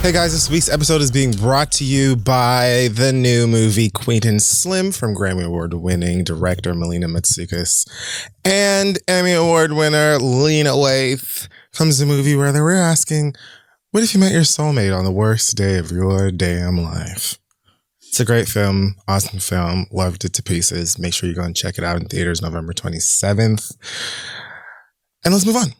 Hey guys, this week's episode is being brought to you by the new movie Queen and Slim from Grammy Award winning director Melina Matsoukas and Emmy Award winner Lena Waithe. Comes a movie where they were asking, what if you met your soulmate on the worst day of your damn life? It's a great film, awesome film, loved it to pieces. Make sure you go and check it out in theaters November 27th. And let's move on.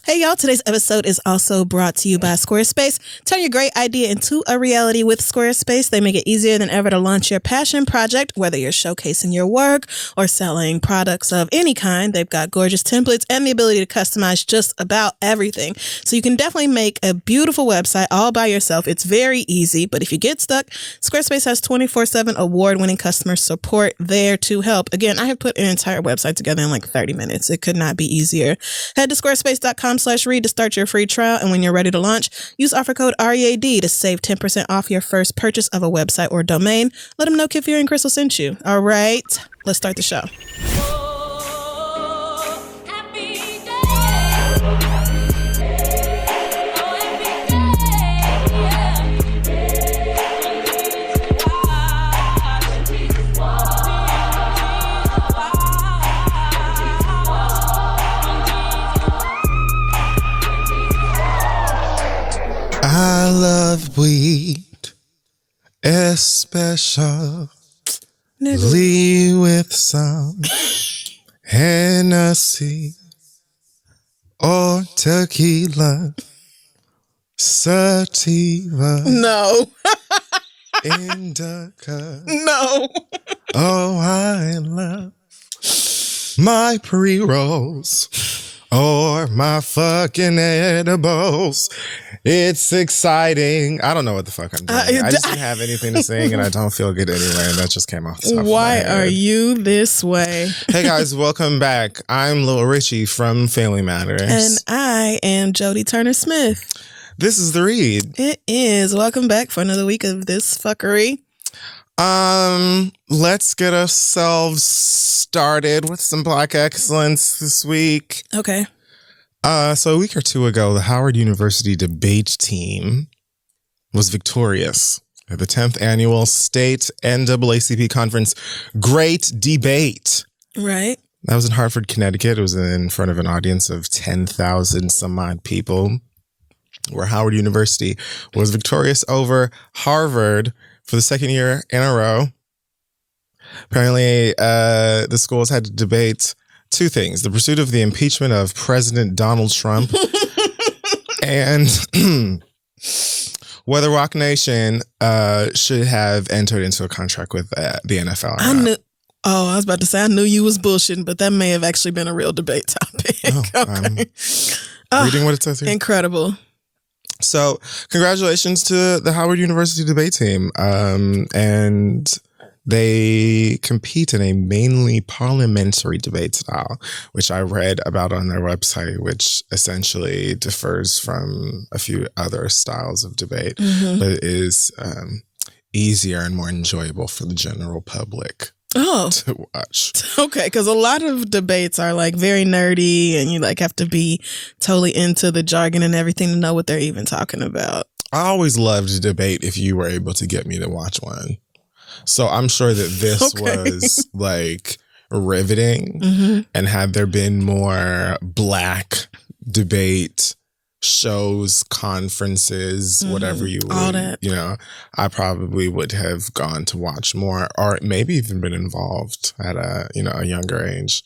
Hey y'all, today's episode is also brought to you by Squarespace. Turn your great idea into a reality with Squarespace. They make it easier than ever to launch your passion project, whether you're showcasing your work or selling products of any kind. They've got gorgeous templates and the ability to customize just about everything. So you can definitely make a beautiful website all by yourself. It's very easy, but if you get stuck, Squarespace has 24/7 award-winning customer support there to help. Again, I have put an entire website together in like 30 minutes. It could not be easier. Head to squarespace.com/read to start your free trial, and when you're ready to launch, use offer code READ to save 10% off your first purchase of a website or domain. Let them know Kefir and Crystal sent you. All right, let's start the show. I love weed, especially with some Hennessy or tequila, sativa. No. Indica. No. Oh, I love my pre-rolls or my fucking edibles. It's exciting. I don't know what the fuck I'm doing. I just didn't have anything to sing and I don't feel good anyway. And that just came off the top of my Why head. are you this way? Hey guys, welcome back. I'm Lil Richie from Family Matters. And I am Jody Turner Smith. This is The Read. It is. Welcome back for another week of this fuckery. Let's get ourselves started with some Black excellence this week. Okay. So a week or two ago, the Howard University debate team was victorious at the 10th annual state NAACP conference Great Debate. Right. That was in Hartford, Connecticut. It was in front of an audience of 10,000 some odd people, where Howard University was victorious over Harvard for the second year in a row. Apparently, the schools had to debate two things: the pursuit of the impeachment of President Donald Trump and whether Rock Nation should have entered into a contract with the NFL. I was about to say, I knew you was bullshitting, but that may have actually been a real debate topic. Okay. Reading what it says here. Incredible. So, congratulations to the Howard University debate team. And they compete in a mainly parliamentary debate style, which I read about on their website, which essentially differs from a few other styles of debate, but it is easier and more enjoyable for the general public to watch. Okay, because a lot of debates are like very nerdy and you like have to be totally into the jargon and everything to know what they're even talking about. I always loved a debate if you were able to get me to watch one. So I'm sure that this was like riveting. And had there been more Black debate shows, conferences, whatever you would, all that. you know, I probably would have gone to watch more, or maybe even been involved at a younger age.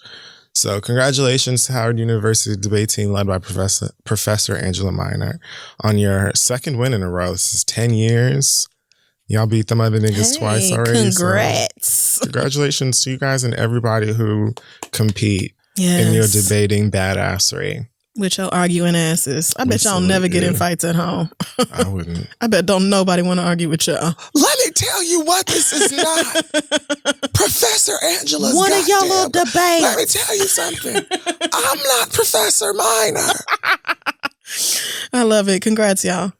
So congratulations to Howard University debate team led by Professor Angela Minor on your second win in a row. This is 10 years. Y'all beat them other niggas twice already. Congrats. So congratulations to you guys and everybody who compete in your debating badassery. With your arguing asses. I bet y'all never get in fights at home. I wouldn't. I bet don't nobody want to argue with y'all. Let me tell you what this is not. Professor Angela's one of y'all little debates. Let me tell you something. I'm not Professor Minor. I love it. Congrats, y'all.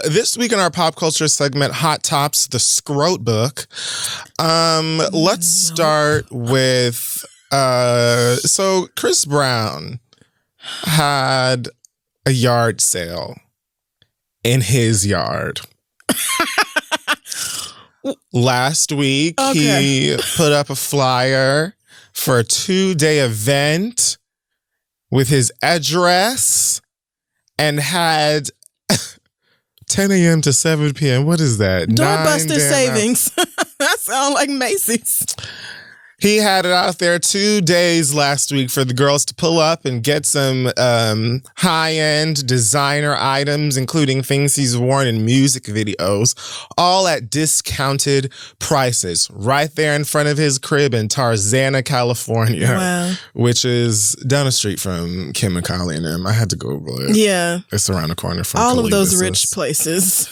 This week in our pop culture segment, Hot Tops, the Scrote Book. Let's start with, so Chris Brown had a yard sale in his yard. Last week, he put up a flyer for a 2-day event with his address and had 10 a.m. to 7 p.m. What is that? Doorbuster savings. That sounds like Macy's. He had it out there 2 days last week for the girls to pull up and get some high-end designer items, including things he's worn in music videos, all at discounted prices, right there in front of his crib in Tarzana, California, which is down the street from Kim and Kylie and them. I had to Google it. Yeah. It's around the corner from all of those rich places.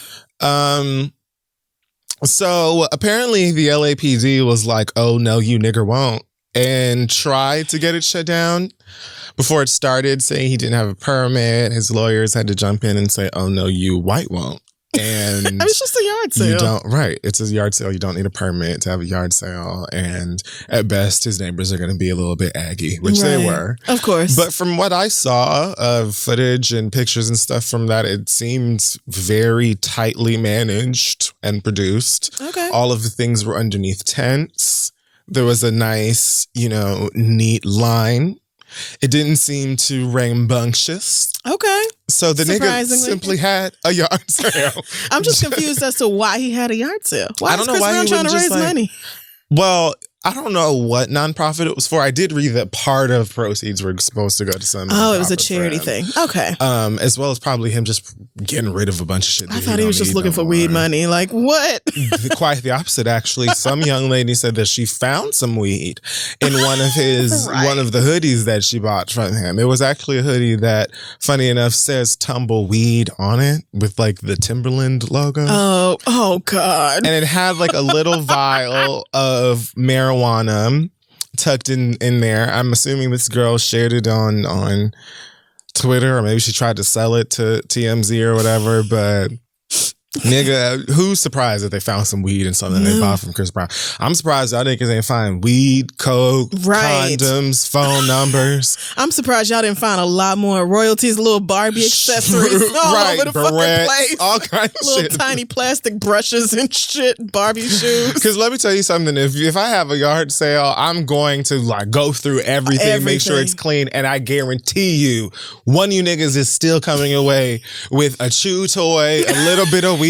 So apparently the LAPD was like, oh, no, you nigger won't, and tried to get it shut down before it started, saying he didn't have a permit. His lawyers had to jump in and say, oh, no, you white won't. And it's just a yard sale. You don't, right. It's a yard sale. You don't need a permit to have a yard sale. And at best, his neighbors are going to be a little bit aggy, which they were. Of course. But from what I saw of footage and pictures and stuff from that, it seemed very tightly managed and produced. Okay. All of the things were underneath tents. There was a nice, neat line. It didn't seem too rambunctious. Okay. So the nigga simply had a yard sale. I'm just confused as to why he had a yard sale. Why was Chris Brown trying to raise money? Well, I don't know what nonprofit it was for. I did read that part of proceeds were supposed to go to some. Oh, it was a charity thing. Okay. As well as probably him just getting rid of a bunch of shit. I thought he was just looking for weed money. Like, what? Quite the opposite, actually. Some young lady said that she found some weed in one of his one of the hoodies that she bought from him. It was actually a hoodie that, funny enough, says tumbleweed on it with like the Timberland logo. Oh God. And it had like a little vial of marijuana tucked in there. I'm assuming this girl shared it on Twitter, or maybe she tried to sell it to TMZ or whatever, but nigga, who's surprised that they found some weed and something they bought from Chris Brown? I'm surprised y'all niggas ain't find weed, coke, condoms, phone numbers. I'm surprised y'all didn't find a lot more royalties, little Barbie accessories all over the fucking place. All kinds of little shit. Tiny plastic brushes and shit, Barbie shoes. Because let me tell you something, if I have a yard sale, I'm going to like go through everything, make sure it's clean, and I guarantee you, one of you niggas is still coming away with a chew toy, a little bit of weed,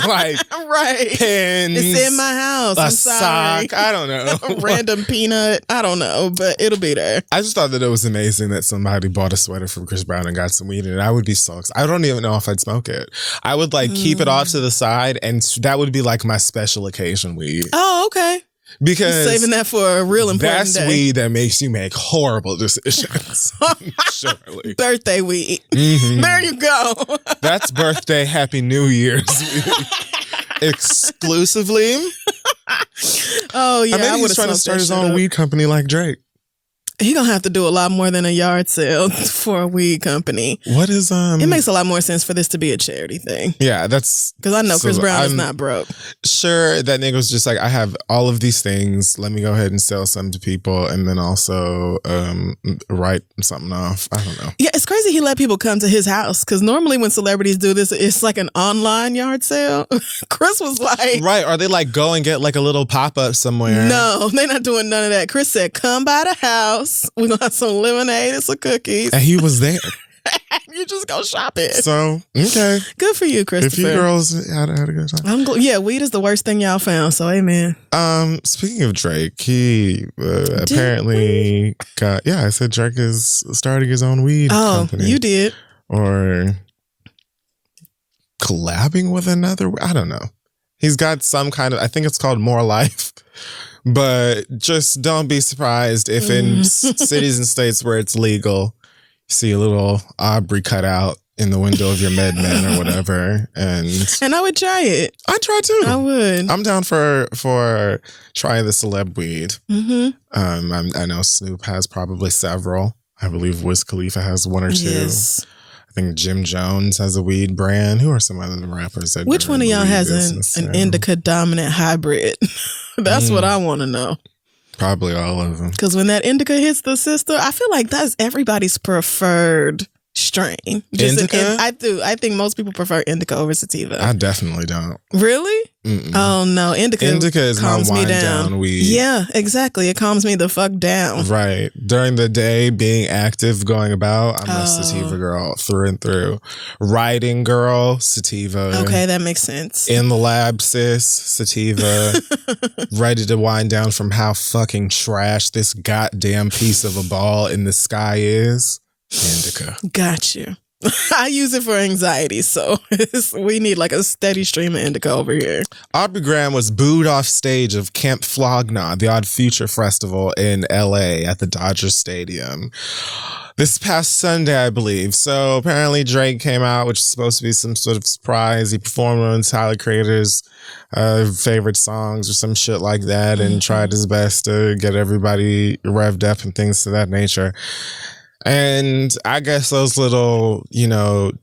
like pens. It's in my house. A sock. I don't know. A random peanut. I don't know, but it'll be there. I just thought that it was amazing that somebody bought a sweater from Chris Brown and got some weed in it. I would be so excited. I don't even know if I'd smoke it. I would like keep it off to the side, and that would be like my special occasion weed. Oh, okay. Because you're saving that for a real important day. Weed that makes you make horrible decisions. Surely. Birthday weed. Mm-hmm. There you go. That's birthday Happy New Year's weed. Exclusively. Oh, yeah. Maybe he's trying to start his own weed company like Drake. He gonna have to do a lot more than a yard sale for a weed company. What is It makes a lot more sense for this to be a charity thing. Yeah, that's because I know Chris Brown is not broke. Sure, that nigga was just like, I have all of these things. Let me go ahead and sell some to people, and then also write something off. I don't know. Yeah, it's crazy he let people come to his house, because normally when celebrities do this, it's like an online yard sale. Chris was like, right? Or they like go and get like a little pop up somewhere? No, they're not doing none of that. Chris said, "Come by the house. We're gonna have some lemonade and some cookies." And he was there. You just go shopping. So, okay. Good for you, Christopher. If you girls had a good time. Yeah, weed is the worst thing y'all found, so amen. Speaking of Drake, he apparently got, I said Drake is starting his own weed company. Oh, you did. Or collabing with another, I don't know. He's got some kind of, I think it's called More Life. But just don't be surprised if in cities and states where it's legal, you see a little Aubrey cut out in the window of your MedMen or whatever. And I would try it. I'd try too. I would. I'm down for trying the celeb weed. Mm-hmm. I know Snoop has probably several. I believe Wiz Khalifa has one or two. Yes. I think Jim Jones has a weed brand. Who are some other rappers that? Which one of y'all has an indica dominant hybrid? That's what I want to know. Probably all of them. Because when that indica hits the system, I feel like that's everybody's preferred strain. Indica? I think most people prefer indica over sativa. I definitely don't. Really? Mm-mm. Oh no, indica is my calms me wind down. down weed. Yeah, exactly. It calms me the fuck down. Right. During the day, being active, going about, I'm a sativa girl through and through. Writing girl, sativa. Okay, that makes sense. In the lab, sis, sativa. Ready to wind down from how fucking trash this goddamn piece of a ball in the sky is. Indica. Got you. I use it for anxiety, so we need like a steady stream of indica over here. Aubrey Graham was booed off stage of Camp Flog Gnaw, the Odd Future Festival in LA at the Dodger Stadium this past Sunday, I believe. So apparently Drake came out, which is supposed to be some sort of surprise. He performed one of Tyler Creator's favorite songs or some shit like that and tried his best to get everybody revved up and things of that nature. And I guess those little,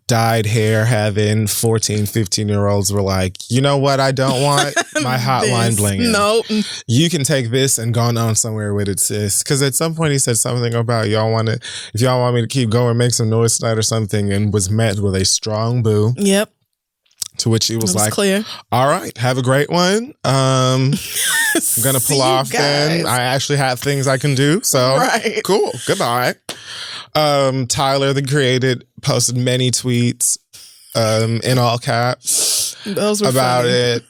dyed hair having 14, 15-year-olds were like, you know what? I don't want my hotline blinging. Nope. You can take this and go on somewhere with it, sis. Because at some point he said something about if y'all want me to keep going, make some noise tonight or something, and was met with a strong boo. Yep. To which he was like, clear. All right, have a great one. I'm going to pull off then. I actually have things I can do. So cool. Goodbye. Tyler, the Creator, posted many tweets in all caps Those were about funny. it.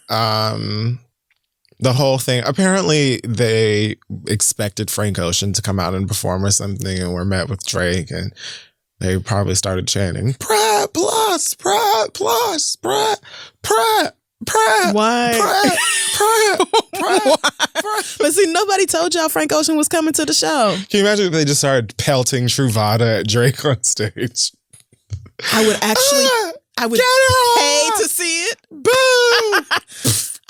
The whole thing. Apparently, they expected Frank Ocean to come out and perform or something and were met with Drake, and they probably started chanting, Pride Plus, Pride Plus, Pride, Pride, Pride. Why? Pride. But see, nobody told y'all Frank Ocean was coming to the show. Can you imagine if they just started pelting Truvada at Drake on stage? I would pay to see it. Boo!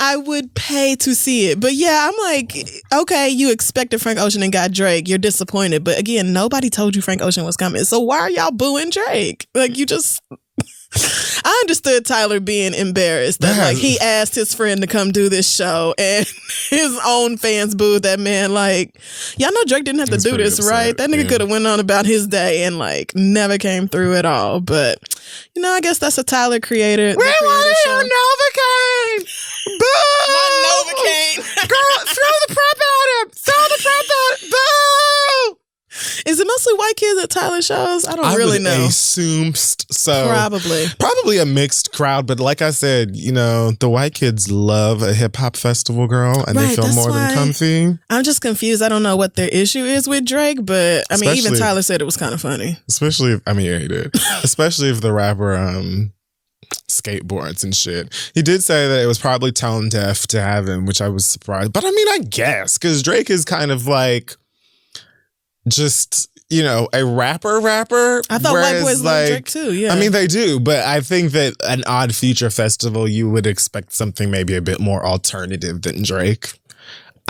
I would pay to see it. But yeah, I'm like, okay, you expected Frank Ocean and got Drake. You're disappointed. But again, nobody told you Frank Ocean was coming. So why are y'all booing Drake? Like, you just... I understood Tyler being embarrassed that like he asked his friend to come do this show and his own fans booed that man. Like, y'all know Drake didn't have to do this, upset, right? That nigga could have went on about his day and like never came through at all. But I guess that's a Tyler Creator. We want to hear Novocaine. Boo! Not Novocaine. Girl, throw the prep at him. Throw the prep at him. Boo! Is it mostly white kids at Tyler shows? I don't really know. Assume so. Probably a mixed crowd, but like I said, the white kids love a hip hop festival, girl, and they feel more than comfy. I'm just confused. I don't know what their issue is with Drake, but I mean, even Tyler said it was kind of funny. Especially, yeah, he did. Especially if the rapper skateboards and shit. He did say that it was probably tone deaf to have him, which I was surprised. But I mean, I guess because Drake is kind of like. Just, a rapper. I thought white boys love Drake too, yeah. I mean, they do, but I think that an Odd Future Festival, you would expect something maybe a bit more alternative than Drake.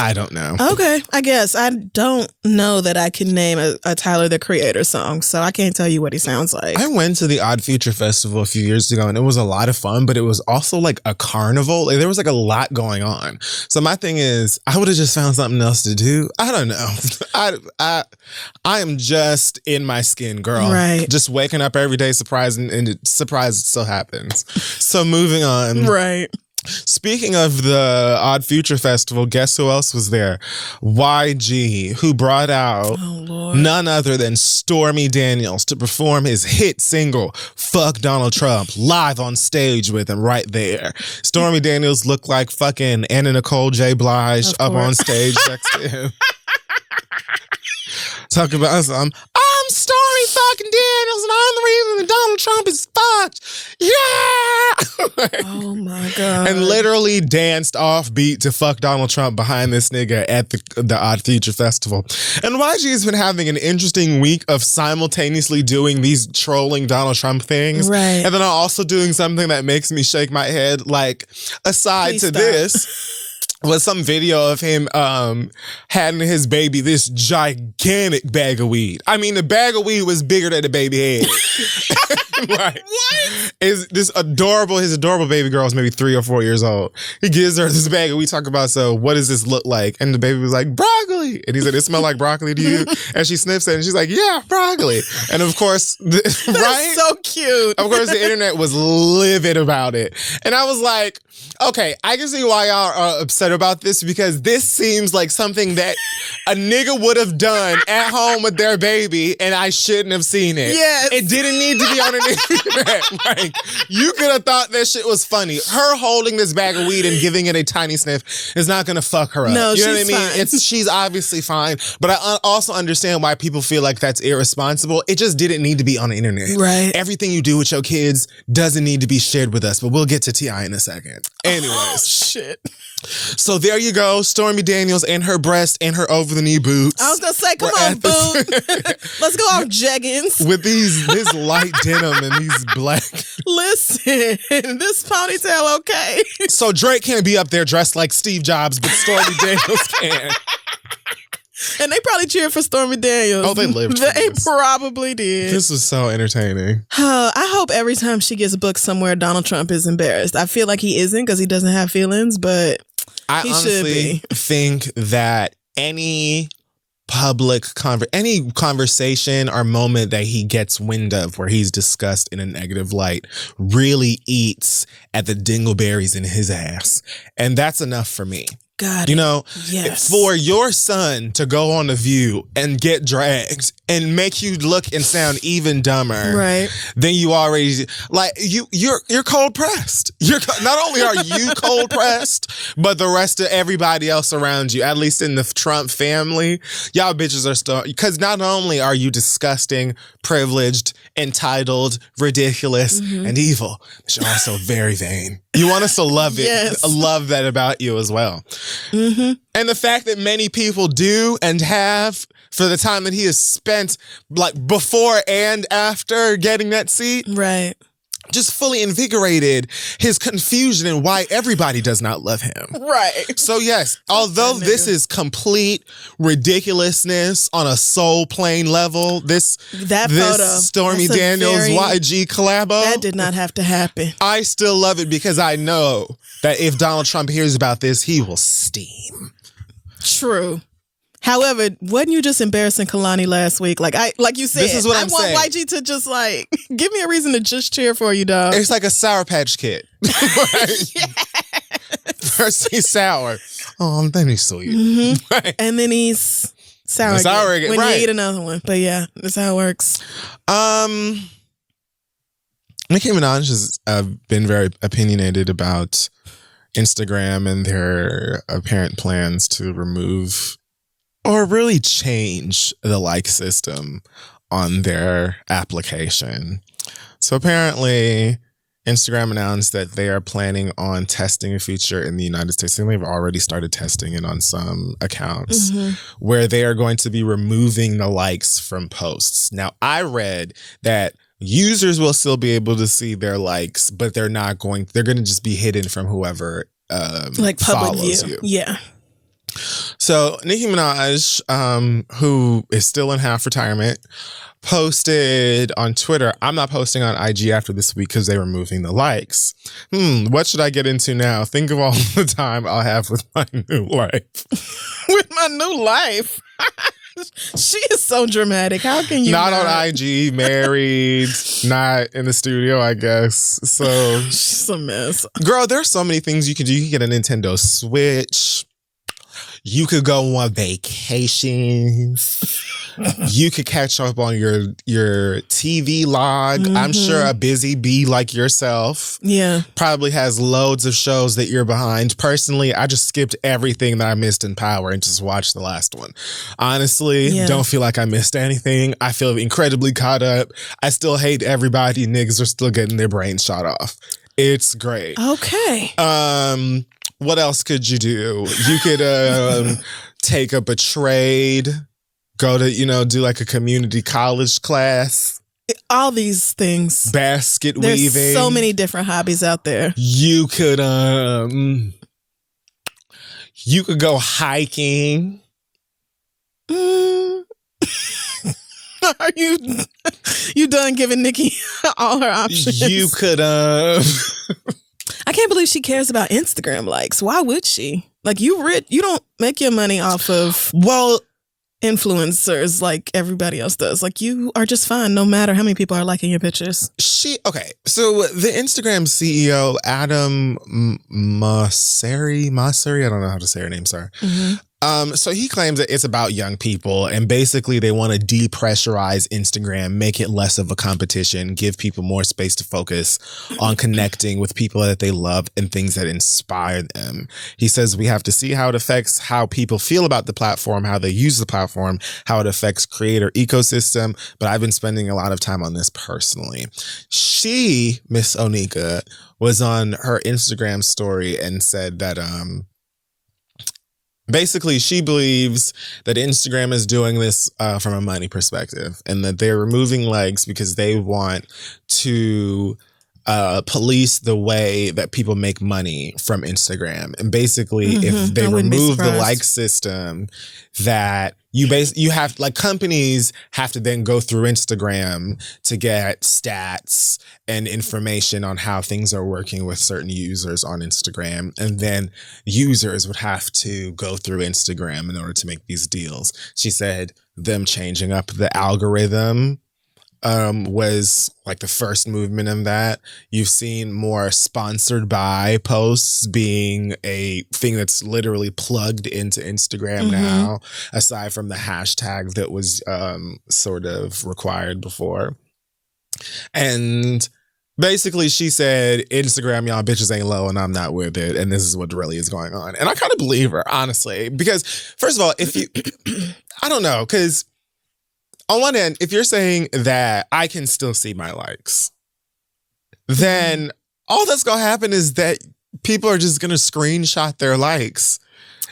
I don't know. Okay, I guess. I don't know that I can name a Tyler, the Creator song, so I can't tell you what he sounds like. I went to the Odd Future Festival a few years ago, and it was a lot of fun, but it was also like a carnival. Like, there was like a lot going on. So my thing is, I would have just found something else to do. I don't know. I am just in my skin, girl. Right. Just waking up every day surprised, and surprised it still happens. So moving on. Right. Speaking of the Odd Future Festival, guess who else was there? YG, who brought out none other than Stormy Daniels to perform his hit single, Fuck Donald Trump, live on stage with him right there. Stormy Daniels looked like fucking Anna Nicole J. Blige up on stage next to him. Talk about some, I'm Stormy fucking Daniels and I'm the reason that Donald Trump is fucked. Yeah! Oh my God. And literally danced off beat to Fuck Donald Trump behind this nigga at the Odd Future Festival. And YG has been having an interesting week of simultaneously doing these trolling Donald Trump things. Right. And then also doing something that makes me shake my head. Like, aside to this, was some video of him handing his baby this gigantic bag of weed. I mean, the bag of weed was bigger than the baby head. Like, what? Is this his adorable baby girl is maybe 3 or 4 years old. He gives her this bag and we talk about, so what does this look like? And the baby was like, broccoli. And he said, it smelled like broccoli to you? And she sniffs it and she's like, yeah, broccoli. And of course, right? So cute. Of course, the internet was livid about it. And I was like, okay, I can see why y'all are upset about this, because this seems like something that a nigga would have done at home with their baby, and I shouldn't have seen it. Yes. It didn't need to be on the internet. Like, you could have thought that shit was funny. Her holding this bag of weed and giving it a tiny sniff is not gonna fuck her up. No, you know what I she's mean? fine. She's obviously fine, but I also understand why people feel like that's irresponsible. It just didn't need to be on the internet. Right. Everything you do with your kids doesn't need to be shared with us, but we'll get to T.I. in a second. Anyways. Oh, shit. So there you go, Stormy Daniels and her breast and her over-the-knee boots. I was gonna say, come on, boo. Let's go off jeggings. With this light denim and these black. Listen, this ponytail okay. So Drake can't be up there dressed like Steve Jobs, but Stormy Daniels can. And they probably cheered for Stormy Daniels. Oh, they lived for They this. probably did. This was so entertaining. I hope every time she gets booked somewhere, Donald Trump is embarrassed. I feel like he isn't because he doesn't have feelings, but I he honestly should be. think that any any conversation or moment that he gets wind of where he's discussed in a negative light really eats at the dingleberries in his ass. And that's enough for me. God, You know, yes. for your son to go on The View and get dragged and make you look and sound even dumber, Right. than you already, like, you're cold pressed. Not only are you cold pressed, but the rest of everybody else around you, at least in the Trump family, y'all bitches are still, because not only are you disgusting, privileged, entitled, ridiculous, and evil, but you're also very vain. You want us to love it, Yes. love that about you as well. And the fact that many people do and have for the time that he has spent, like, before and after getting that seat, Right. just fully invigorated his confusion and why everybody does not love him. Right. So yes, although that this nigga. is complete ridiculousness on a soul plane level, this photo, Stormy that's a Daniels very- YG collabo, That did not have to happen. I still love it because I know that if Donald Trump hears about this, he will steam. True. However, wasn't you just embarrassing Kalani last week? Like you said, This is what I I'm want saying. YG to just like give me a reason to just cheer for you, dog. It's like a Sour Patch Kid. Right? First he's sour. Oh, then he's sweet. Right. And then he's sour, Sour again again, when right. you eat another one. But yeah, that's how it works. Nicki Minaj has been very opinionated about Instagram and their apparent plans to remove or really change the like system on their application. So apparently Instagram announced that they are planning on testing a feature in the United States, and they've already started testing it on some accounts, where they are going to be removing the likes from posts. Now, I read that users will still be able to see their likes, but they're going to just be hidden from whoever Like public follows view. you. Yeah. So Nicki Minaj, who is still in half retirement, posted on Twitter, I'm not posting on IG after this week because they're removing the likes. What should I get into now? Think of all the time I'll have with my new life. With my new life. She is so dramatic. How can you Not on IG, married, not in the studio, I guess. So, She's a mess. girl, there's so many things you can do. You can get a Nintendo Switch. You could go on vacations. You could catch up on your TV log. I'm sure a busy bee like yourself Yeah. probably has loads of shows that you're behind. Personally, I just skipped everything that I missed in Power and just watched the last one. Honestly, Yeah. don't feel like I missed anything. I feel incredibly caught up. I still hate everybody. Niggas are still getting their brains shot off. It's great. Okay. What else could you do? You could take up a trade, go to, do like a community college class, All these things. basket There's weaving. so many different hobbies out there. You could You could go hiking. Are you done giving Nikki all her options? You could I can't believe she cares about Instagram likes. Why would she? Like, you rich, you don't make your money off of influencers like everybody else does. Like, you are just fine no matter how many people are liking your pictures. So the Instagram CEO, Adam Mosseri, I don't know how to say her name, sorry. Mm-hmm. So he claims that it's about young people, and basically they want to depressurize Instagram, make it less of a competition, give people more space to focus on connecting with people that they love and things that inspire them. He says we have to see how it affects how people feel about the platform, how they use the platform, how it affects creator ecosystem. But I've been spending a lot of time on this personally. She, Miss Onika, was on her Instagram story and said that basically, she believes that Instagram is doing this from a money perspective, and that they're removing legs because they want to police the way that people make money from Instagram. And basically, if they remove the like system, that you have, like, companies have to then go through Instagram to get stats and information on how things are working with certain users on Instagram. And then users would have to go through Instagram in order to make these deals. She said them changing up the algorithm was like the first movement in that. You've seen more sponsored by posts being a thing that's literally plugged into Instagram now, aside from the hashtag that was sort of required before. And basically, she said, Instagram, y'all bitches ain't low and I'm not with it. And this is what really is going on. And I kind of believe her, honestly, because first of all, if you, I don't know, because on one end, if you're saying that I can still see my likes, then all that's going to happen is that people are just going to screenshot their likes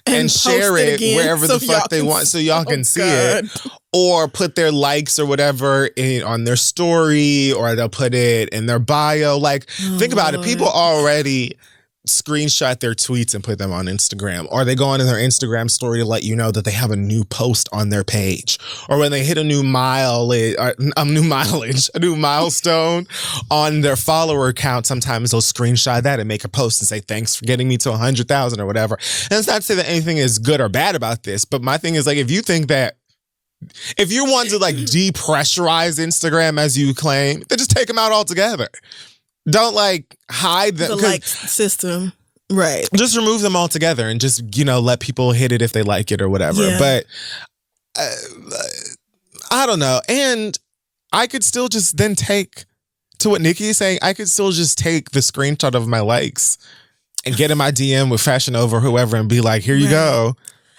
and share it wherever the fuck they want so y'all can see it. Or put their likes or whatever on their story, or they'll put it in their bio. Like, think about it. People already screenshot their tweets and put them on Instagram, or they go on in their Instagram story to let you know that they have a new post on their page, or when they hit a new milestone on their follower count, sometimes they'll screenshot that and make a post and say, thanks for getting me to 100,000 or whatever. And it's not to say that anything is good or bad about this, but my thing is, like, if you want to, like, depressurize Instagram as you claim, then just take them out altogether. Don't, like, hide them. The like system. Right. Just remove them altogether and just, let people hit it if they like it or whatever. Yeah. But I don't know. And I could still just then take, to what Nikki is saying, I could still just take the screenshot of my likes and get in my DM with Fashion Over or whoever and be like, here you go.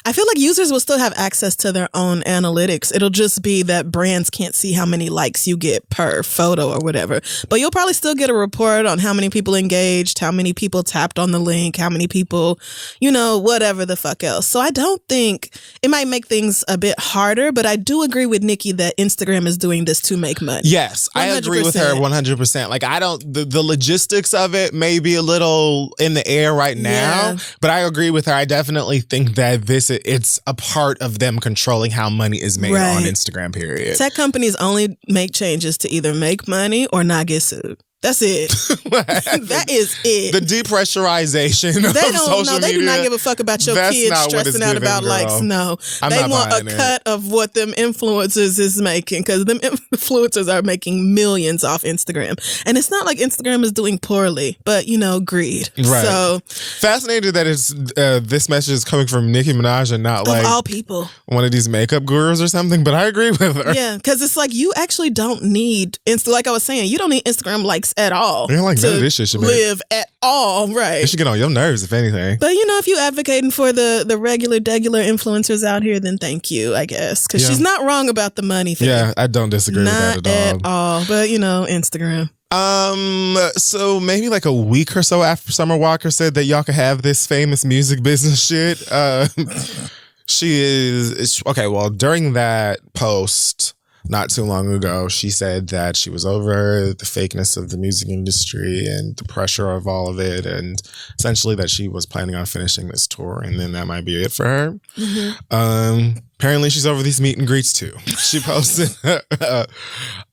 I feel like users will still have access to their own analytics. It'll just be that brands can't see how many likes you get per photo or whatever. But you'll probably still get a report on how many people engaged, how many people tapped on the link, how many people, whatever the fuck else. So I don't think it might make things a bit harder, but I do agree with Nikki that Instagram is doing this to make money. Yes, 100%. I agree with her 100%. Like, I don't, the logistics of it may be a little in the air right now, but I agree with her. I definitely think that it's a part of them controlling how money is made on Instagram, period. Tech companies only make changes to either make money or not get sued. That's it. That is it. The depressurization of social media. They do not give a fuck about your kids stressing out about likes. No. They want a cut of what them influencers is making, because them influencers are making millions off Instagram. And it's not like Instagram is doing poorly, but, greed. Right. So fascinated that it's this message is coming from Nicki Minaj and not like all people, one of these makeup gurus or something, but I agree with her. Yeah, because it's like you actually don't need like I was saying, you don't need Instagram likes at all. You're like, this shit should live at all, right? It should get on your nerves, if anything. But if you advocating for the regular influencers out here, then thank you, I guess, because she's not wrong about the money thing. Yeah, I don't disagree with that at all. But Instagram. So maybe like a week or so after Summer Walker said that y'all could have this famous music business shit. She is okay. Well, during that post, not too long ago. She said that she was over the fakeness of the music industry and the pressure of all of it, and essentially that she was planning on finishing this tour, and then that might be it for her. Apparently she's over these meet and greets too. She posted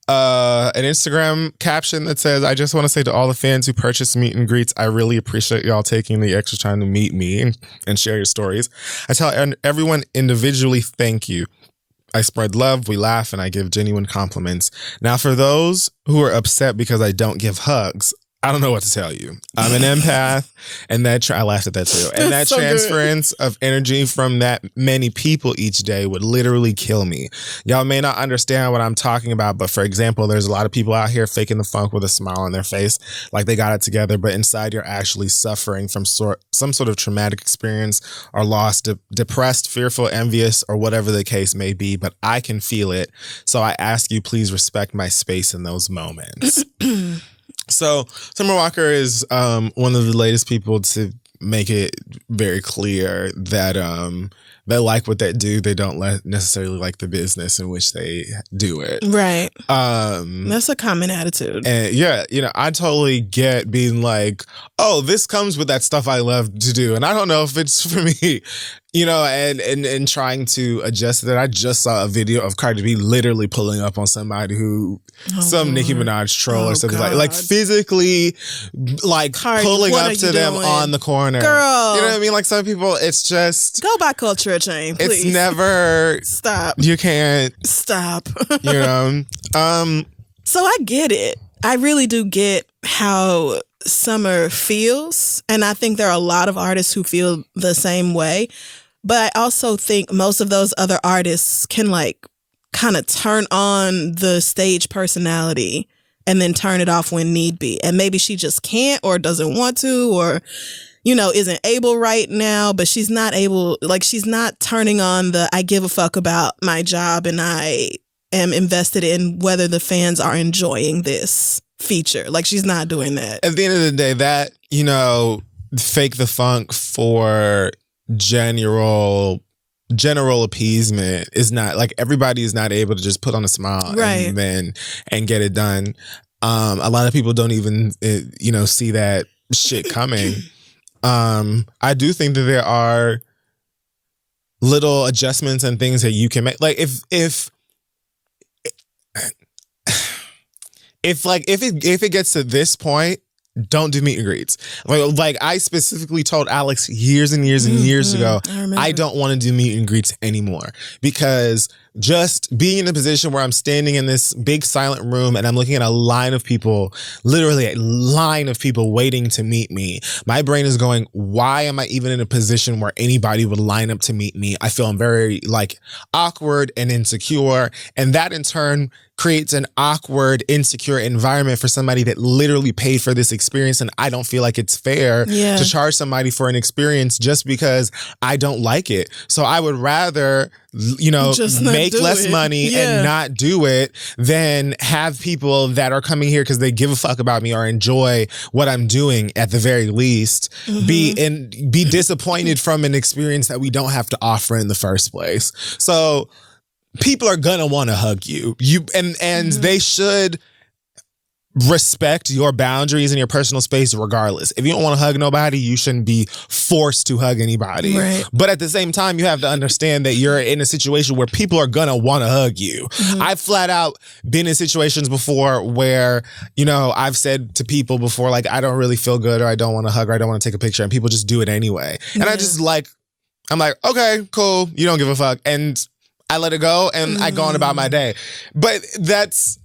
an Instagram caption that says, "I just want to say to all the fans who purchase meet and greets, I really appreciate y'all taking the extra time to meet me and share your stories. I tell everyone individually, thank you. I spread love, we laugh, and I give genuine compliments. Now, for those who are upset because I don't give hugs, I don't know what to tell you. I'm an empath, and I laughed at that too. And that So transference of energy from that many people each day would literally kill me. Y'all may not understand what I'm talking about, but for example, there's a lot of people out here faking the funk with a smile on their face, like they got it together, but inside you're actually suffering from some sort of traumatic experience or loss, depressed, fearful, envious, or whatever the case may be, but I can feel it. So I ask you, please respect my space in those moments." So Summer Walker is one of the latest people to make it very clear that they like what they do. They don't necessarily like the business in which they do it. Right. That's a common attitude. And yeah, I totally get being like, oh, this comes with that stuff I love to do. And I don't know if it's for me, and trying to adjust to that. I just saw a video of Cardi B literally pulling up on somebody who, some Nicki Minaj troll or something like physically Cardi, pulling up to them doing? on the corner. Girl. You know what I mean? Like some people, it's just. Go buy Culture Chain, please. It's never. Stop. You can't. Stop. So I get it. I really do get how Summer feels. And I think there are a lot of artists who feel the same way. But I also think most of those other artists can kind of turn on the stage personality and then turn it off when need be. And maybe she just can't or doesn't want to or, isn't able right now, but she's not able, she's not turning on the I give a fuck about my job and I am invested in whether the fans are enjoying this feature. She's not doing that. At the end of the day, that, fake the funk for general appeasement is not everybody is not able to just put on a smile and get it done. A lot of people don't even see that shit coming. I do think that there are little adjustments and things that you can make. If it gets to this point, don't do meet and greets. I specifically told Alex years and years and years ago, I don't want to do meet and greets anymore, because just being in a position where I'm standing in this big silent room and I'm looking at a line of people, literally a line of people waiting to meet me. My brain is going, why am I even in a position where anybody would line up to meet me? I feel I'm very awkward and insecure. And that in turn creates an awkward, insecure environment for somebody that literally paid for this experience. And I don't feel like it's fair to charge somebody for an experience just because I don't like it. So I would rather, make less money and not do it than have people that are coming here because they give a fuck about me or enjoy what I'm doing at the very least be disappointed from an experience that we don't have to offer in the first place. So people are gonna want to hug you. They should respect your boundaries and your personal space regardless. If you don't want to hug nobody, you shouldn't be forced to hug anybody. Right. But at the same time, you have to understand that you're in a situation where people are gonna want to hug you. I've flat out been in situations before where, I've said to people before, I don't really feel good or I don't want to hug or I don't want to take a picture, and people just do it anyway. And I just I'm like, okay, cool. You don't give a fuck. And I let it go and I go on about my day. But that's,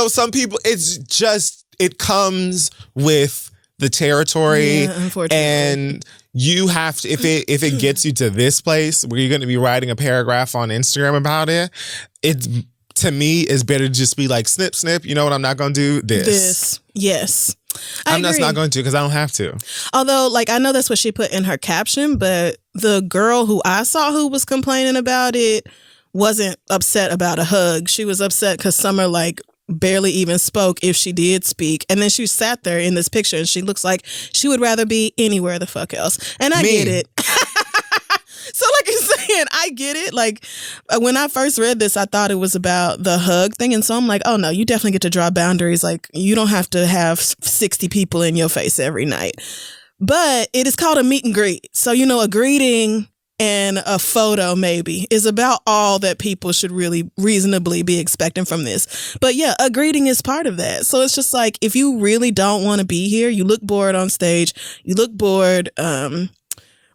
some people, it comes with the territory. Yeah, unfortunately. And you have to, if it gets you to this place where you're going to be writing a paragraph on Instagram about it, to me, it's better to just be snip, snip. You know what? I'm not going to do this. Yes. I'm just not going to because I don't have to. Although, I know that's what she put in her caption, but the girl who I saw who was complaining about it wasn't upset about a hug. She was upset because Summer barely even spoke if she did speak. And then she sat there in this picture and she looks like she would rather be anywhere the fuck else. And I get it. So like you're again, I get it. Like when I first read this, I thought it was about the hug thing. And so I'm like, oh no, you definitely get to draw boundaries. Like you don't have to have 60 people in your face every night. But it is called a meet and greet. So, you know, a greeting and a photo maybe is about all that people should really reasonably be expecting from this. But yeah, a greeting is part of that. So it's just like, if you really don't want to be here, you look bored on stage, you look bored,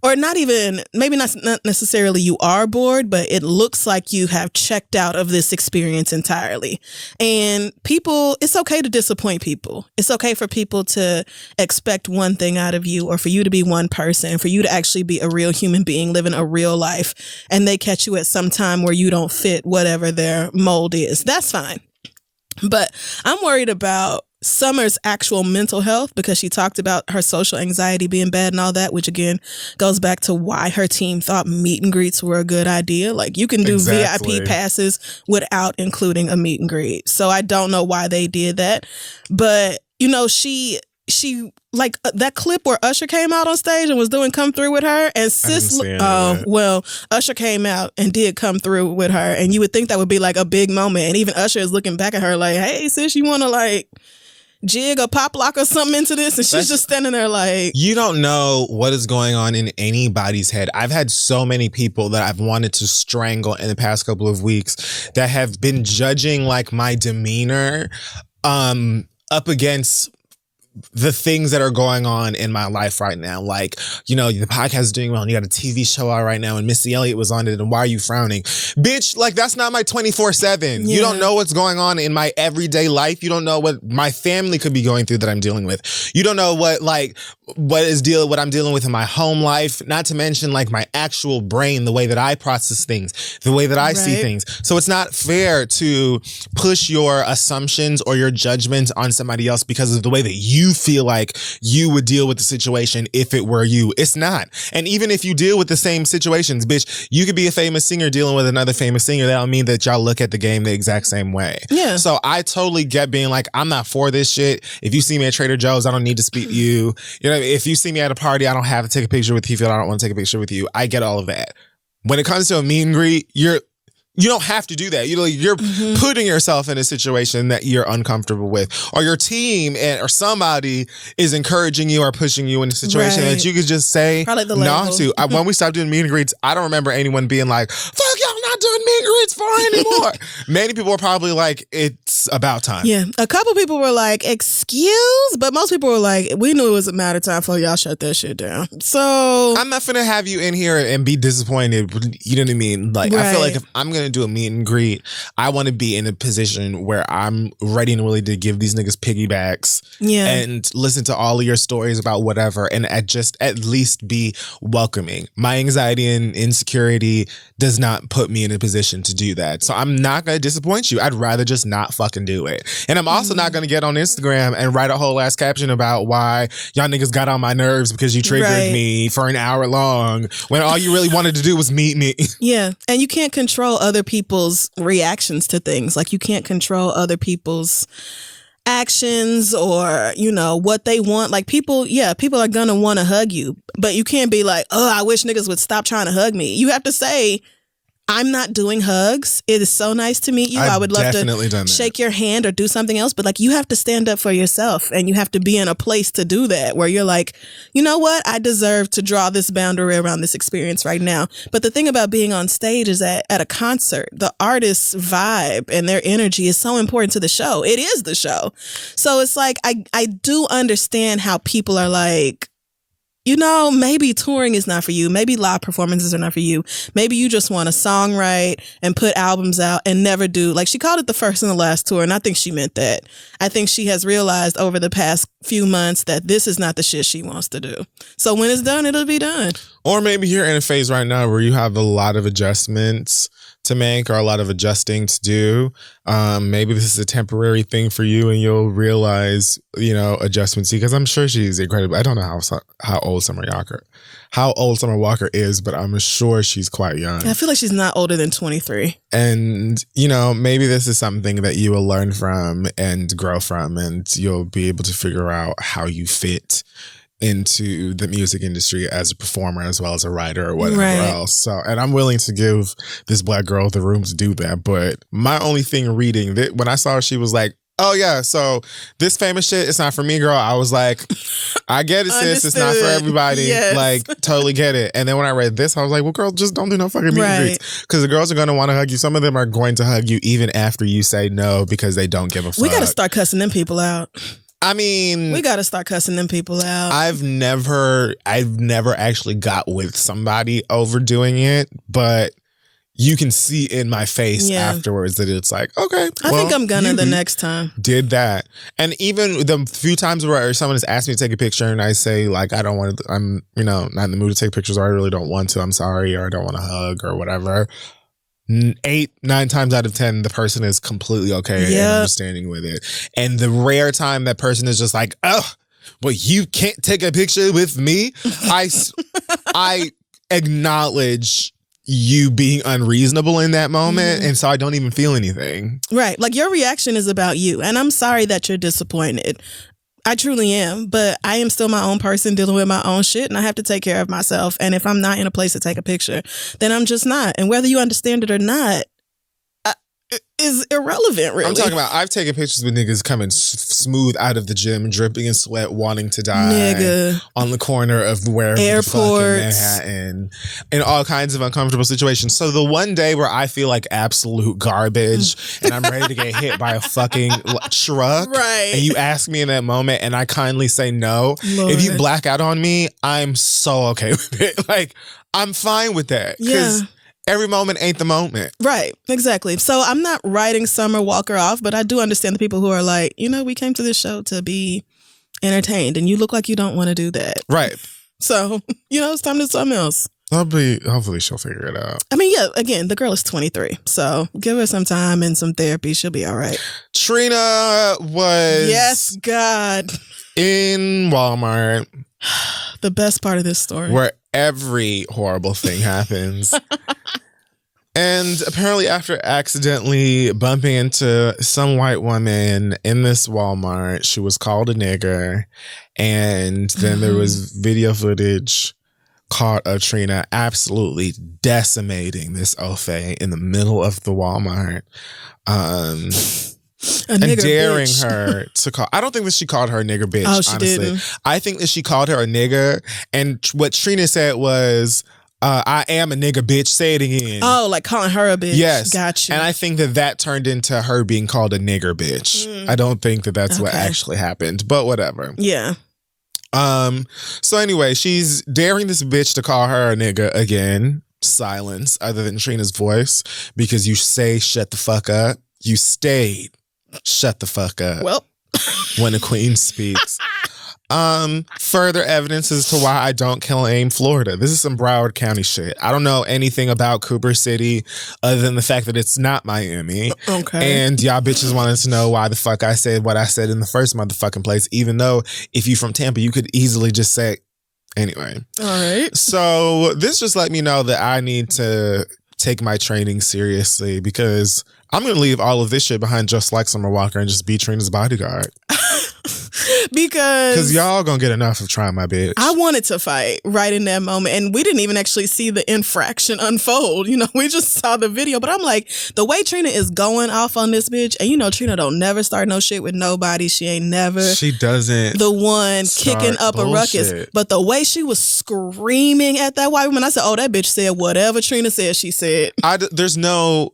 or not even, maybe not necessarily you are bored, but it looks like you have checked out of this experience entirely. And people, it's okay to disappoint people. It's okay for people to expect one thing out of you, or for you to be one person, for you to actually be a real human being living a real life, and they catch you at some time where you don't fit whatever their mold is. That's fine. But I'm worried about Summer's actual mental health, because she talked about her social anxiety being bad and all that, which again goes back to why her team thought meet and greets were a good idea. Like you can do VIP passes without including a meet and greet. So I don't know why they did that. But, you know, she like that clip where Usher came out on stage and was doing Come Through with her, and sis, well, Usher came out and did Come Through with her, and you would think that would be like a big moment. And even Usher is looking back at her like, hey sis, you want to like jig or pop lock or something into this? And she's just standing there like, you don't know what is going on in anybody's head. I've had so many people that I've wanted to strangle in the past couple of weeks that have been judging like my demeanor up against the things that are going on in my life right now. Like, you know, the podcast is doing well and you got a TV show out right now and Missy Elliott was on it, and why are you frowning? Bitch, like that's not my 24/7. Yeah. You don't know what's going on in my everyday life. You don't know what my family could be going through that I'm dealing with. You don't know what I'm dealing with in my home life, not to mention like my actual brain, the way that I process things, the way that I see things. So it's not fair to push your assumptions or your judgments on somebody else because of the way that you feel like you would deal with the situation if it were you. It's not. And even if you deal with the same situations, bitch, you could be a famous singer dealing with another famous singer. That don't mean that y'all look at the game the exact same way. Yeah. So I totally get being like, I'm not for this shit. If you see me at Trader Joe's, I don't need to speak to you. You know, if you see me at a party, I don't have to take a picture with you if I don't want to take a picture with you. I get all of that. When it comes to a meet and greet, you don't have to do that. You're putting yourself in a situation that you're uncomfortable with, or your team or somebody is encouraging you or pushing you in a situation that you could just say no to. When we stopped doing meet and greets, I don't remember anyone being like, fuck y'all, not doing meet and greets for anymore. Many people were probably like, it's about time. Yeah. A couple people were like, excuse, but most people were like, we knew it was a matter of time for y'all shut that shit down. So I'm not finna have you in here and be disappointed. You know what I mean? Like, I feel like if I'm gonna do a meet and greet, I want to be in a position where I'm ready and willing to give these niggas piggybacks and listen to all of your stories about whatever, and at least be welcoming. My anxiety and insecurity does not put me in a position to do that. So I'm not going to disappoint you. I'd rather just not fucking do it. And I'm also not going to get on Instagram and write a whole ass caption about why y'all niggas got on my nerves because you triggered me for an hour long when all you really wanted to do was meet me. Yeah. And you can't control other people's reactions to things. Like you can't control other people's actions or, you know, what they want. Like people are gonna want to hug you, but you can't be like, oh, I wish niggas would stop trying to hug me. You have to say, I'm not doing hugs. It is so nice to meet you. I would love to shake your hand or do something else. But like, you have to stand up for yourself, and you have to be in a place to do that where you're like, you know what? I deserve to draw this boundary around this experience right now. But the thing about being on stage is that at a concert, the artist's vibe and their energy is so important to the show. It is the show. So it's like, I do understand how people are like, you know, maybe touring is not for you. Maybe live performances are not for you. Maybe you just want to songwrite and put albums out and never do. Like, she called it the first and the last tour, and I think she meant that. I think she has realized over the past few months that this is not the shit she wants to do. So when it's done, it'll be done. Or maybe you're in a phase right now where you have a lot of adjustments to make or a lot of adjusting to do. Maybe this is a temporary thing for you and you'll realize, you know, adjustments, because I'm sure she's incredible. I don't know how old Summer Walker is, but I'm sure she's quite young. I feel like she's not older than 23. And, you know, maybe this is something that you will learn from and grow from, and you'll be able to figure out how you fit into the music industry as a performer as well as a writer or whatever else. So, and I'm willing to give this black girl the room to do that. But my only thing reading that when I saw her, she was like, oh yeah, so this famous shit, it's not for me, girl. I was like, I get it, sis. It's not for everybody. Yes. Like, totally get it. And then when I read this, I was like, well, girl, just don't do no fucking meet and greets. Because the girls are going to want to hug you. Some of them are going to hug you even after you say no because they don't give a fuck. We got to start cussing them people out. I mean, we got to start cussing them people out. I've never actually got with somebody overdoing it, but you can see in my face afterwards that it's like, okay, I think I'm gonna the next time. Did that. And even the few times where someone has asked me to take a picture and I say like, I don't want to, I'm, not in the mood to take pictures, or I really don't want to, I'm sorry, or I don't want to hug or whatever. 8, 9 times out of 10, the person is completely okay and understanding with it. And the rare time that person is just like, oh, well, you can't take a picture with me. I acknowledge you being unreasonable in that moment. And so I don't even feel anything. Right. Like your reaction is about you. And I'm sorry that you're disappointed. I truly am, but I am still my own person dealing with my own shit, and I have to take care of myself. And if I'm not in a place to take a picture, then I'm just not. And whether you understand it or not is irrelevant, really. I'm talking about, I've taken pictures with niggas coming smooth out of the gym, dripping in sweat, wanting to die on the corner of wherever the fuck in Manhattan, in all kinds of uncomfortable situations. So the one day where I feel like absolute garbage and I'm ready to get hit by a fucking truck, and you ask me in that moment and I kindly say no, if you black out on me, I'm so okay with it. Like, I'm fine with that. Because every moment ain't the moment. Right, exactly. So I'm not writing Summer Walker off, but I do understand the people who are like, we came to this show to be entertained, and you look like you don't want to do that. Right. So, it's time to do something else. Hopefully she'll figure it out. I mean, again, the girl is 23, so give her some time and some therapy. She'll be all right. Trina was... Yes, God. In Walmart. The best part of this story. Where every horrible thing happens. And apparently after accidentally bumping into some white woman in this Walmart, she was called a nigger. And then there was video footage caught of Trina absolutely decimating this Ofe in the middle of the Walmart. And daring bitch. Her to call. I don't think that she called her a nigger bitch, honestly. Didn't. I think that she called her a nigger. And what Trina said was, I am a nigger bitch. Say it again. Oh, like calling her a bitch. Yes. Gotcha. And I think that turned into her being called a nigger bitch. I don't think that that's what actually happened, but whatever. Yeah. So anyway, she's daring this bitch to call her a nigger again. Silence, other than Trina's voice, because you say shut the fuck up. You stayed. Shut the fuck up. Well, when a queen speaks. Further evidence as to why I don't claim Florida. This is some Broward County shit. I don't know anything about Cooper City other than the fact that it's not Miami. Okay. And y'all bitches wanted to know why the fuck I said what I said in the first motherfucking place, even though if you from Tampa, you could easily just say, anyway. All right. So this just let me know that I need to take my training seriously, because I'm going to leave all of this shit behind just like Summer Walker and just be Trina's bodyguard. Because y'all going to get enough of trying my bitch. I wanted to fight right in that moment. And we didn't even actually see the infraction unfold. We just saw the video. But I'm like, the way Trina is going off on this bitch, and Trina don't never start no shit with nobody. She ain't never. She doesn't. The one kicking up a ruckus. But the way she was screaming at that white woman, I said, oh, that bitch said whatever Trina said, she said. There's no...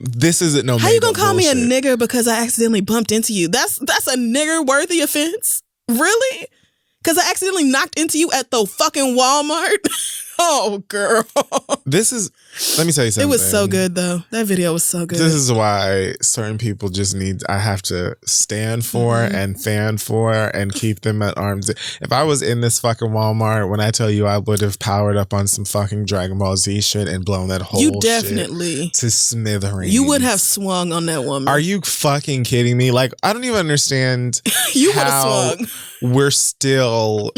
This isn't no. How you gonna call me a nigger because I accidentally bumped into you? That's a nigger worthy offense, really? Because I accidentally knocked into you at the fucking Walmart. Oh, girl. Let me tell you something. It was so good, though. That video was so good. This is why certain people I have to stand for and fan for and keep them at arm's. If I was in this fucking Walmart, when I tell you I would have powered up on some fucking Dragon Ball Z shit and blown that whole shit to smithereens. You would have swung on that woman. Are you fucking kidding me? Like, I don't even understand you would have swung. We're still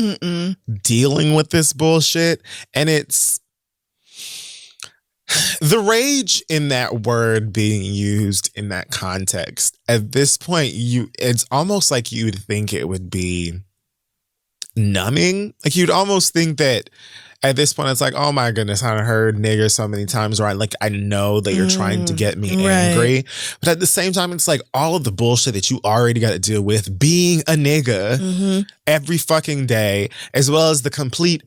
dealing with this bullshit. And it's the rage in that word being used in that context. At this point, it's almost like you would think it would be numbing. Like you'd almost think that at this point it's like, oh my goodness, I heard nigger so many times, right? Like I know that you're trying to get me angry. But at the same time, it's like all of the bullshit that you already got to deal with being a nigga every fucking day, as well as the complete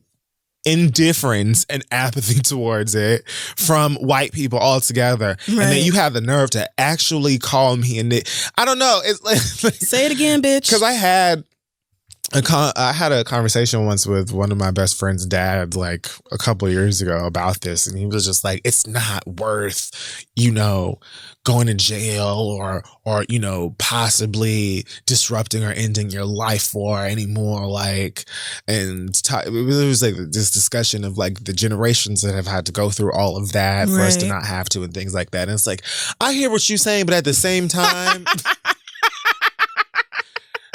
indifference and apathy towards it from white people altogether. And then you have the nerve to actually call me I don't know. It's like say it again, bitch. Because I had a conversation once with one of my best friend's dad, like a couple of years ago, about this, and he was just like, "It's not worth, going to jail or possibly disrupting or ending your life for anymore." Like, and it was like this discussion of like the generations that have had to go through all of that for us to not have to, and things like that. And it's like, I hear what you're saying, but at the same time.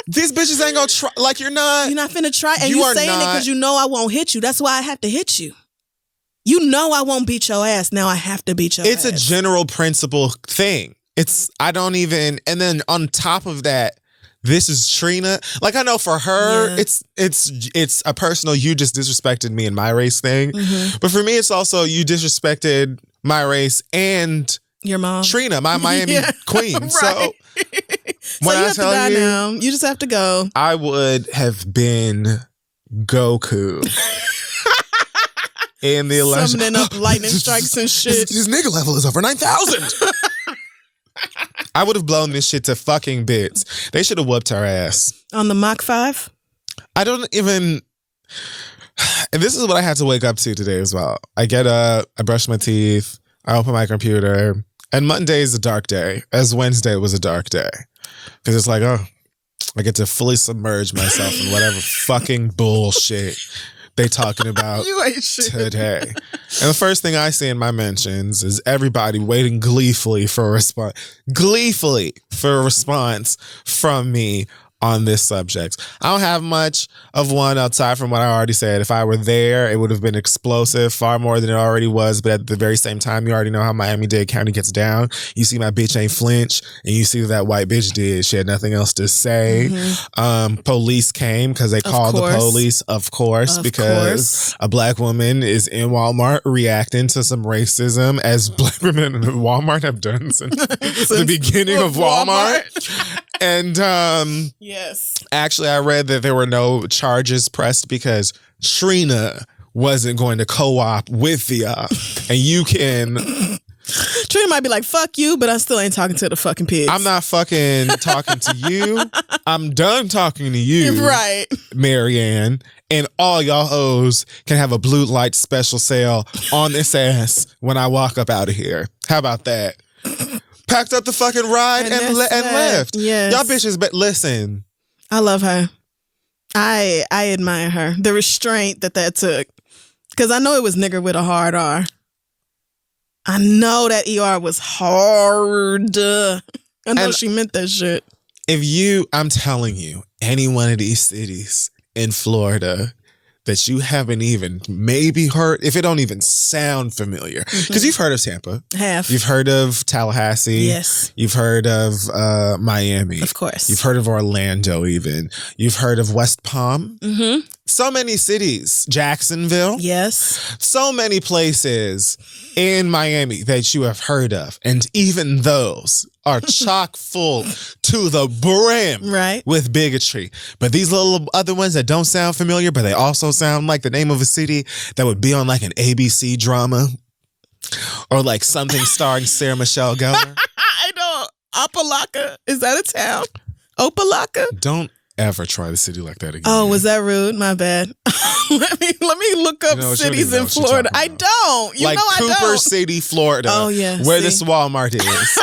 These bitches ain't gonna try. Like, you're not finna try. And you saying it because you know I won't hit you. That's why I have to hit you. You know I won't beat your ass. Now I have to beat your ass. It's a general principle thing. And then on top of that, this is Trina. Like, I know for her, it's a personal, you just disrespected me and my race thing. But for me, it's also you disrespected my race and your mom, Trina, my Miami queen. Right. So when you have to die now. You just have to go. I would have been Goku in the election. Summoning up lightning strikes and shit. His nigga level is over 9,000. I would have blown this shit to fucking bits. They should have whooped her ass. On the Mach 5? I don't even... And this is what I had to wake up to today as well. I get up, I brush my teeth, I open my computer, and Monday is a dark day, as Wednesday was a dark day. Because it's like, oh, I get to fully submerge myself in whatever fucking bullshit they talking about today. And the first thing I see in my mentions is everybody waiting gleefully for a response. Gleefully for a response from me on this subject. I don't have much of one outside from what I already said. If I were there, it would have been explosive, far more than it already was. But at the very same time, you already know how Miami-Dade County gets down. You see my bitch ain't flinch, and you see what that white bitch did. She had nothing else to say. Police came because they called the police, of course, because a black woman is in Walmart reacting to some racism, as black women in Walmart have done since the beginning of Walmart. And yes, actually, I read that there were no charges pressed because Trina wasn't going to co-op with the and you can. Trina might be like, "Fuck you," but I still ain't talking to the fucking pigs. I'm not fucking talking to you. I'm done talking to you, right, Marianne. And all y'all hoes can have a blue light special sale on this ass when I walk up out of here. How about that? Packed up the fucking ride and left. Yes. Y'all bitches, but listen. I love her. I admire her. The restraint that took. Because I know it was nigger with a hard R. I know that ER was hard. I know she meant that shit. I'm telling you, any one of these cities in Florida that you haven't even maybe heard, if it don't even sound familiar. Because you've heard of Tampa. Have. You've heard of Tallahassee. Yes. You've heard of Miami. Of course. You've heard of Orlando even. You've heard of West Palm. So many cities. Jacksonville. Yes. So many places in Miami that you have heard of. And even those are chock full to the brim with bigotry. But these little other ones that don't sound familiar, but they also sound like the name of a city that would be on like an ABC drama or like something starring Sarah Michelle Gellar. I know. Opalaka. Is that a town? Opalaka? Don't ever try the city like that again. Oh, was that rude? My bad. let me look up cities in Florida. I don't. You like know I don't. Cooper City, Florida. Oh, yeah. Where this Walmart is.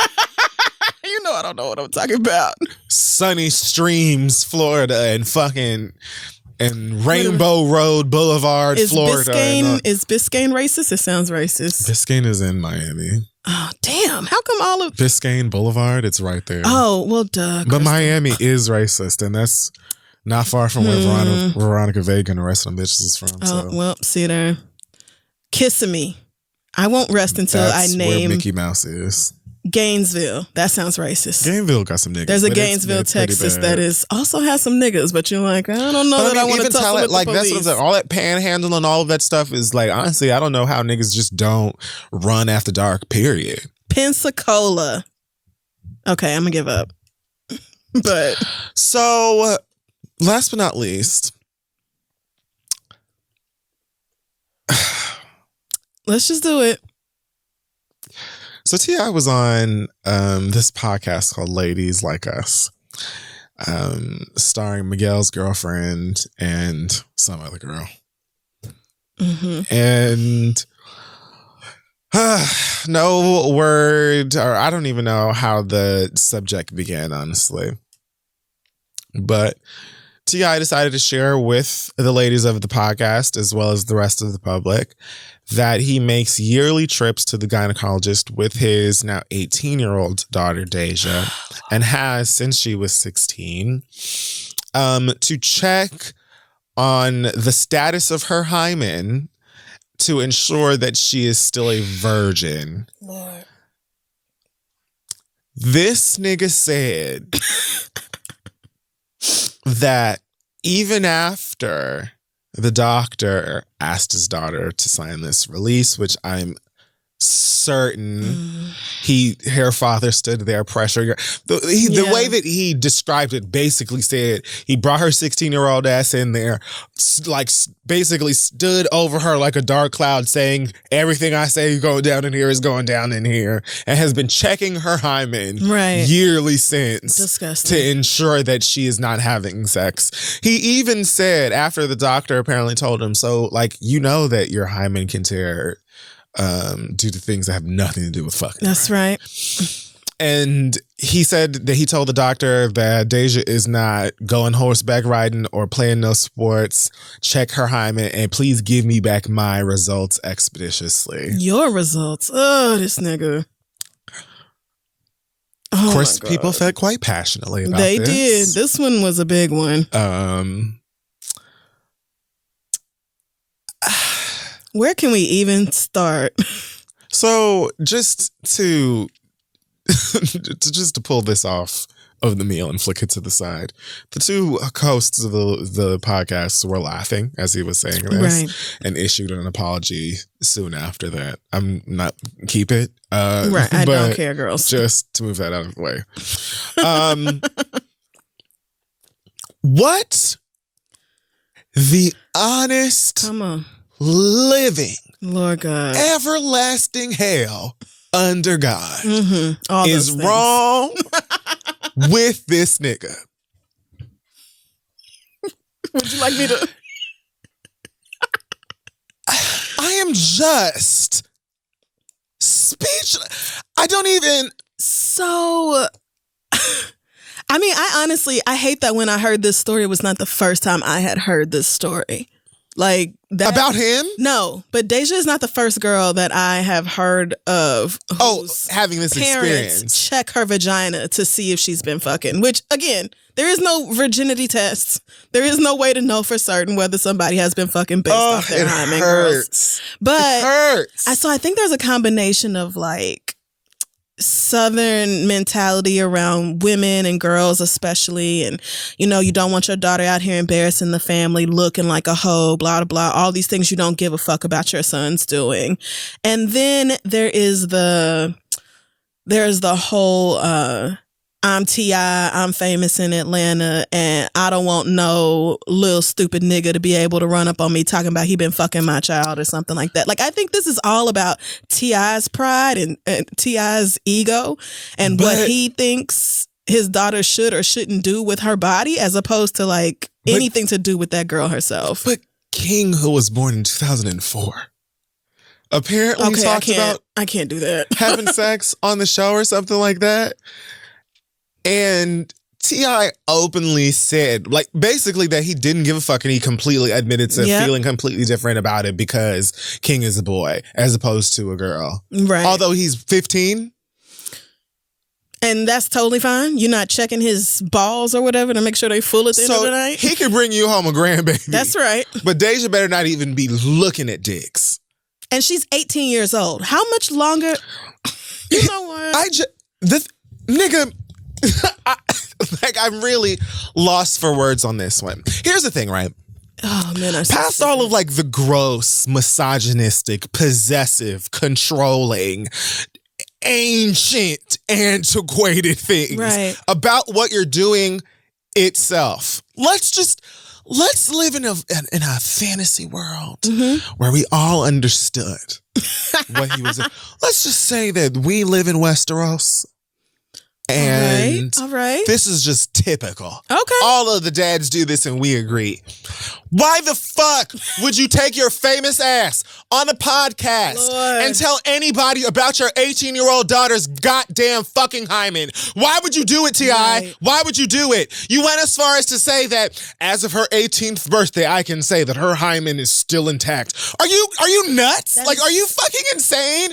You know I don't know what I'm talking about. Sunny Streams, Florida, and Rainbow Road Boulevard, Florida. Is Biscayne racist? It sounds racist. Biscayne is in Miami. Oh, damn. How come all of... Biscayne Boulevard, it's right there. Oh, well, duh. But Miami is racist, and that's not far from where Veronica Vega and the rest of them bitches is from. Oh, well, see there. Kissimmee. I won't rest until that's I name... where Mickey Mouse is. Gainesville. That sounds racist. Gainesville got some niggas. There's a Gainesville, Texas that is also has some niggas, but you're like, I don't know that I want to tussle with the police. That's what I'm saying. All that panhandling and all of that stuff is like, honestly, I don't know how niggas just don't run after dark, period. Pensacola. Okay, I'm going to give up. But so, last but not least, let's just do it. So T.I. was on this podcast called Ladies Like Us, starring Miguel's girlfriend and some other girl. Mm-hmm. And no word, or I don't even know how the subject began, honestly. But T.I. decided to share with the ladies of the podcast, as well as the rest of the public, that he makes yearly trips to the gynecologist with his now 18-year-old daughter, Deja, and has since she was 16, to check on the status of her hymen to ensure that she is still a virgin. Lord. This nigga said that even after the doctor asked his daughter to sign this release, which I'm certain her father stood there pressuring her. The way that he described it basically said he brought her 16-year-old ass in there, like basically stood over her like a dark cloud saying, everything I say going down in here is going down in here, and has been checking her hymen yearly since. Disgusting. To ensure that she is not having sex. He even said, after the doctor apparently told him, so like, you know that your hymen can tear due to things that have nothing to do with fucking. That's right. And he said that he told the doctor that Deja is not going horseback riding or playing no sports. Check her hymen and please give me back my results expeditiously. Your results? Oh, this nigga. Of course, people felt quite passionately about this. They did. This one was a big one. Where can we even start? So just to pull this off of the meal and flick it to the side, the two hosts of the podcast were laughing as he was saying this, and issued an apology soon after that. I'm not keep it. Right, I don't care, girls. Just to move that out of the way. What the honest, come on, living, Lord God, everlasting hell under God is things wrong with this nigga? Would you like me to? I am just speechless. I don't even. So, I mean, I hate that when I heard this story, it was not the first time I had heard this story. Like that, about him? No, but Deja is not the first girl that I have heard of. Having this experience. Check her vagina to see if she's been fucking. Which again, there is no virginity tests. There is no way to know for certain whether somebody has been fucking based off their hymen. Girls. But it hurts. So I think there's a combination of like Southern mentality around women and girls especially, and you know, you don't want your daughter out here embarrassing the family, looking like a hoe, blah blah blah, all these things you don't give a fuck about your sons doing. And then there's the whole I'm T.I., I'm famous in Atlanta, and I don't want no little stupid nigga to be able to run up on me talking about he been fucking my child or something like that. Like, I think this is all about T.I.'s pride and T.I.'s ego and what he thinks his daughter should or shouldn't do with her body, as opposed to like anything to do with that girl herself. But King, who was born in 2004, apparently talked about I can't do that. having sex on the show or something like that. And T.I. openly said, like, basically that he didn't give a fuck, and he completely admitted to feeling completely different about it because King is a boy as opposed to a girl. Right. Although he's 15. And that's totally fine. You're not checking his balls or whatever to make sure they full at the end of the night. He can bring you home a grandbaby. That's right. But Deja better not even be looking at dicks. And she's 18 years old. How much longer? You know what? this nigga, I'm really lost for words on this one. Here's the thing, right? Oh man, past all of like the gross, misogynistic, possessive, controlling, ancient, antiquated things about what you're doing itself. Let's live in a fantasy world where we all understood what he was in. Let's just say that we live in Westeros. And all right. This is just typical. Okay. All of the dads do this and we agree. Why the fuck would you take your famous ass on a podcast and tell anybody about your 18-year-old daughter's goddamn fucking hymen? Why would you do it, T.I.? Right. Why would you do it? You went as far as to say that as of her 18th birthday, I can say that her hymen is still intact. Are you nuts? Are you fucking insane?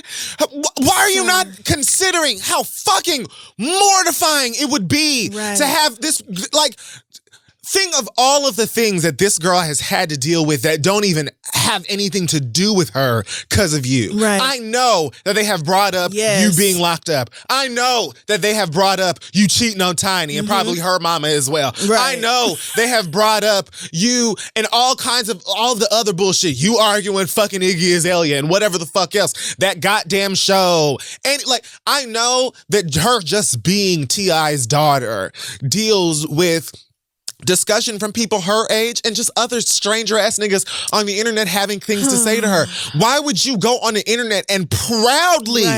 Why are you not considering how fucking mortifying it would be to have this, think of all of the things that this girl has had to deal with that don't even have anything to do with her because of you. Right. I know that they have brought up you being locked up. I know that they have brought up you cheating on Tiny and probably her mama as well. Right. I know they have brought up you and all the other bullshit. You arguing fucking Iggy Azalea and whatever the fuck else. That goddamn show. And I know that her just being T.I.'s daughter deals with discussion from people her age and just other stranger ass niggas on the internet having things to say to her. Why would you go on the internet and proudly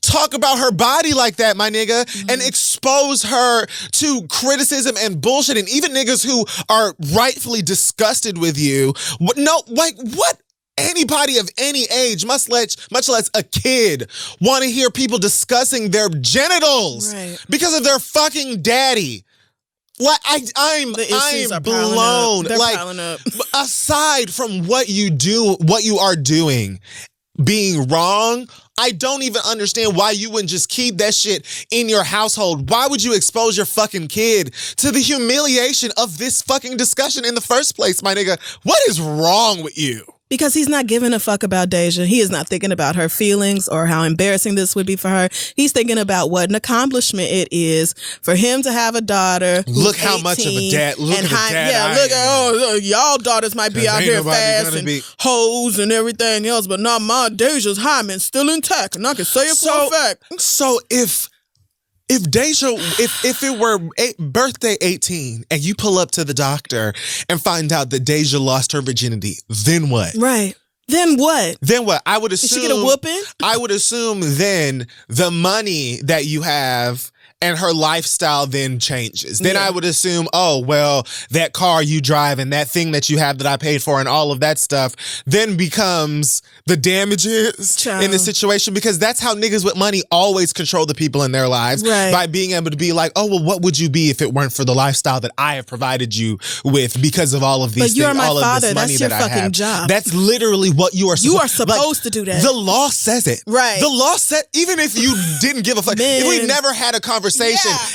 talk about her body like that, my nigga, and expose her to criticism and bullshit, and even niggas who are rightfully disgusted with you? What anybody of any age, much less a kid, want to hear people discussing their genitals because of their fucking daddy? I'm blown. They're piling up. Aside from what you are doing being wrong, I don't even understand why you wouldn't just keep that shit in your household. Why would you expose your fucking kid to the humiliation of this fucking discussion in the first place, my nigga? What is wrong with you? Because he's not giving a fuck about Deja. He is not thinking about her feelings or how embarrassing this would be for her. He's thinking about what an accomplishment it is for him to have a daughter. Look how much of a dad. Y'all daughters might be out here fast and hoes and everything else, but not my Deja's hymen still intact, and I can say it for a fact. So if Deja, if it were birthday 18 and you pull up to the doctor and find out that Deja lost her virginity, then what? Right. Then what? I would assume. Did she get a whooping? I would assume then the money that you have and her lifestyle then changes. Then I would assume, oh, well, that car you drive and that thing that you have that I paid for and all of that stuff then becomes the damages in the situation, because that's how niggas with money always control the people in their lives, by being able to be like, oh, well, what would you be if it weren't for the lifestyle that I have provided you with because of all of these things, you're my all father. of this money that's your that I fucking have. job. That's literally what you are supposed to do. You are supposed to do that. The law says it. Right. The law said, even if you didn't give a fuck, if we never had a conversation,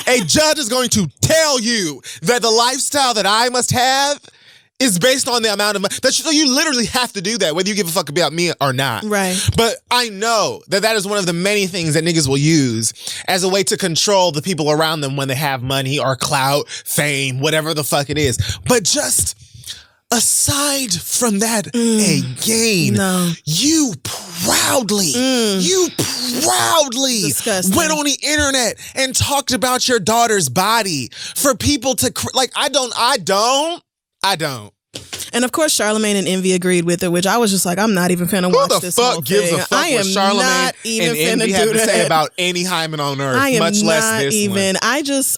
a judge is going to tell you that the lifestyle that I must have is based on the amount of money. So you literally have to do that, whether you give a fuck about me or not. Right. But I know that is one of the many things that niggas will use as a way to control the people around them when they have money or clout, fame, whatever the fuck it is. But just aside from that, again, you proudly Disgusting. went on the internet and talked about your daughter's body for people to I don't. And of course, Charlamagne and Envy agreed with it, which I was just like, I'm not even finna watch this whole thing. Who the fuck gives a fuck what Charlamagne and Envy have to say about any hymen on earth, much less this one?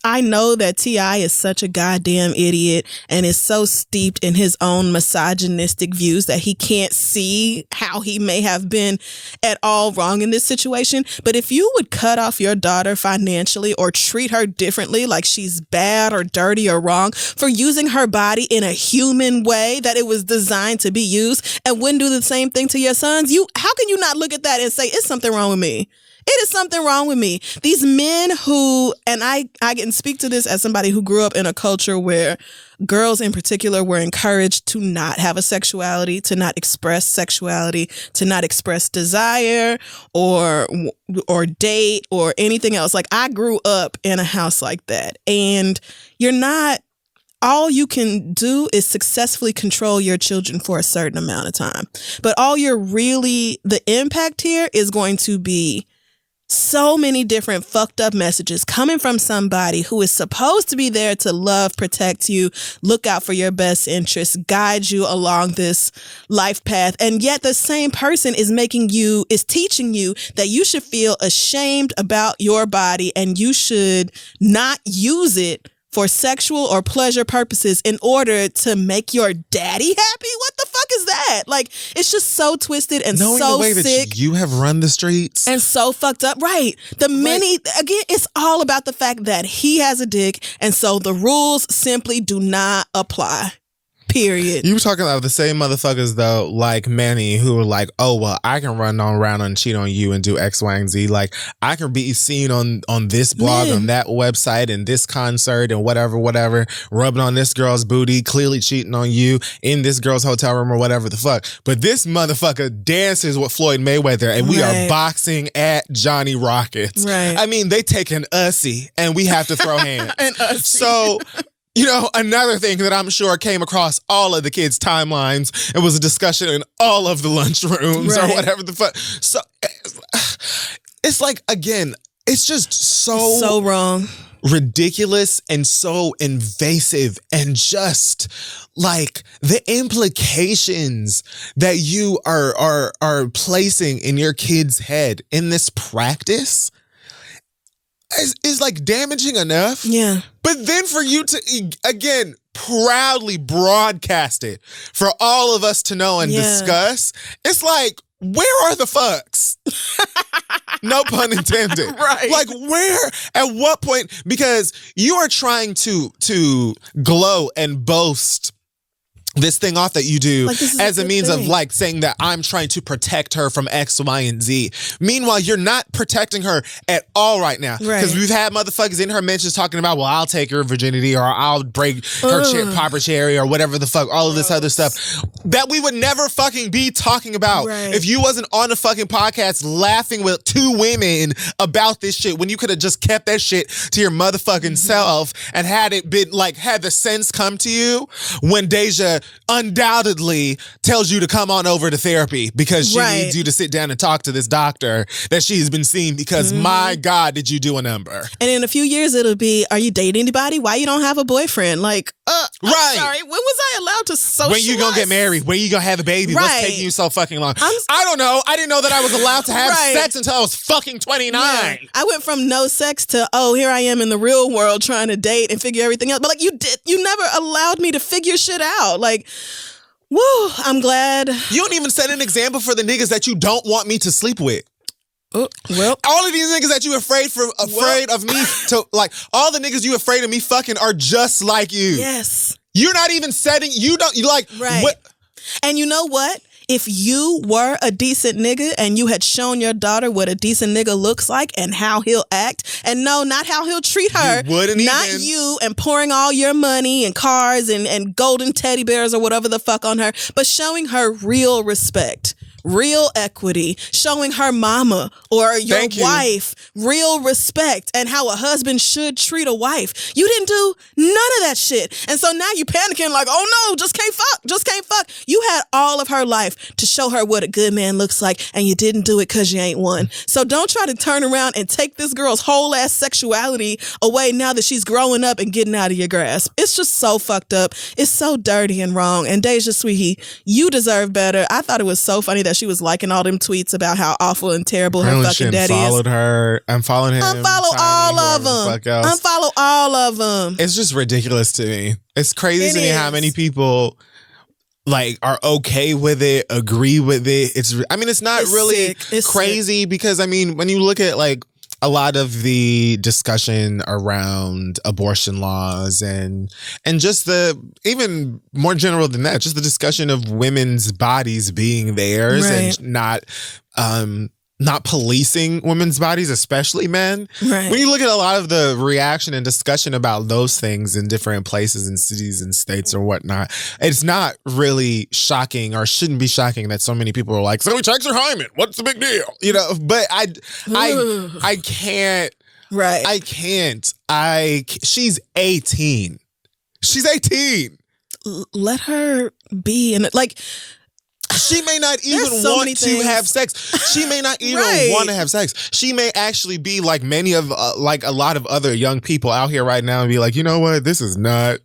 I know that T.I. is such a goddamn idiot and is so steeped in his own misogynistic views that he can't see how he may have been at all wrong in this situation. But if you would cut off your daughter financially or treat her differently, like she's bad or dirty or wrong for using her body in a human way that it was designed to be used, and wouldn't do the same thing to your sons, how can you not look at that and say, it's something wrong with me? It is something wrong with me. These men who, and I can speak to this as somebody who grew up in a culture where girls in particular were encouraged to not have a sexuality, to not express sexuality, to not express desire or date or anything else. Like, I grew up in a house like that, and all you can do is successfully control your children for a certain amount of time. But the impact here is going to be so many different fucked up messages coming from somebody who is supposed to be there to love, protect you, look out for your best interests, guide you along this life path. And yet the same person is teaching you that you should feel ashamed about your body and you should not use it for sexual or pleasure purposes in order to make your daddy happy? What the fuck is that? Like, it's just so twisted and Knowing so the way sick. that you have run the streets. And so fucked up. Right. Again, it's all about the fact that he has a dick, and so the rules simply do not apply. Period. You were talking about the same motherfuckers, though, like Manny, who were like, oh, well, I can run around and cheat on you and do X, Y, and Z. Like, I can be seen on this blog, on that website, and this concert, and whatever, rubbing on this girl's booty, clearly cheating on you in this girl's hotel room or whatever the fuck. But this motherfucker dances with Floyd Mayweather, and we are boxing at Johnny Rockets. Right. I mean, they take an ussy, and we have to throw hands. An ussy. So... another thing that I'm sure came across all of the kids' timelines, it was a discussion in all of the lunchrooms or whatever the fuck. So it's like, again, it's just so wrong, ridiculous and so invasive, and just like the implications that you are placing in your kid's head in this practice is like damaging enough. Yeah. But then for you to, again, proudly broadcast it for all of us to know and discuss, it's like, where are the fucks? No pun intended. Right. Like, where, at what point? Because you are trying to glow and boast this thing off that you do as a means of like saying that I'm trying to protect her from X, Y, and Z. Meanwhile, you're not protecting her at all right now. Because we've had motherfuckers in her mentions talking about, well, I'll take her virginity or I'll break her proper cherry or whatever the fuck, all of this other stuff that we would never fucking be talking about if you wasn't on a fucking podcast laughing with two women about this shit, when you could have just kept that shit to your motherfucking self and had it been like, had the sense come to you when Deja undoubtedly tells you to come on over to therapy because she needs you to sit down and talk to this doctor that she's been seeing because my God, did you do a number? And in a few years, it'll be, are you dating anybody? Why you don't have a boyfriend? Like, I'm sorry, when was I allowed to socialize? When you gonna get married? When you gonna have a baby? What's taking you so fucking long? I don't know. I didn't know that I was allowed to have sex until I was fucking 29. Yeah. I went from no sex to, here I am in the real world trying to date and figure everything out. But like, you never allowed me to figure shit out. Like, woo, I'm glad. You don't even set an example for the niggas that you don't want me to sleep with. Well, all of these niggas that you afraid of me to, like, all the niggas you afraid of me fucking are just like you. Yes. You're not even setting, you like, what? And you know what? If you were a decent nigga and you had shown your daughter what a decent nigga looks like and how he'll act, and no, not how he'll treat her, not you and pouring all your money and cars and golden teddy bears or whatever the fuck on her, but showing her real respect, real equity, showing her mama or your wife real respect and how a husband should treat a wife. You didn't do none of that shit. And so now you panicking like, oh no, just can't fuck. You had all of her life to show her what a good man looks like, and you didn't do it because you ain't one. So don't try to turn around and take this girl's whole ass sexuality away now that she's growing up and getting out of your grasp. It's just so fucked up. It's so dirty and wrong. And Deja, sweetie, you deserve better. I thought it was so funny that she was liking all them tweets about how awful and terrible her fucking daddy is. Followed her. I'm following him. Unfollow all of them. Unfollow all of them. It's just ridiculous to me. It's crazy to me how many people like are okay with it, agree with it. It's not really crazy because when you look at like a lot of the discussion around abortion laws and just even more general than that, just the discussion of women's bodies being theirs and not not policing women's bodies, especially men. Right. When you look at a lot of the reaction and discussion about those things in different places and cities and states or whatnot, it's not really shocking or shouldn't be shocking that so many people are like, so he checks her hymen. What's the big deal? You know, but I can't. Right. I can't. She's 18. She's 18. Let her be. And like, she may not even want to have sex. She may not even want to have sex. She may actually be like many of, like a lot of other young people out here right now and be like, you know what? That's not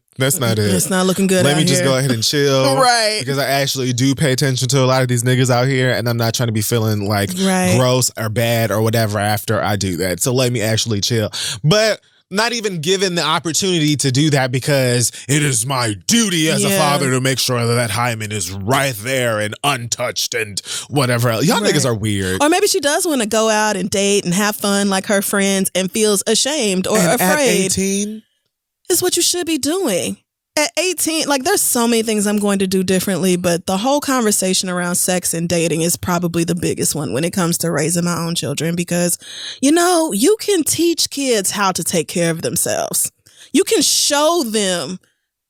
it. It's not looking good. Let me just go ahead and chill. Right. Because I actually do pay attention to a lot of these niggas out here and I'm not trying to be feeling like gross or bad or whatever after I do that. So let me actually chill. But not even given the opportunity to do that because it is my duty as a father to make sure that hymen is right there and untouched and whatever else. Y'all niggas are weird. Or maybe she does want to go out and date and have fun like her friends and feels ashamed or afraid. At 18? Is what you should be doing. At 18, like there's so many things I'm going to do differently, but the whole conversation around sex and dating is probably the biggest one when it comes to raising my own children because, you know, you can teach kids how to take care of themselves. You can show them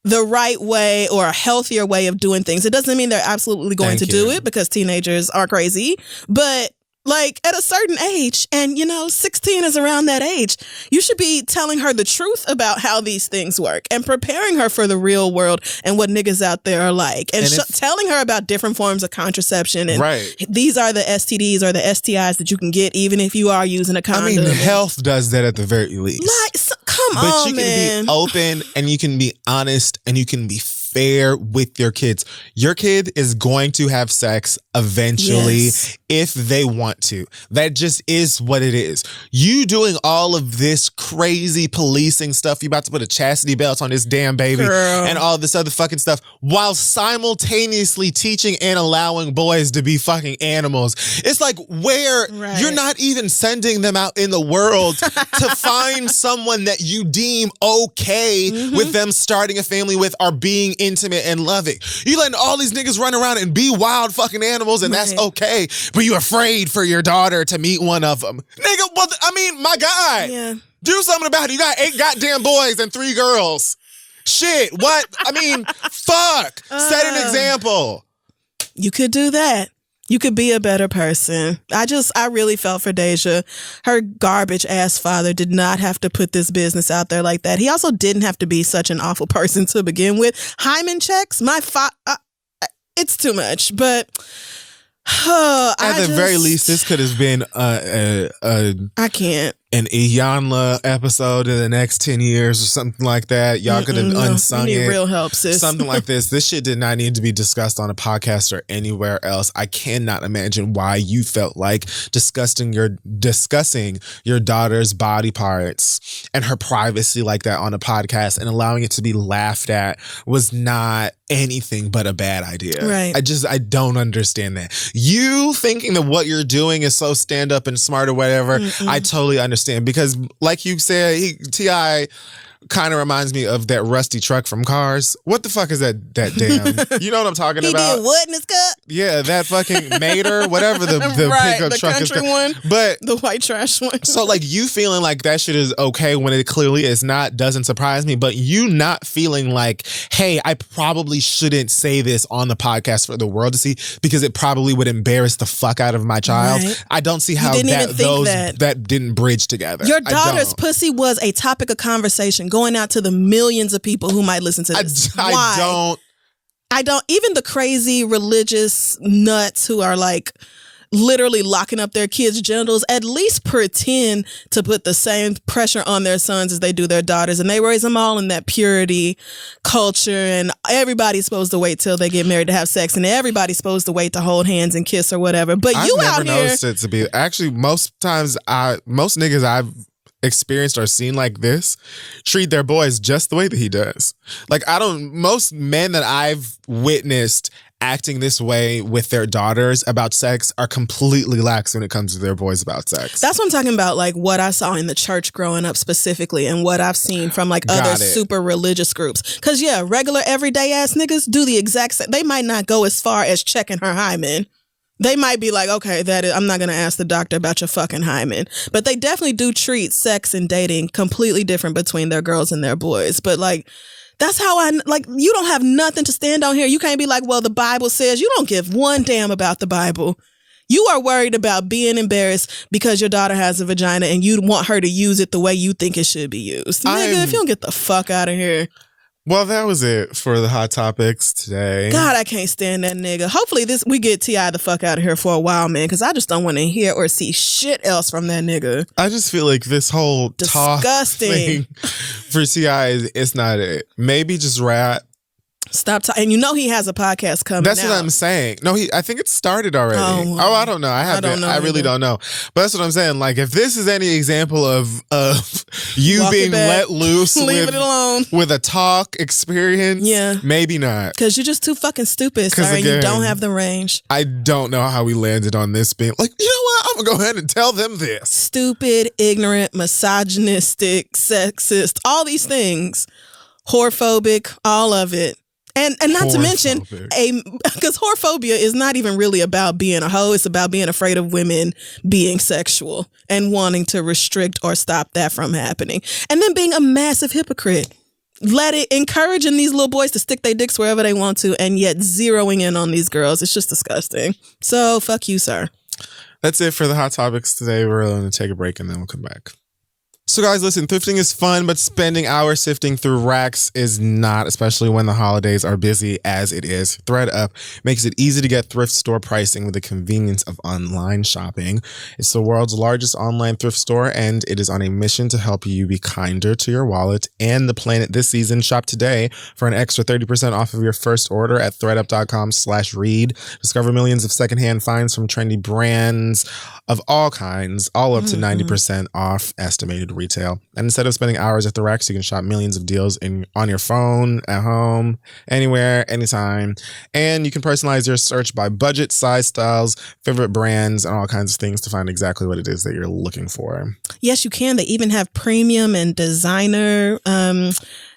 the right way or a healthier way of doing things. It doesn't mean they're absolutely going to do it because teenagers are crazy, but like at a certain age, and you know, 16 is around that age, you should be telling her the truth about how these things work and preparing her for the real world and what niggas out there are like. And telling her about different forms of contraception. And these are the STDs or the STIs that you can get even if you are using a condom. I mean, health does that at the very least. Come on, but you can be open and you can be honest and you can be fair with your kids. Your kid is going to have sex eventually if they want to. That just is what it is. You doing all of this crazy policing stuff, you about to put a chastity belt on this damn baby and all this other fucking stuff while simultaneously teaching and allowing boys to be fucking animals. It's like where you're not even sending them out in the world to find someone that you deem okay with them starting a family with or being intimate and loving. You letting all these niggas run around and be wild fucking animals and that's okay, but you afraid for your daughter to meet one of them. Nigga, well, I mean, my guy, do something about it. You got 8 goddamn boys and 3 girls. Shit, what? I mean, fuck. Set an example. You could do that. You could be a better person. I really felt for Deja. Her garbage ass father did not have to put this business out there like that. He also didn't have to be such an awful person to begin with. Hymen checks, it's too much, but at the very least, this could have been I can't. An Iyanla episode in the next 10 years or something like that. Y'all could have unsung you need it. Real help, sis. Something like this. This shit did not need to be discussed on a podcast or anywhere else. I cannot imagine why you felt like discussing your daughter's body parts and her privacy like that on a podcast and allowing it to be laughed at was not anything but a bad idea. Right. I don't understand that. You thinking that what you're doing is so stand up and smart or whatever, I totally understand. Because like you said, T.I. kind of reminds me of that rusty truck from Cars. What the fuck is that damn? You know what I'm talking about? He did what in his cup? Yeah, that fucking Mater, whatever the pickup the truck is. The country one, but the white trash one. So like you feeling like that shit is okay when it clearly is not doesn't surprise me. But you not feeling like, hey, I probably shouldn't say this on the podcast for the world to see because it probably would embarrass the fuck out of my child. Right. I don't see how that didn't bridge together. Your daughter's pussy was a topic of conversation going out to the millions of people who might listen to this. I don't. Even the crazy religious nuts who are like literally locking up their kids' genitals, at least pretend to put the same pressure on their sons as they do their daughters. And they raise them all in that purity culture. And everybody's supposed to wait till they get married to have sex. And everybody's supposed to wait to hold hands and kiss or whatever. But you out here. I've never noticed it to be. Actually, most niggas I've experienced or seen like this treat their boys just the way that he does. Like most men that I've witnessed acting this way with their daughters about sex are completely lax when it comes to their boys about sex. That's what I'm talking about, like what I saw in the church growing up specifically and what I've seen from like other super religious groups. Because regular everyday ass niggas do the exact same. They might not go as far as checking her hymen. They might be like, okay, I'm not going to ask the doctor about your fucking hymen. But they definitely do treat sex and dating completely different between their girls and their boys. But like, that's how you don't have nothing to stand on here. You can't be like, well, the Bible says. You don't give one damn about the Bible. You are worried about being embarrassed because your daughter has a vagina and you want her to use it the way you think it should be used. Nigga, if you don't get the fuck out of here. Well, that was it for the hot topics today. God, I can't stand that nigga. Hopefully we get T.I. the fuck out of here for a while, man, because I just don't want to hear or see shit else from that nigga. I just feel like this whole disgusting talk thing for T.I. is not it. Maybe just rap. Stop talking. And you know he has a podcast coming. That's what I'm saying. No, I think it started already. I don't know. I really don't know. But that's what I'm saying. Like, if this is any example of you being let loose, leave it alone with a talk experience, maybe not. Because you're just too fucking stupid, sir, and you don't have the range. I don't know how we landed on this being like, you know what? I'm gonna go ahead and tell them this. Stupid, ignorant, misogynistic, sexist, all these things, whorephobic, all of it. And not to mention, because whorephobia is not even really about being a hoe. It's about being afraid of women being sexual and wanting to restrict or stop that from happening. And then being a massive hypocrite. Encouraging these little boys to stick their dicks wherever they want to and yet zeroing in on these girls. It's just disgusting. So fuck you, sir. That's it for the hot topics today. We're going to take a break and then we'll come back. So guys, listen, thrifting is fun, but spending hours sifting through racks is not, especially when the holidays are busy as it is. ThredUp makes it easy to get thrift store pricing with the convenience of online shopping. It's the world's largest online thrift store, and it is on a mission to help you be kinder to your wallet and the planet this season. Shop today for an extra 30% off of your first order at thredup.com/read. Discover millions of secondhand finds from trendy brands of all kinds, all up to 90% off estimated retail. And instead of spending hours at the racks, you can shop millions of deals on your phone, at home, anywhere, anytime. And you can personalize your search by budget, size, styles, favorite brands, and all kinds of things to find exactly what it is that you're looking for. Yes, you can. They even have premium and designer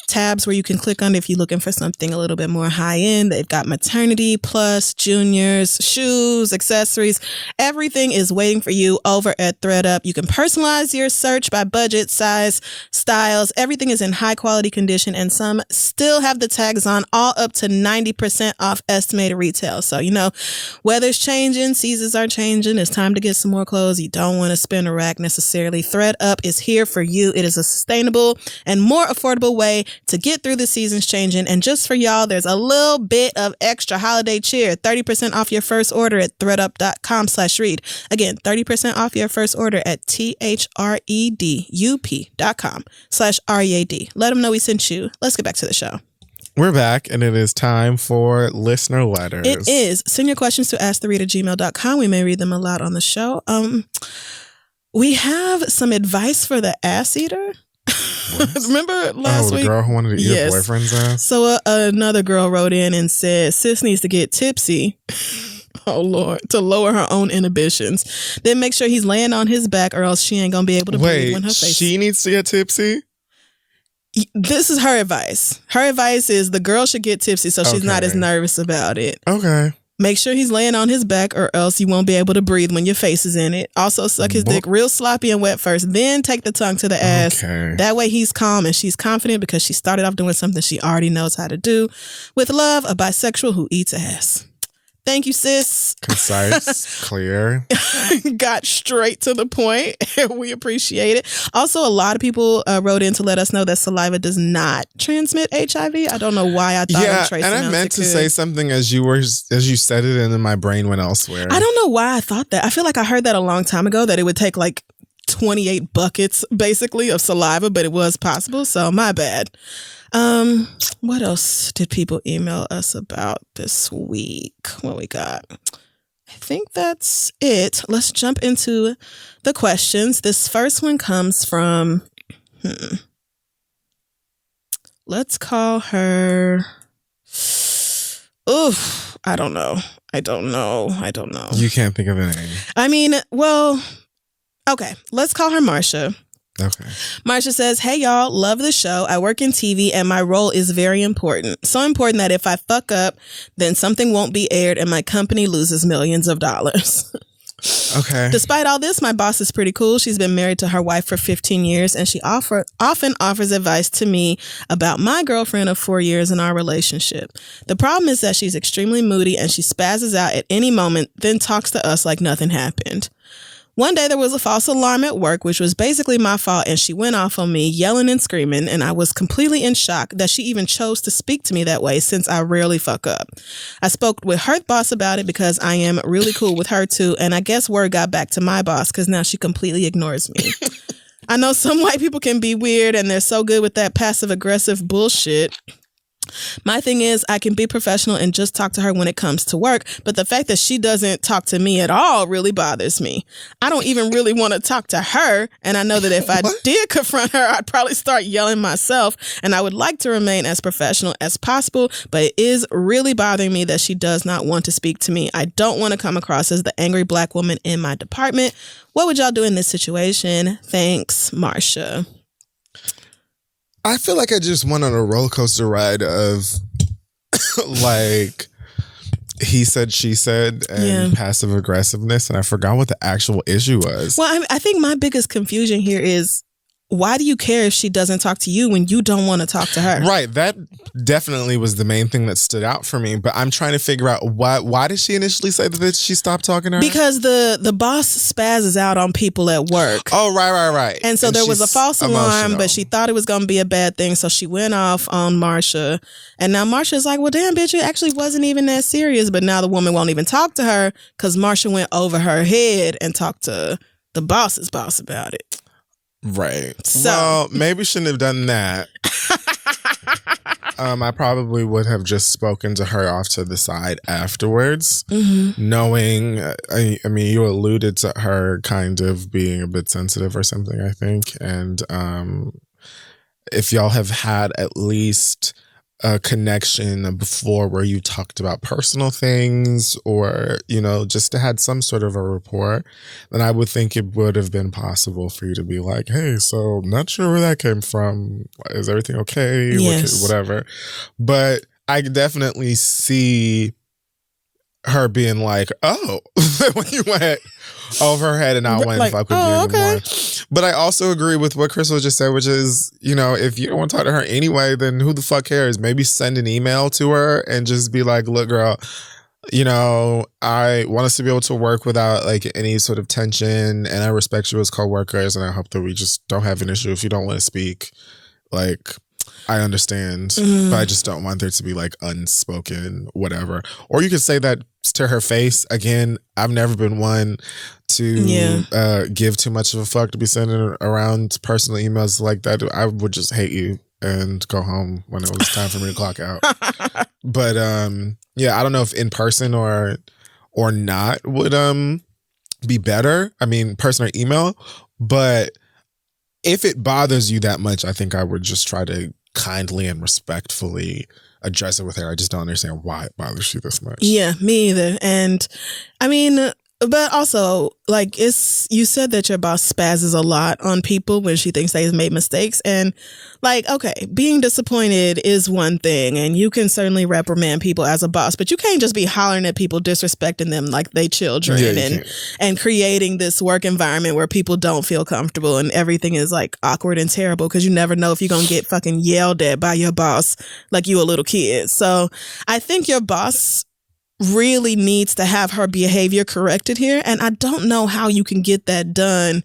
tabs where you can click on if you're looking for something a little bit more high end. They've got maternity, plus, juniors, shoes, accessories. Everything is waiting for you over at ThredUp. You can personalize your search by budget, size, styles. Everything is in high quality condition, and some still have the tags on, all up to 90% off estimated retail. So, weather's changing, seasons are changing. It's time to get some more clothes. You don't want to spend a rack necessarily. ThredUp is here for you. It is a sustainable and more affordable way to get through the seasons changing. And just for y'all, there's a little bit of extra holiday cheer. 30% off your first order at thredup.com/read. Again, 30% off your first order at thredup.com/read. Let them know we sent you. Let's get back to the show. We're back, and it is time for listener letters. It is. Send your questions to asktheread@gmail.com. We may read them aloud on the show. We have some advice for the ass eater. Remember last week? The girl who wanted to eat her boyfriend's ass? So another girl wrote in and said, sis needs to get tipsy. Oh, Lord. To lower her own inhibitions. Then make sure he's laying on his back or else she ain't going to be able to breathe when her face... she needs to get tipsy? This is her advice. Her advice is the girl should get tipsy so she's not as nervous about it. Okay. Make sure he's laying on his back or else you won't be able to breathe when your face is in it. Also, suck his dick real sloppy and wet first, then take the tongue to the ass. Okay. That way he's calm and she's confident because she started off doing something she already knows how to do. With love, a bisexual who eats ass. Thank you, sis. Concise, clear. Got straight to the point. We appreciate it. Also, a lot of people wrote in to let us know that saliva does not transmit HIV. I don't know why I thought and I meant to say something as you said it, and then my brain went elsewhere. I don't know why I thought that. I feel like I heard that a long time ago, that it would take like 28 buckets basically of saliva, but it was possible. So my bad. What else did people email us about this week? What we got? I think that's it. Let's jump into the questions. This first one comes from, let's call her, I don't know. You can't think of a name. I mean, well, okay, let's call her Marsha. Okay. Marsha says, hey, y'all, love the show. I work in TV and my role is very important. So important that if I fuck up, then something won't be aired and my company loses millions of dollars. Okay. Despite all this, my boss is pretty cool. She's been married to her wife for 15 years and she often offers advice to me about my girlfriend of 4 years in our relationship. The problem is that she's extremely moody and she spazzes out at any moment, then talks to us like nothing happened. One day there was a false alarm at work, which was basically my fault, and she went off on me, yelling and screaming, and I was completely in shock that she even chose to speak to me that way since I rarely fuck up. I spoke with her boss about it because I am really cool with her too, and I guess word got back to my boss because now she completely ignores me. I know some white people can be weird and they're so good with that passive-aggressive bullshit. My thing is, I can be professional and just talk to her when it comes to work, but the fact that she doesn't talk to me at all really bothers me. I don't even really want to talk to her, and I know that if I did confront her, I'd probably start yelling myself, and I would like to remain as professional as possible, but it is really bothering me that she does not want to speak to me. I don't want to come across as the angry black woman in my department. What would y'all do in this situation? Thanks, Marsha. I feel like I just went on a roller coaster ride of like he said, she said, and passive aggressiveness, and I forgot what the actual issue was. Well, I think my biggest confusion here is, why do you care if she doesn't talk to you when you don't want to talk to her? Right. That definitely was the main thing that stood out for me. But I'm trying to figure out why did she initially say that she stopped talking to her? Because the boss spazzes out on people at work. Oh, right. And so there was a false alarm, but she thought it was going to be a bad thing. So she went off on Marsha. And now Marsha's like, well, damn, bitch, it actually wasn't even that serious. But now the woman won't even talk to her because Marsha went over her head and talked to the boss's boss about it. Right. So, well, maybe shouldn't have done that. I probably would have just spoken to her off to the side afterwards, knowing, I mean, you alluded to her kind of being a bit sensitive or something, I think. And if y'all have had at least a connection before where you talked about personal things or, you know, just had some sort of a rapport, then I would think it would have been possible for you to be like, hey, so not sure where that came from. Is everything okay? Yes. Whatever. But I definitely see her being like, oh, when you went over her head and I went fuck with you anymore. But I also agree with what Crystal just said, which is, you know, if you don't want to talk to her anyway, then who the fuck cares? Maybe send an email to her and just be like, look, girl, you know, I want us to be able to work without like any sort of tension, and I respect you as co-workers, and I hope that we just don't have an issue. If you don't want to speak, like, I understand, but I just don't want there to be like unspoken whatever. Or you could say that to her face. Again, I've never been one to give too much of a fuck to be sending around personal emails like that. I would just hate you and go home when it was time for me to clock out. But yeah, I don't know if in person or not would be better. I mean, person or email, but if it bothers you that much, I think I would just try to kindly and respectfully address it with her. I just don't understand why it bothers you this much. Yeah, me either. And I mean, but also, like, you said that your boss spazzes a lot on people when she thinks they've made mistakes. And like, okay, being disappointed is one thing, and you can certainly reprimand people as a boss, but you can't just be hollering at people, disrespecting them like they children, and creating this work environment where people don't feel comfortable and everything is like awkward and terrible because you never know if you're going to get fucking yelled at by your boss like you a little kid. So I think your boss really needs to have her behavior corrected here. And I don't know how you can get that done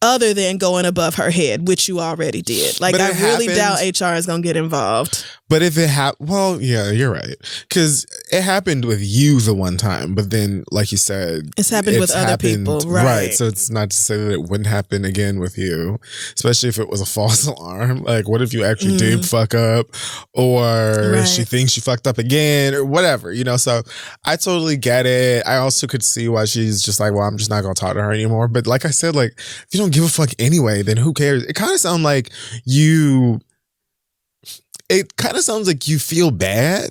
other than going above her head, which you already did. Like, I really doubt HR is going to get involved. But if it well, yeah, you're right. Because it happened with you the one time, but then, like you said, it's happened with other people, right? So it's not to say that it wouldn't happen again with you, especially if it was a false alarm. Like, what if you actually did fuck up, or she thinks she fucked up again, or whatever, you know? So I totally get it. I also could see why she's just like, well, I'm just not going to talk to her anymore. But like I said, like, if you don't give a fuck anyway, then who cares? It kind of sounds like you feel bad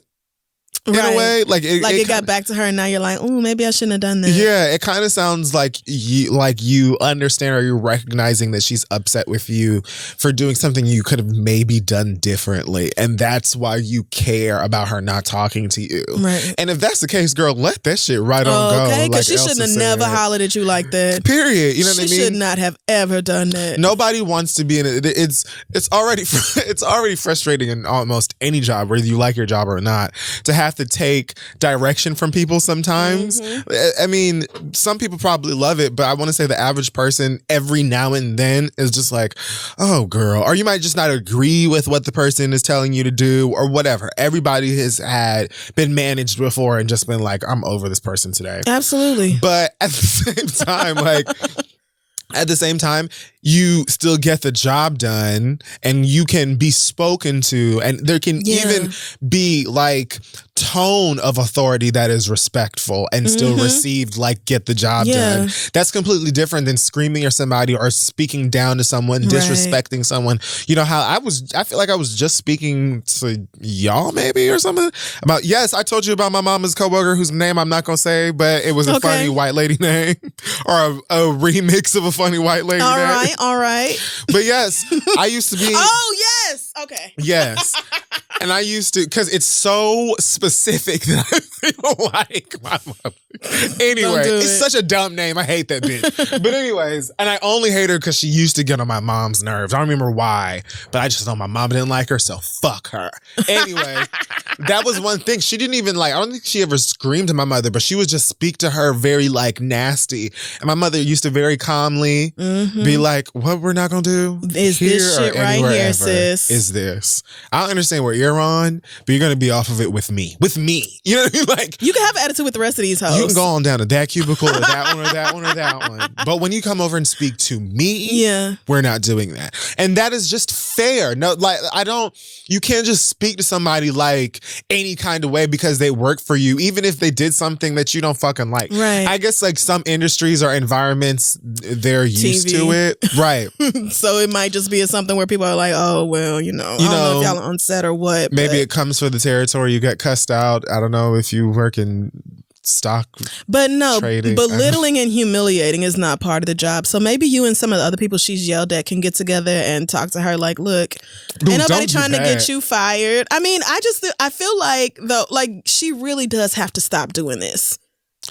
in a way. Like it got back to her, and now you're like, "Ooh, maybe I shouldn't have done that." Yeah, it kind of sounds like you understand, or you're recognizing that she's upset with you for doing something you could have maybe done differently, and that's why you care about her not talking to you. Right. And if that's the case, girl, let that shit right on go. Okay, because she shouldn't have never hollered at you like that. Period. You know what I mean? She should not have ever done that. Nobody wants to be in it. It's already frustrating in almost any job, whether you like your job or not, to have to take direction from people sometimes. I mean, some people probably love it, but I want to say the average person every now and then is just like, oh girl, or you might just not agree with what the person is telling you to do or whatever. Everybody has been managed before and just been like, I'm over this person today. Absolutely. But at the same time, you still get the job done, and you can be spoken to, and there can even be like tone of authority that is respectful and still received, like, get the job done. That's completely different than screaming at somebody or speaking down to someone, disrespecting someone. You know how I feel like I was just speaking to y'all maybe or something about, yes, I told you about my mama's coworker whose name I'm not going to say, but it was a funny white lady name or a remix of a funny white lady name. All right. But yes, I used to be. Oh, yes. Okay. Yes. And I used to, because it's so specific that I feel like my mother. Anyway, it's such a dumb name. I hate that bitch. But anyways, and I only hate her because she used to get on my mom's nerves. I don't remember why, but I just know my mom didn't like her, so fuck her. Anyway, that was one thing. She didn't even I don't think she ever screamed at my mother, but she would just speak to her very nasty. And my mother used to very calmly be like, what we're not going to do is here this shit right here, ever, sis. is this. I don't understand where you're on, but you're going to be off of it with me. With me. You know what I mean? Like, you can have an attitude with the rest of these hoes. You can go on down to that cubicle or that one or that one or that one. But when you come over and speak to me, we're not doing that. And that is just fair. No, you can't just speak to somebody like any kind of way because they work for you, even if they did something that you don't fucking like. Right. I guess like some industries or environments, they're used to it. Right. So it might just be something where people are like, oh, well, I don't know if y'all are on set or what. Maybe it comes for the territory. You get cussed out. I don't know if you work in stock. But no, trading. Belittling and humiliating is not part of the job. So maybe you and some of the other people she's yelled at can get together and talk to her like, look, ain't nobody trying to get you fired. I mean, I feel like she really does have to stop doing this.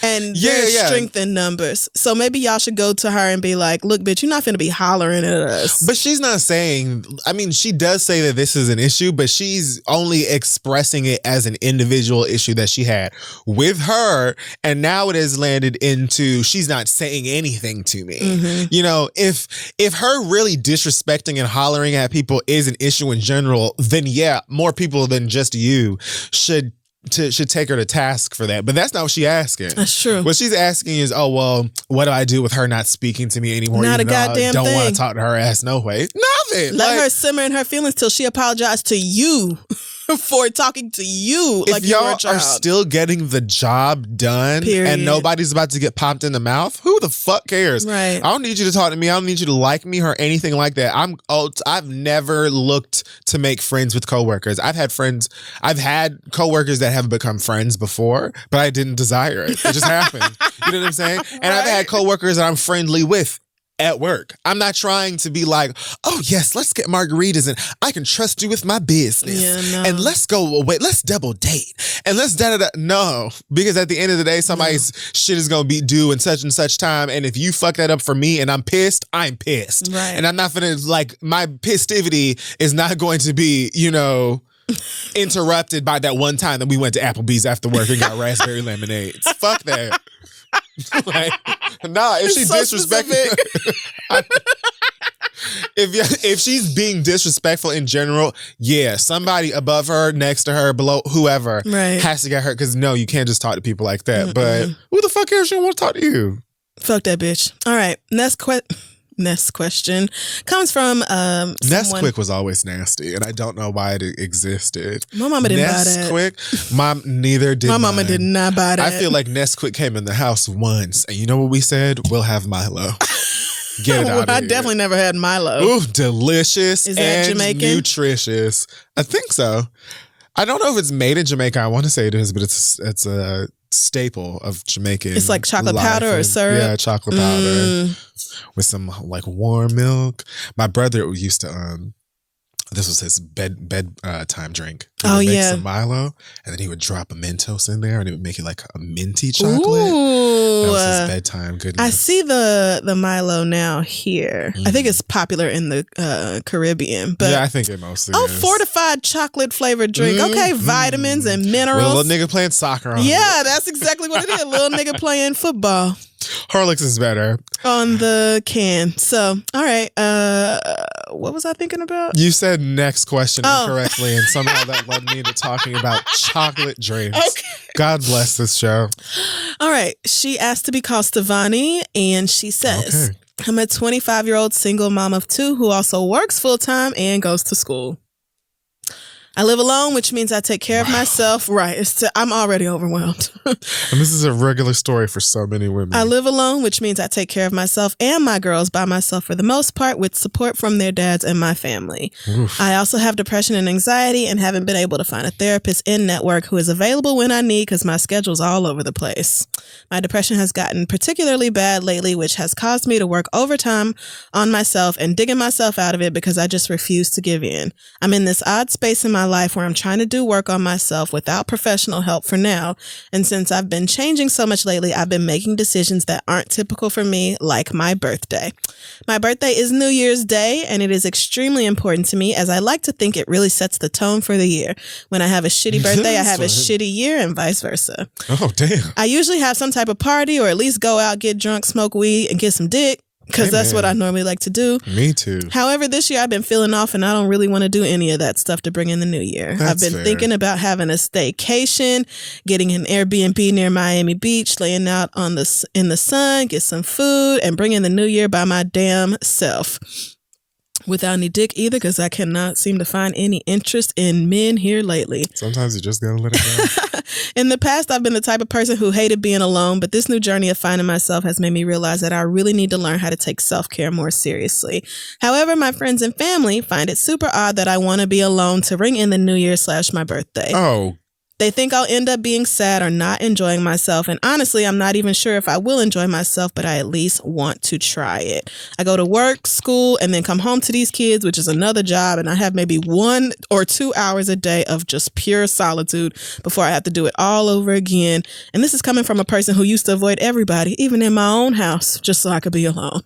And there's strength in numbers. So maybe y'all should go to her and be like, look, bitch, you're not finna be hollering at us. But she's not saying, I mean, she does say that this is an issue, but she's only expressing it as an individual issue that she had with her. And now it has landed into, she's not saying anything to me. If her really disrespecting and hollering at people is an issue in general, then more people than just you should take her to task for that. But that's not what she's asking. That's true. What she's asking is, oh, well, what do I do with her not speaking to me anymore? Not a goddamn thing. I don't want to talk to her ass no way. Nothing. Let her simmer in her feelings till she apologized to you for talking to you if like you were a y'all child. are still getting the job done and nobody's about to get popped in the mouth, who the fuck cares? Right. I don't need you to talk to me. I don't need you to like me or anything like that. I've never looked to make friends with coworkers. I've had coworkers that have become friends before, but I didn't desire it. It just happened. You know what I'm saying? And I've had coworkers that I'm friendly with at work. I'm not trying to be like, oh yes, let's get margaritas and I can trust you with my business. And let's go away. Let's double date. And let's da-da-da. No, because at the end of the day, somebody's shit is going to be due in such and such time. And if you fuck that up for me and I'm pissed, I'm pissed. Right. And I'm not going to, my pistivity is not going to be, interrupted by that one time that we went to Applebee's after work and got raspberry lemonades. Fuck that. If she's disrespectful, if she's being disrespectful in general, somebody above her, next to her, below, whoever has to get hurt. Because no, you can't just talk to people like that. But who the fuck cares? She don't want to talk to you. Fuck that bitch. All right, next question comes from Nesquik was always nasty, and I don't know why it existed. My mama didn't buy that. Nesquik, mom neither did. My mama did not buy that. I feel like Nesquik came in the house once, and you know what we said? We'll have Milo. Get it out of I here. definitely never had Milo. Ooh, delicious. Is that and Jamaican? Nutritious. I think so. I don't know if it's made in Jamaica. I want to say it is, but it's a staple of Jamaican. It's like chocolate life. powder or And, syrup? Yeah, chocolate powder with some like warm milk. My brother used to this was his time drink. He would make some Milo, and then he would drop a Mentos in there, and it would make it like a minty chocolate. Ooh. That was his bedtime goodness. I see the Milo now here. I think it's popular in the Caribbean. But yeah, I think it mostly is. Fortified chocolate flavored drink. Okay, vitamins and minerals. With a little nigga playing soccer on it. Yeah, that's exactly what it is. A little nigga playing football. Horlicks is better. On the can. So, all right. What was I thinking about? You said next question incorrectly, and somehow that led me to talking about chocolate drinks. Okay. God bless this show. All right. She asked to be called Stevani, and she says, I'm a 25-year-old single mom of 2 who also works full-time and goes to school. I live alone, which means I take care of myself. Right. I'm already overwhelmed. And this is a regular story for so many women. I live alone, which means I take care of myself and my girls by myself for the most part, with support from their dads and my family. Oof. I also have depression and anxiety and haven't been able to find a therapist in network who is available when I need because my schedule's all over the place. My depression has gotten particularly bad lately, which has caused me to work overtime on myself and digging myself out of it because I just refuse to give in. I'm in this odd space in my life where I'm trying to do work on myself without professional help for now. And since I've been changing so much lately, I've been making decisions that aren't typical for me, like my birthday. My birthday is New Year's Day, and it is extremely important to me as I like to think it really sets the tone for the year. When I have a shitty birthday, I have a shitty year and vice versa. Oh, damn. I usually have some type of party or at least go out, get drunk, smoke weed, and get some dick. Because that's what I normally like to do. Me too. However, this year I've been feeling off and I don't really want to do any of that stuff to bring in the new year. I've been thinking about having a staycation, getting an Airbnb near Miami Beach, laying out in the sun, get some food, and bring in the new year by my damn self. Without any dick either, because I cannot seem to find any interest in men here lately. Sometimes you just gotta let it go. In the past, I've been the type of person who hated being alone, but this new journey of finding myself has made me realize that I really need to learn how to take self-care more seriously. However, my friends and family find it super odd that I want to be alone to ring in the new year / my birthday. Oh, they think I'll end up being sad or not enjoying myself. And honestly, I'm not even sure if I will enjoy myself, but I at least want to try it. I go to work, school, and then come home to these kids, which is another job. And I have maybe 1 or 2 hours a day of just pure solitude before I have to do it all over again. And this is coming from a person who used to avoid everybody, even in my own house, just so I could be alone.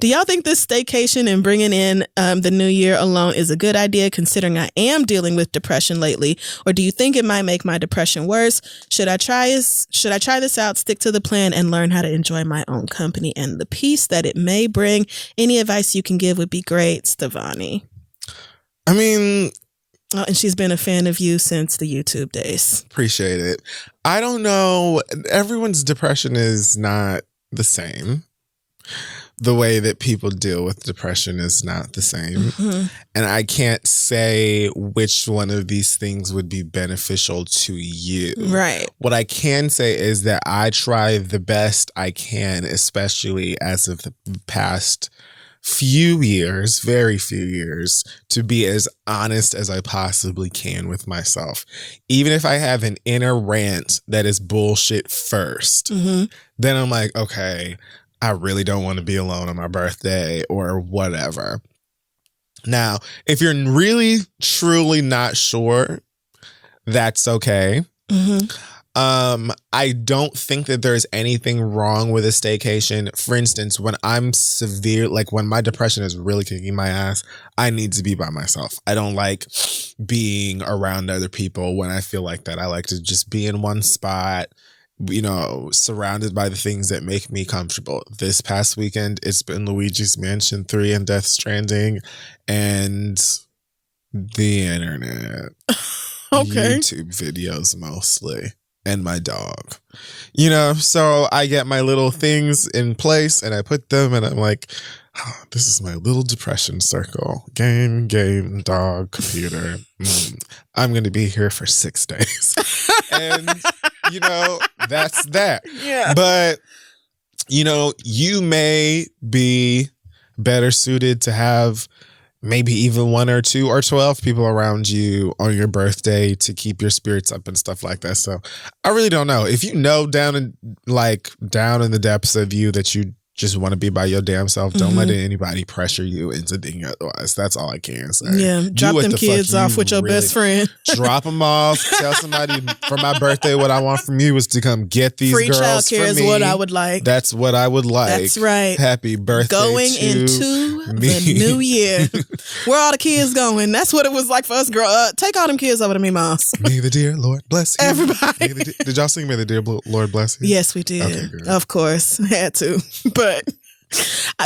Do y'all think this staycation and bringing in the new year alone is a good idea, considering I am dealing with depression lately? Or do you think it might make my depression worse? Should I try this out, stick to the plan, and learn how to enjoy my own company and the peace that it may bring? Any advice you can give would be great, Stevani. I mean... Oh, and she's been a fan of you since the YouTube days. Appreciate it. I don't know. Everyone's depression is not the same. The way that people deal with depression is not the same. Mm-hmm. And I can't say which one of these things would be beneficial to you. Right. What I can say is that I try the best I can, especially as of the past few years, very few years, to be as honest as I possibly can with myself. Even if I have an inner rant that is bullshit first, then I'm like, okay, I really don't want to be alone on my birthday or whatever. Now, if you're really, truly not sure, that's okay. I don't think that there's anything wrong with a staycation. For instance, when I'm severe, like when my depression is really kicking my ass, I need to be by myself. I don't like being around other people when I feel like that. I like to just be in one spot, you know, surrounded by the things that make me comfortable. This past weekend, it's been Luigi's Mansion 3 and Death Stranding and the internet. Okay. YouTube videos mostly. And my dog. You know, so I get my little things in place and I put them and I'm like, oh, this is my little depression circle. Game, dog, computer. I'm going to be here for 6 days. And, you know, that's that. Yeah. But, you know, you may be better suited to have maybe even 1 or 2 or 12 people around you on your birthday to keep your spirits up and stuff like that. So I really don't know. If you know down in the depths of you that you just want to be by your damn self, don't let anybody pressure you into thinking otherwise. That's all I can say. Yeah, drop them kids off with your best friend. Drop them off. Tell somebody for my birthday what I want from you is to come get these Free girls childcare for is me. what I would like. That's what I would like. That's right. Happy birthday going to into me. the new year. Where all the kids going? That's what it was like for us, girl. Take all them kids over to me, Moms. May the dear Lord bless you. Everybody. Did y'all sing May the dear Lord bless you? Yes, we did. Okay, of course. Had to. But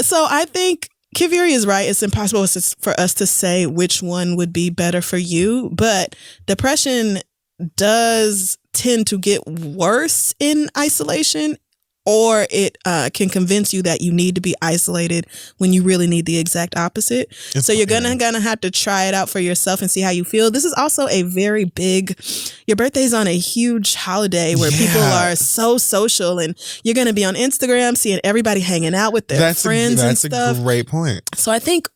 so I think Kiviri is right. It's impossible for us to say which one would be better for you, but depression does tend to get worse in isolation, or it can convince you that you need to be isolated when you really need the exact opposite. So you're gonna have to try it out for yourself and see how you feel. This is also a very big, your birthday's on a huge holiday where people are so social, and you're gonna be on Instagram seeing everybody hanging out with their friends and stuff. That's a great point. So I think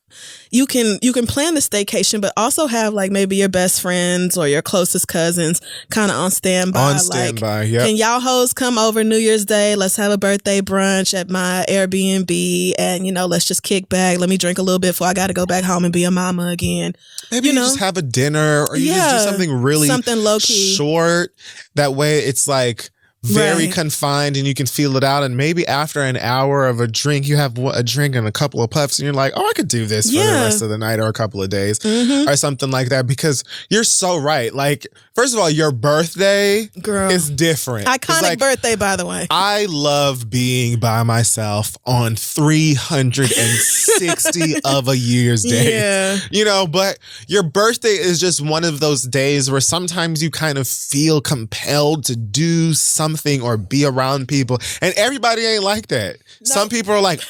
you can plan the staycation, but also have like maybe your best friends or your closest cousins kind of on standby. Yep. Can y'all hoes come over New Year's Day? Let's have a birthday brunch at my Airbnb, and let's just kick back. Let me drink a little bit before I got to go back home and be a mama again. Maybe you just have a dinner, or you just do something low key, short. That way, it's like very confined and you can feel it out. And maybe after an hour of a drink, you have a drink and a couple of puffs and you're like, oh, I could do this for the rest of the night or a couple of days or something like that. Because you're so right. Like, first of all, your birthday is different. Iconic birthday, by the way. I love being by myself on 360 of a year's day. Yeah. But your birthday is just one of those days where sometimes you kind of feel compelled to do something or be around people. And everybody ain't like that. No. Some people are like,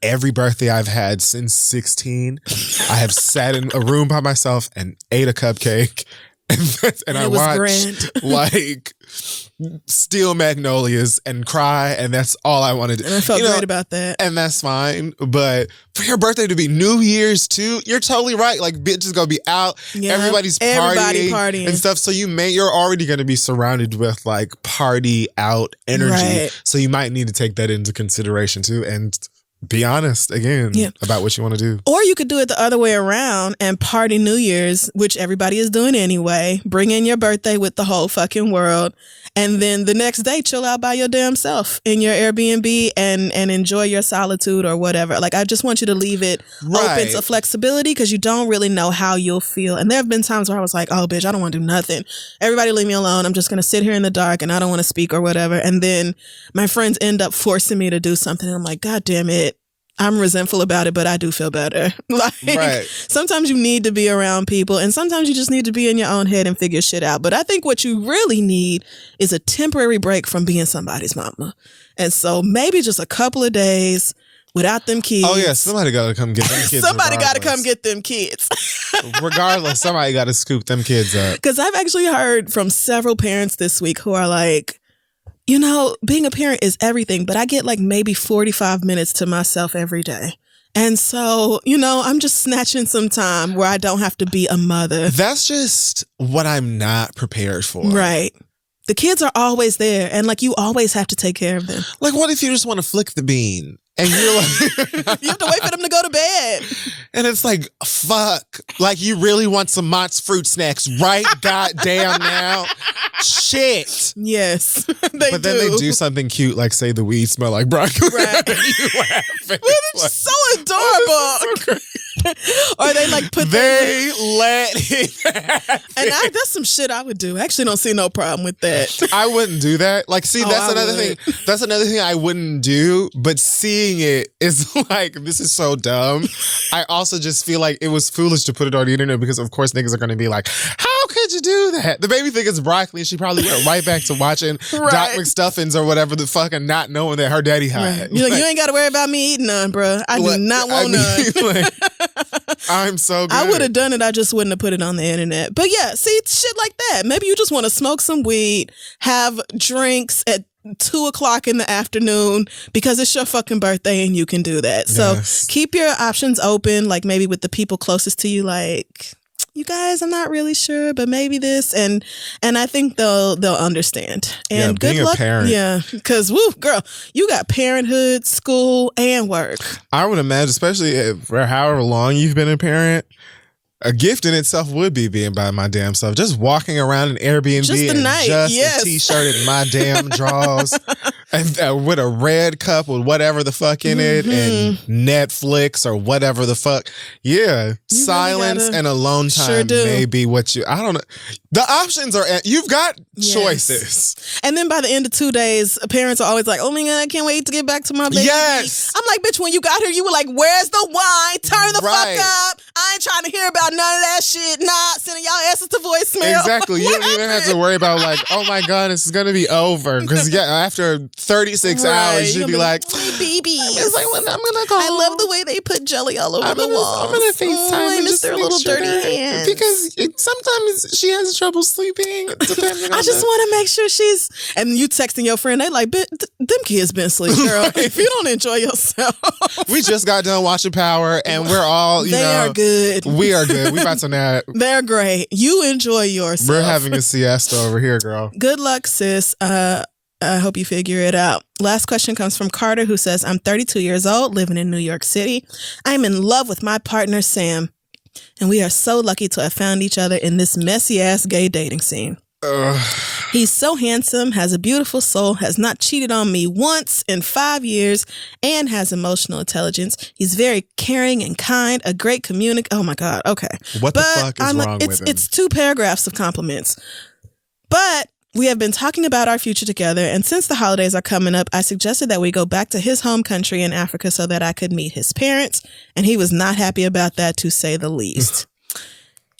every birthday I've had since 16, I have sat in a room by myself and ate a cupcake. And I watched like Steel Magnolias and cry, and that's all I wanted to do. And I felt great about that. And that's fine. But for your birthday to be New Year's too, you're totally right. Like, bitches gonna be out. Yeah. Everybody's partying and stuff. So you're already gonna be surrounded with like party out energy. Right. So you might need to take that into consideration too. And be honest again about what you want to do. Or you could do it the other way around and party New Year's, which everybody is doing anyway. Bring in your birthday with the whole fucking world. And then the next day, chill out by your damn self in your Airbnb and enjoy your solitude or whatever. Like, I just want you to leave it open to flexibility, because you don't really know how you'll feel. And there have been times where I was like, oh, bitch, I don't want to do nothing. Everybody leave me alone. I'm just going to sit here in the dark and I don't want to speak or whatever. And then my friends end up forcing me to do something. And I'm like, God damn it. I'm resentful about it, but I do feel better. Sometimes you need to be around people, and sometimes you just need to be in your own head and figure shit out. But I think what you really need is a temporary break from being somebody's mama. And so maybe just a couple of days without them kids. Oh, yeah. Somebody got to come get them kids. Somebody got to come get them kids. Regardless, somebody got to scoop them kids up. Because I've actually heard from several parents this week who are like, being a parent is everything, but I get like maybe 45 minutes to myself every day. And so, I'm just snatching some time where I don't have to be a mother. That's just what I'm not prepared for. Right. The kids are always there, and like you always have to take care of them. Like, what if you just want to flick the bean? And you're like, you have to wait for them to go to bed. And it's like, fuck. Like, you really want some Mott's fruit snacks right goddamn now? Shit. Yes, But then they do something cute, like say the weed smell like broccoli. Right. You laughing. Well, it's so adorable. Or they like put they let it happen. And that's some shit I would do. I actually don't see no problem with that. I wouldn't do that. Like, see, that's another thing. That's another thing I wouldn't do. But seeing it is like, this is so dumb. I also just feel like it was foolish to put it on the internet, because of course niggas are going to be like, how could you do that? The baby think it's broccoli. She probably went right back to watching Doc McStuffins or whatever the fuck, and not knowing that her daddy high. Right. You're like, you ain't got to worry about me eating none, bro. I do not want none. I'm so good. I would have done it. I just wouldn't have put it on the internet. But yeah, see, shit like that. Maybe you just want to smoke some weed, have drinks at 2:00 in the afternoon because it's your fucking birthday and you can do that. So keep your options open, like maybe with the people closest to you, like, you guys, I'm not really sure, but maybe this, and I think they'll understand. And good luck. Parent. Yeah, because woo, girl, you got parenthood, school, and work. I would imagine, especially for however long you've been a parent, a gift in itself would be being by my damn self. Just walking around an Airbnb just the night, a t-shirt and my damn drawers and with a red cup with whatever the fuck in it and Netflix or whatever the fuck. Yeah. You silence really and alone time may be what I don't know. The options are, you've got choices. And then by the end of 2 days, parents are always like, oh my God, I can't wait to get back to my baby. Yes. I'm like, bitch, when you got here, you were like, where's the wine? Turn the fuck up. I ain't trying to hear about none of that shit. Nah, sending y'all asses to voicemail. Exactly. You don't even have to worry about like, oh my God, this is going to be over. Because after 36 hours, you'd be like, my baby. It's like, well, I'm going to go. I love the way they put jelly all over the walls. I'm going to FaceTime. I miss their little dirty hands. Because sometimes she has trouble sleeping. I just want to make sure she's, and you texting your friend, they like, them kids been asleep, girl. If you don't enjoy yourself. We just got done watching Power and we're all, they are good. We are good. We about to nap. They're great. You enjoy yourself. We're having a siesta over here, girl. Good luck, sis. I hope you figure it out. Last question comes from Carter, who says, I'm 32 years old, living in New York City. I'm in love with my partner, Sam. And we are so lucky to have found each other in this messy-ass gay dating scene. He's so handsome, has a beautiful soul, has not cheated on me once in 5 years, and has emotional intelligence. He's very caring and kind, a great communicator. Oh my God, okay. What the fuck is wrong with him? It's 2 paragraphs of compliments. But we have been talking about our future together, and since the holidays are coming up, I suggested that we go back to his home country in Africa so that I could meet his parents, and he was not happy about that, to say the least.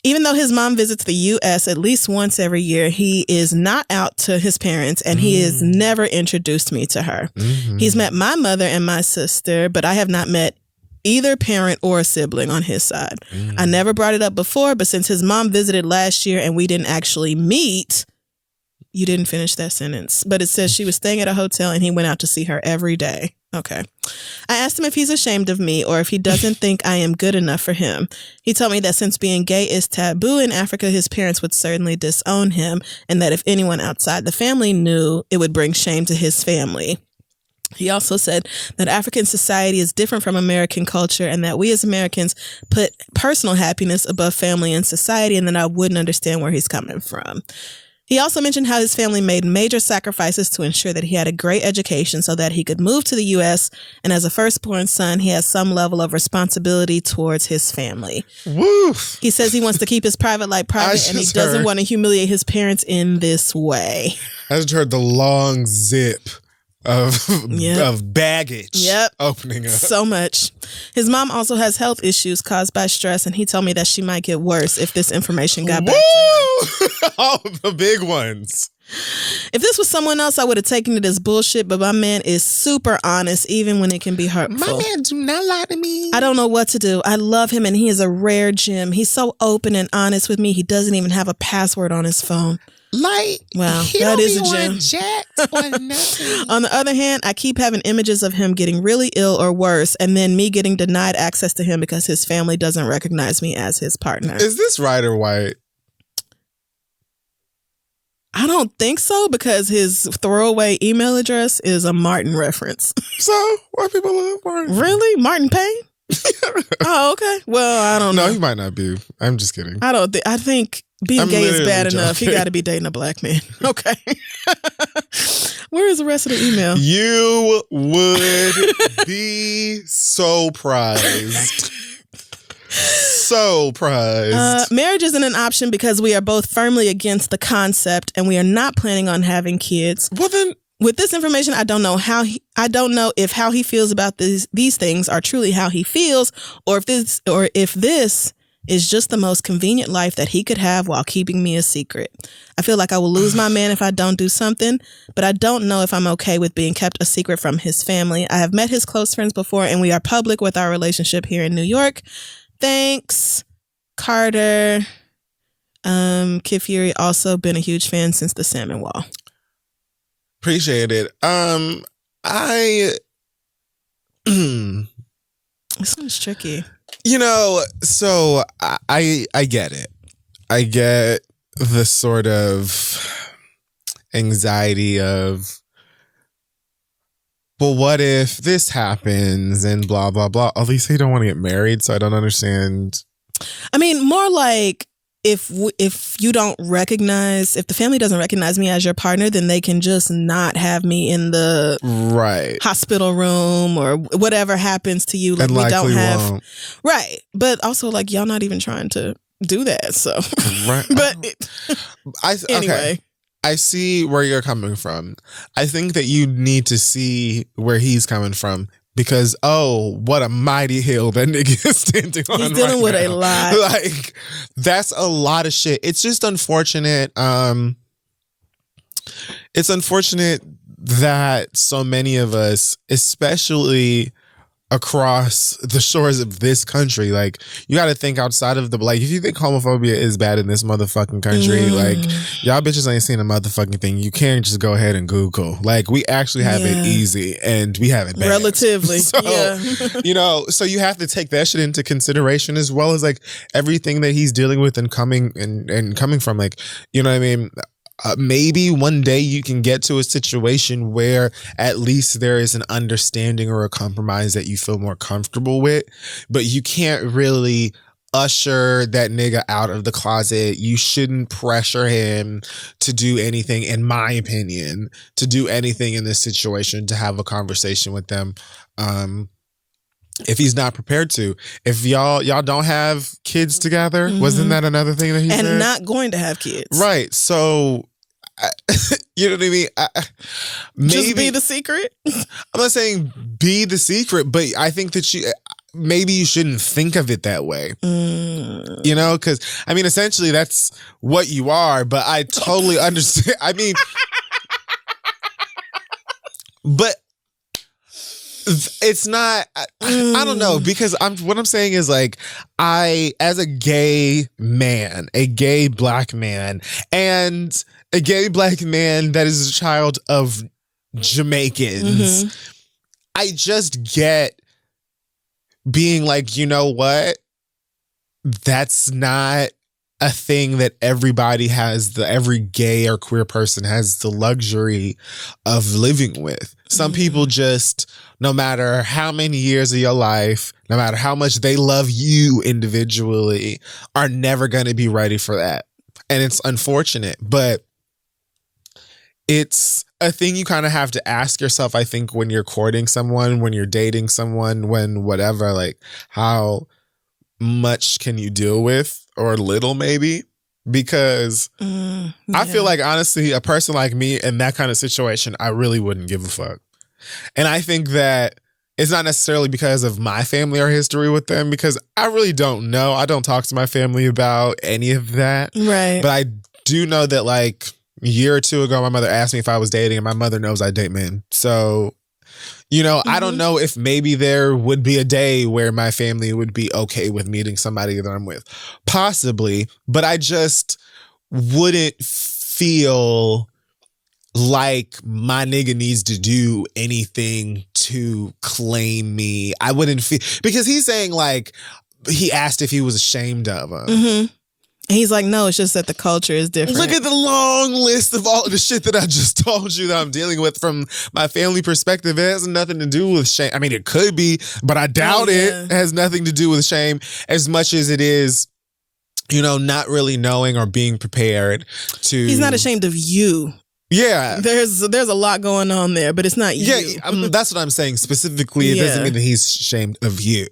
Even though his mom visits the U.S. at least once every year, he is not out to his parents, and he has never introduced me to her. He's met my mother and my sister, but I have not met either parent or sibling on his side. I never brought it up before, but since his mom visited last year and we didn't actually meet, you didn't finish that sentence, but it says she was staying at a hotel and he went out to see her every day. Okay. I asked him if he's ashamed of me or if he doesn't think I am good enough for him. He told me that since being gay is taboo in Africa, his parents would certainly disown him, and that if anyone outside the family knew, it would bring shame to his family. He also said that African society is different from American culture and that we as Americans put personal happiness above family and society, and that I wouldn't understand where he's coming from. He also mentioned how his family made major sacrifices to ensure that he had a great education so that he could move to the U.S. And as a firstborn son, he has some level of responsibility towards his family. Woof. He says he wants to keep his private life private and he doesn't want to humiliate his parents in this way. I just heard the long zip of baggage opening up. So much. His mom also has health issues caused by stress, and he told me that she might get worse if this information got back to her. All the big ones. If this was someone else, I would have taken it as bullshit, but my man is super honest, even when it can be hurtful. My man do not lie to me. I don't know what to do. I love him, and he is a rare gem. He's so open and honest with me. He doesn't even have a password on his phone. Like, wow, that is a gem. On the other hand, I keep having images of him getting really ill or worse, and then me getting denied access to him because his family doesn't recognize me as his partner. Is this right or white? I don't think so, because his throwaway email address is a Martin reference. So, white people love Martin. Really? Martin Payne? Oh, okay. Well, I don't know. No, he might not be. I'm just kidding. I think being gay is bad enough. He got to be dating a black man. Okay. Where is the rest of the email? You would be so prized. So prized. Marriage isn't an option because we are both firmly against the concept and we are not planning on having kids. Well, then, with this information, I don't know if how he feels about these things are truly how he feels, or if this is just the most convenient life that he could have while keeping me a secret. I feel like I will lose my man if I don't do something, but I don't know if I'm okay with being kept a secret from his family. I have met his close friends before, and we are public with our relationship here in New York. Thanks, Carter. Kid Fury also been a huge fan since the Salmon Wall. Appreciate it. I This one's tricky. So I get it. I get the sort of anxiety of, well, what if this happens and blah, blah, blah. At least they don't want to get married, so I don't understand. I mean, more like if you don't recognize, if the family doesn't recognize me as your partner, then they can just not have me in the hospital room or whatever happens to you. Like, and we don't have won't. Right, but also like y'all not even trying to do that. So, right. But anyway. Okay. I see where you're coming from. I think that you need to see where he's coming from because, what a mighty hill that nigga is standing on. He's dealing with now. a lot. Like, that's a lot of shit. It's just unfortunate. It's unfortunate that so many of us, especially across the shores of this country, like, you got to think outside of if you think homophobia is bad in this motherfucking country, like, y'all bitches ain't seen a motherfucking thing. You can't just go ahead and Google. Like, we actually have it easy and we have it bad. Relatively. So, so you have to take that shit into consideration as well as like everything that he's dealing with and coming from, like, you know what I mean? Maybe one day you can get to a situation where at least there is an understanding or a compromise that you feel more comfortable with, but you can't really usher that nigga out of the closet. You shouldn't pressure him to do anything, in my opinion, to do anything in this situation, to have a conversation with them. If he's not prepared to, if y'all don't have kids together, wasn't that another thing that he said? And not going to have kids. Right. So, you know what I mean? Maybe, just be the secret? I'm not saying be the secret, but I think that maybe you shouldn't think of it that way. You know, because, I mean, essentially that's what you are, but I totally understand. I mean, but it's not, I don't know, because what I'm saying is, like, as a gay man, a gay black man, and a gay black man that is a child of Jamaicans, I just get being like, you know what? That's not a thing that everybody has, every gay or queer person has the luxury of living with. Some people just, no matter how many years of your life, no matter how much they love you individually, are never going to be ready for that. And it's unfortunate, but it's a thing you kind of have to ask yourself, I think, when you're courting someone, when you're dating someone, when whatever, like, how much can you deal with, or little maybe? Because I feel like, honestly, a person like me in that kind of situation, I really wouldn't give a fuck. And I think that it's not necessarily because of my family or history with them, because I really don't know. I don't talk to my family about any of that. Right. But I do know that, like, a year or two ago, my mother asked me if I was dating, and my mother knows I date men. So, you know, I don't know if maybe there would be a day where my family would be okay with meeting somebody that I'm with. Possibly. But I just wouldn't feel like my nigga needs to do anything to claim me. I wouldn't feel, because he's saying, like, he asked if he was ashamed of him. He's like, no, it's just that the culture is different. Look at the long list of all the shit that I just told you that I'm dealing with from my family perspective. It has nothing to do with shame. I mean, it could be, but I doubt it has nothing to do with shame as much as it is, you know, not really knowing or being prepared to. He's not ashamed of you. Yeah. There's a lot going on there, but it's not you. Yeah, that's what I'm saying. Specifically, it doesn't mean that he's ashamed of you.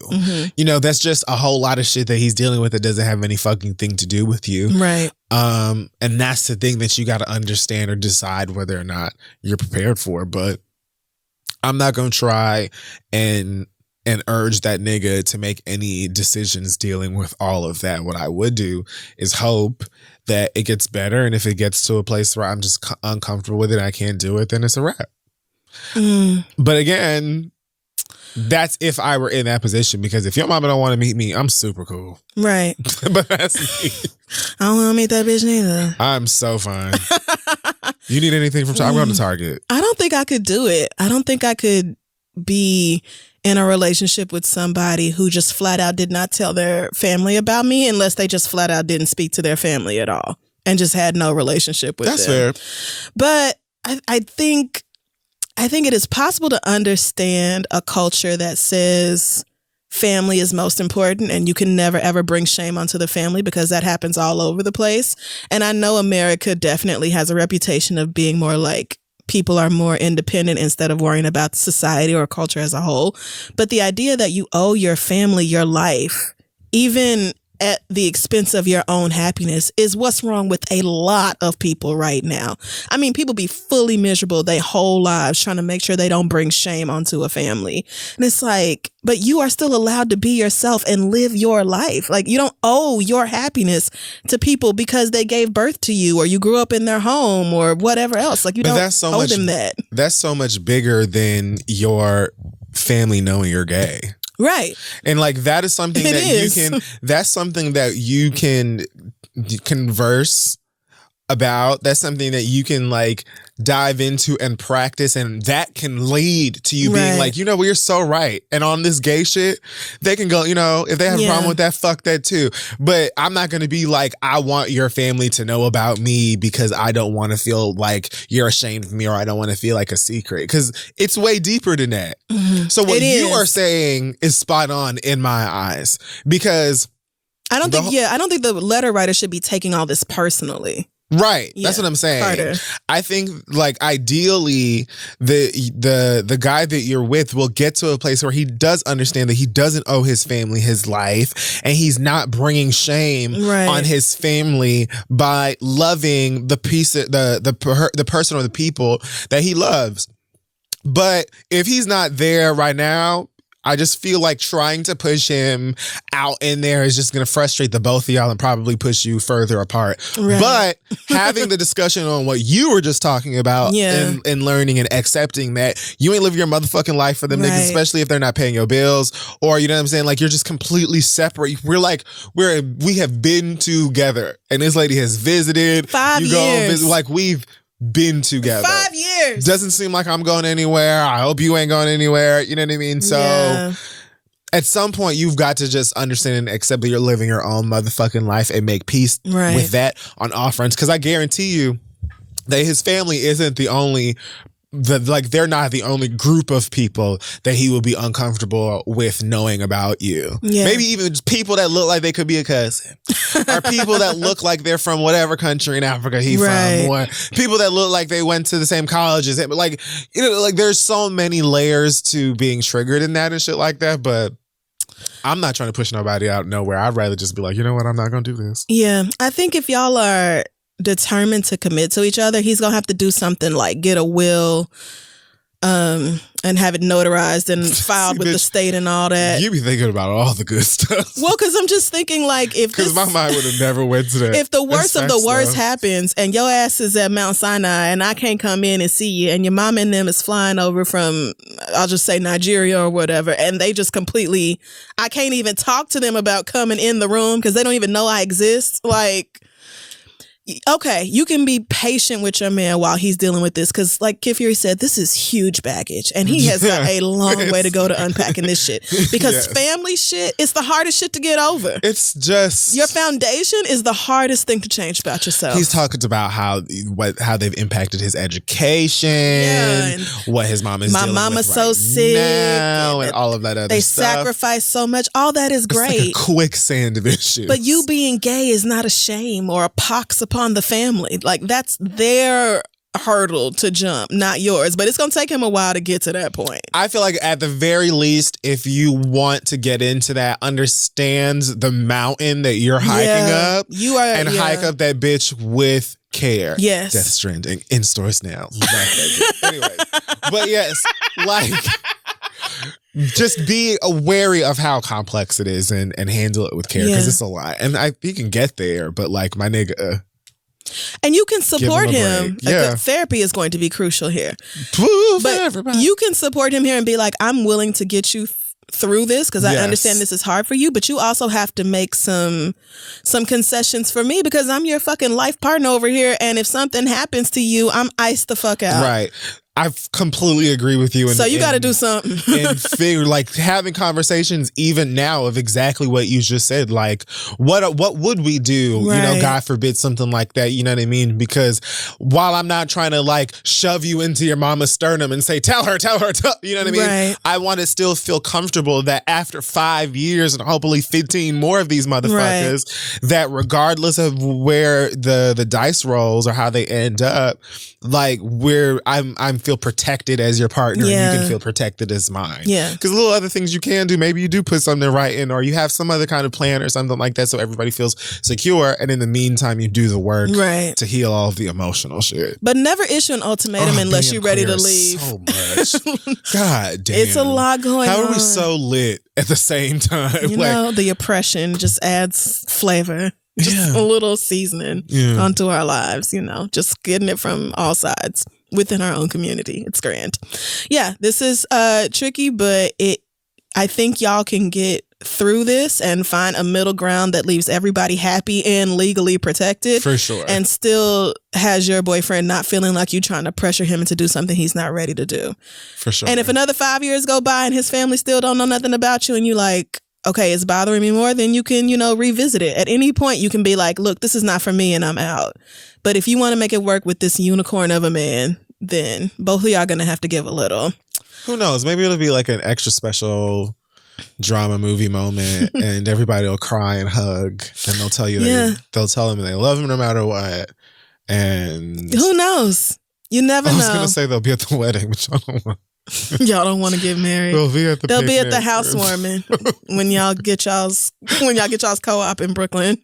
You know, that's just a whole lot of shit that he's dealing with that doesn't have any fucking thing to do with you. Right. And that's the thing that you got to understand or decide whether or not you're prepared for. But I'm not going to try and urge that nigga to make any decisions dealing with all of that. What I would do is hope that it gets better. And if it gets to a place where I'm just uncomfortable with it, I can't do it, then it's a wrap. But again, that's if I were in that position, because if your mama don't want to meet me, I'm super cool. Right. But that's me. I don't want to meet that bitch neither. I'm so fine. You need anything from Target? I'm going to Target. I don't think I could do it. I don't think I could be in a relationship with somebody who just flat out did not tell their family about me unless they just flat out didn't speak to their family at all and just had no relationship with them. That's fair. But I think it is possible to understand a culture that says family is most important and you can never ever bring shame onto the family because that happens all over the place. And I know America definitely has a reputation of being more like people are more independent instead of worrying about society or culture as a whole. But the idea that you owe your family your life, even at the expense of your own happiness, is what's wrong with a lot of people right now. I mean, people be fully miserable their whole lives trying to make sure they don't bring shame onto a family. And it's like, but you are still allowed to be yourself and live your life. Like, you don't owe your happiness to people because they gave birth to you or you grew up in their home or whatever else. Like, you don't owe them that. That's so much bigger than your family knowing you're gay. Right. And like that is something that's something that you can converse about. That's something that you can like dive into and practice, and that can lead to you being like, you know, well, you're so right. And on this gay shit, they can go, you know, if they have a problem with that, fuck that too. But I'm not going to be like, I want your family to know about me because I don't want to feel like you're ashamed of me or I don't want to feel like a secret, because it's way deeper than that. Mm-hmm. So what you are saying is spot on in my eyes, because I don't think the letter writer should be taking all this personally. Right. Yeah, that's what I'm saying. Harder. I think like ideally the guy that you're with will get to a place where he does understand that he doesn't owe his family his life and he's not bringing shame on his family by loving the person or the people that he loves. But if he's not there right now, I just feel like trying to push him out in there is just going to frustrate the both of y'all and probably push you further apart. Right. But having the discussion on what you were just talking about and learning and accepting that you ain't living your motherfucking life for them niggas, especially if they're not paying your bills, or you know what I'm saying? Like you're just completely separate. We have been together and this lady has visited. 5 years. Go visit, like we've been together 5 years. Doesn't seem like I'm going anywhere. I hope you ain't going anywhere. You know what I mean? So at some point you've got to just understand and accept that you're living your own motherfucking life and make peace with that on all fronts. Because I guarantee you that his family isn't the only they're not the only group of people that he will be uncomfortable with knowing about you. Yeah. Maybe even just people that look like they could be a cousin, or people that look like they're from whatever country in Africa he's from, or people that look like they went to the same colleges. Like, you know, like there's so many layers to being triggered in that and shit like that. But I'm not trying to push nobody out nowhere. I'd rather just be like, you know what, I'm not going to do this. Yeah, I think if y'all are determined to commit to each other, he's gonna have to do something like get a will and have it notarized and filed with the state and all that. You be thinking about all the good stuff. Well, because I'm just thinking like if because my mind would have never went to that. If the worst of the worst happens and your ass is at Mount Sinai and I can't come in and see you and your mom and them is flying over from, I'll just say Nigeria or whatever, and they just completely, I can't even talk to them about coming in the room because they don't even know I exist. Like, okay, you can be patient with your man while he's dealing with this, because like Kid Fury said, this is huge baggage and he has got a long way to go to unpacking this shit, because family shit is the hardest shit to get over. It's just your foundation is the hardest thing to change about yourself. He's talking about how they've impacted his education, what his mom is dealing with mama's so sick now, and all of that other stuff. They sacrifice so much. All that is great. It's like a quicksand of issues. But you being gay is not a shame or a pox upon the family. Like that's their hurdle to jump, not yours. But it's gonna take him a while to get to that point. I feel like at the very least, if you want to get into that, understands the mountain that you're hiking up, hike up that bitch with care. Yes. Death Stranding in stores now. Anyway, but yes, like just be wary of how complex it is and handle it with care, because it's a lot. And he can get there, but like my nigga. And you can support him. Therapy is going to be crucial here. Woo, but you can support him here and be like, I'm willing to get you through this because I Yes. understand this is hard for you, but you also have to make some concessions for me because I'm your fucking life partner over here. And if something happens to you, I'm iced the fuck out. Right. I completely agree with you. So you got to do something. And figure, like, having conversations even now of exactly what you just said. Like, what would we do? Right. You know, God forbid something like that. You know what I mean? Because while I'm not trying to like shove you into your mama's sternum and say, tell her, you know what I mean? Right. I want to still feel comfortable that after 5 years and hopefully 15 more of these motherfuckers, that regardless of where the dice rolls or how they end up, like I'm feel protected as your partner, and you can feel protected as mine. Yeah. Because little other things you can do, maybe you do put something right in, or you have some other kind of plan or something like that, so everybody feels secure. And in the meantime, you do the work to heal all of the emotional shit. But never issue an ultimatum unless you're ready to leave. So much. God damn. It's a lot going on. How are we so lit at the same time? You know, the oppression just adds flavor. Just a little seasoning onto our lives, you know, just getting it from all sides within our own community. It's grand. Yeah, this is tricky, but I think y'all can get through this and find a middle ground that leaves everybody happy and legally protected. For sure. And still has your boyfriend not feeling like you trying to pressure him into do something he's not ready to do. For sure. And if another 5 years go by and his family still don't know nothing about you and you like, okay, it's bothering me more, then you can, you know, revisit it. At any point, you can be like, look, this is not for me and I'm out. But if you want to make it work with this unicorn of a man, then both of y'all going to have to give a little. Who knows? Maybe it'll be like an extra special drama movie moment and everybody will cry and hug and they'll tell you they'll tell him they love him no matter what. And who knows? You never know. I was going to say they'll be at the wedding, but I don't want. Y'all don't want to get married. They'll be at the housewarming when y'all get y'all's co-op in Brooklyn.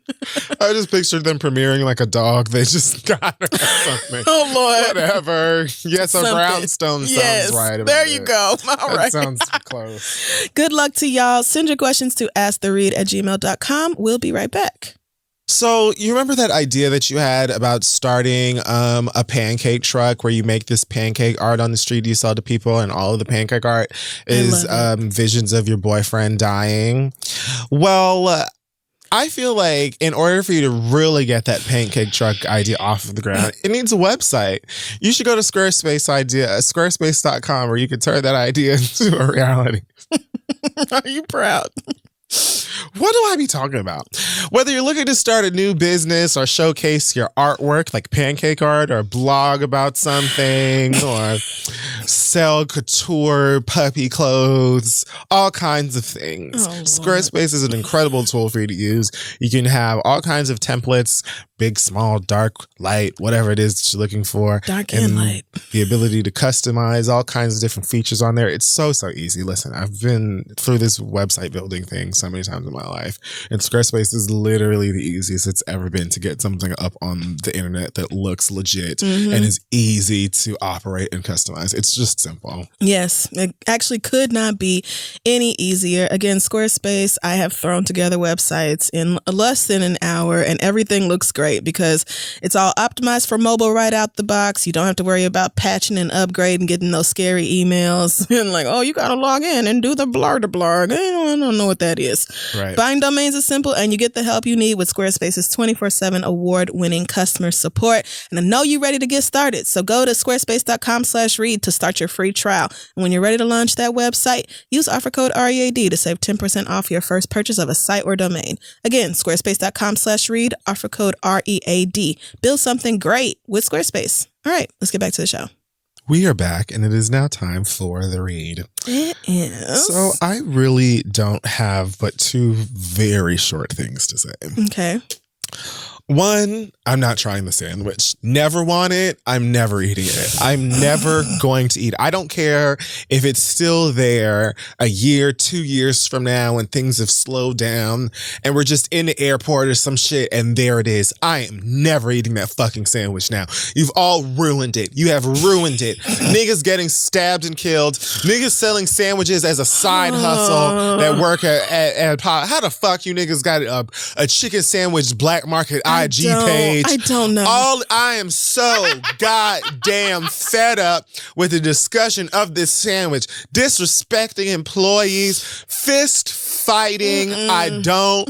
I just pictured them premiering like a dog. They just got her something. Oh Lord, whatever. Yes, a brownstone sounds right. About there you go. All right, sounds close. Good luck to y'all. Send your questions to asktheread@gmail.com. We'll be right back. So you remember that idea that you had about starting a pancake truck where you make this pancake art on the street you sell to people, and all of the pancake art is visions of your boyfriend dying? Well, I feel like in order for you to really get that pancake truck idea off of the ground, it needs a website. You should go to squarespace.com where you can turn that idea into a reality. Are you proud? What do I be talking about? Whether you're looking to start a new business or showcase your artwork like pancake art, or blog about something, or sell couture puppy clothes, all kinds of things. Squarespace is an incredible tool for you to use. You can have all kinds of templates, big, small, dark, light, whatever it is that you're looking for. Dark and light. The ability to customize all kinds of different features on there. It's so easy. Listen, I've been through this website building thing so many times in my life, and Squarespace is literally the easiest it's ever been to get something up on the internet that looks legit and is easy to operate and customize. It's just simple. Yes, it actually could not be any easier. Again, Squarespace, I have thrown together websites in less than an hour and everything looks great because it's all optimized for mobile right out the box. You don't have to worry about patching and upgrading, getting those scary emails and like, oh, you got to log in and do the blog. I don't know what that is. Right. Buying domains is simple and you get the help you need with Squarespace's 24/7 award-winning customer support. And I know you're ready to get started. So go to squarespace.com/read to start your free trial. And when you're ready to launch that website, use offer code READ to save 10% off your first purchase of a site or domain. Again, squarespace.com/read, offer code READ. Build something great with Squarespace. All right, let's get back to the show. We are back, and it is now time for the read. It is. So I really don't have but two very short things to say. Okay. One, I'm not trying the sandwich. Never want it. I'm never eating it. I'm never going to eat it. I don't care if it's still there a year, 2 years from now when things have slowed down and we're just in the airport or some shit and there it is. I am never eating that fucking sandwich now. You've all ruined it. You have ruined it. Niggas getting stabbed and killed. Niggas selling sandwiches as a side hustle that work at how the fuck you niggas got a chicken sandwich black market IG page. I don't know. I am so goddamn fed up with the discussion of this sandwich. Disrespecting employees, fist fighting. I don't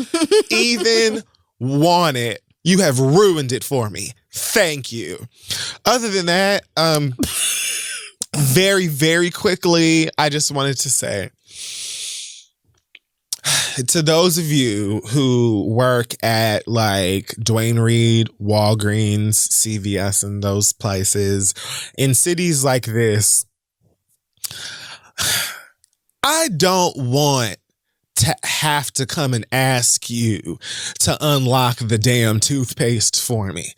even want it. You have ruined it for me. Thank you. Other than that, very, very quickly, I just wanted to say, to those of you who work at like Duane Reade, Walgreens, CVS, and those places in cities like this, I don't want to have to come and ask you to unlock the damn toothpaste for me.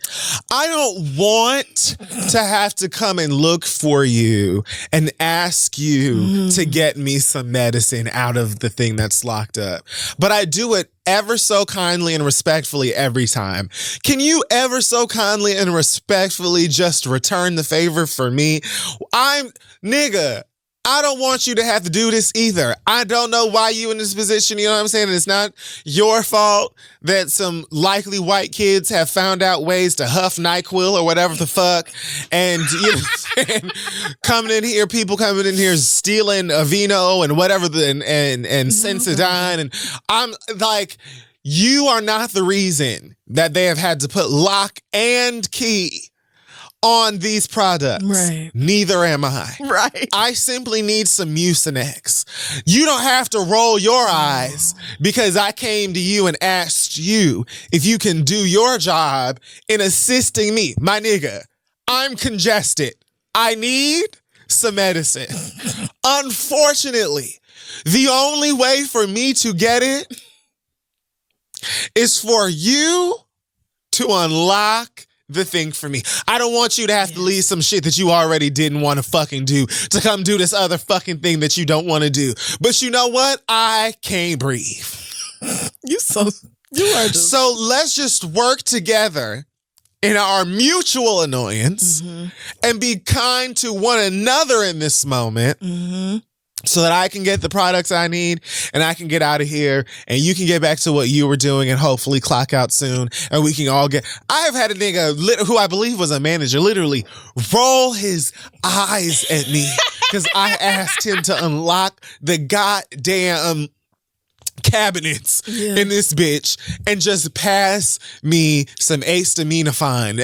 I don't want to have to come and look for you and ask you to get me some medicine out of the thing that's locked up. But I do it ever so kindly and respectfully every time. Can you ever so kindly and respectfully just return the favor for me? Nigga, I don't want you to have to do this either. I don't know why you in this position, you know what I'm saying? It's not your fault that some likely white kids have found out ways to huff NyQuil or whatever the fuck. And, you know what I'm saying? People coming in here stealing Aveeno and whatever, and Sensodyne. And I'm like, you are not the reason that they have had to put lock and key on these products. Right. Neither am I. Right. I simply need some Mucinex. You don't have to roll your eyes because I came to you and asked you if you can do your job in assisting me. My nigga, I'm congested. I need some medicine. Unfortunately, the only way for me to get it is for you to unlock the thing for me. I don't want you to have to leave some shit that you already didn't want to fucking do to come do this other fucking thing that you don't want to do. But you know what? I can't breathe. You are just... So let's just work together in our mutual annoyance and be kind to one another in this moment. So that I can get the products I need and I can get out of here and you can get back to what you were doing and hopefully clock out soon and we can all get... I have had a nigga who I believe was a manager literally roll his eyes at me because I asked him to unlock the goddamn cabinets in this bitch and just pass me some acetaminophen.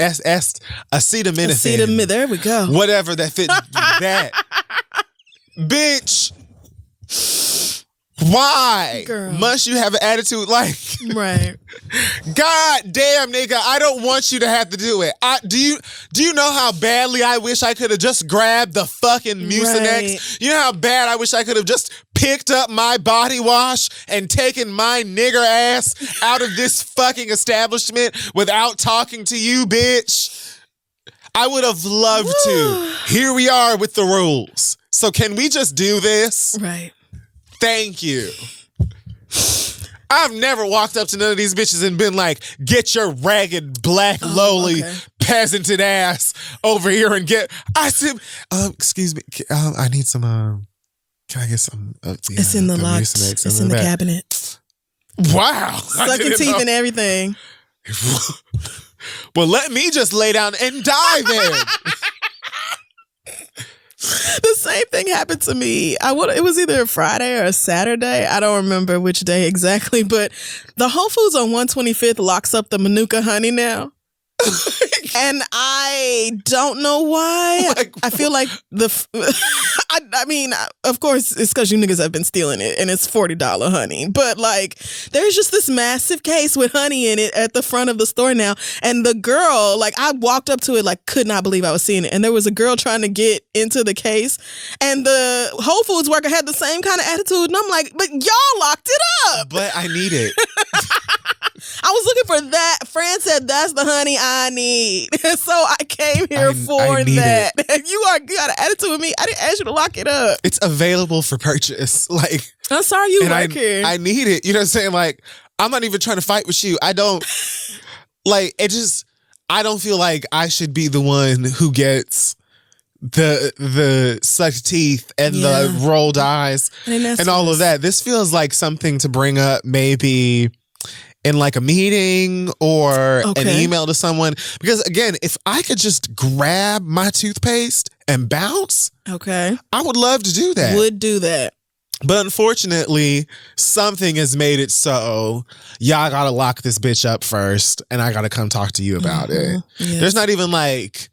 Acetaminophen. There we go. Whatever that fit that. Bitch, why must you have an attitude like... Right. God damn, nigga, I don't want you to have to do it. Do you know how badly I wish I could have just grabbed the fucking Mucinex? Right. You know how bad I wish I could have just picked up my body wash and taken my nigger ass out of this fucking establishment without talking to you, bitch? I would have loved to. Here we are with the rules. So can we just do this? Right. Thank you. I've never walked up to none of these bitches and been like, get your ragged, black, lowly, peasanted ass over here and get... I said, excuse me, I need some, can I get some... it's in the locked, it's in the cabinet. Wow. Sucking teeth and everything. Well, let me just lay down and die then. The same thing happened to me. It was either a Friday or a Saturday. I don't remember which day exactly, but the Whole Foods on 125th locks up the Manuka honey now. And I don't know why. I feel like I mean, of course, it's because you niggas have been stealing it and it's $40 honey. But like, there's just this massive case with honey in it at the front of the store now. And the girl, like, I walked up to it, like, could not believe I was seeing it. And there was a girl trying to get into the case. And the Whole Foods worker had the same kind of attitude. And I'm like, but y'all locked it up. But I need it. I was looking for that. Fran said, that's the honey I need. So I came here for that. You got an attitude with me. I didn't ask you to lock it up. It's available for purchase. Like, I'm sorry you work here. I need it. You know what I'm saying? Like, I'm not even trying to fight with you. I don't, like, I don't feel like I should be the one who gets the sucked teeth and the rolled eyes and all of that. This feels like something to bring up maybe in like a meeting or an Okay. email to someone. Because again, if I could just grab my toothpaste and bounce, Okay. I would love to do that. Would do that. But unfortunately, something has made it so y'all gotta lock this bitch up first and I gotta come talk to you about it. Yes. There's not even like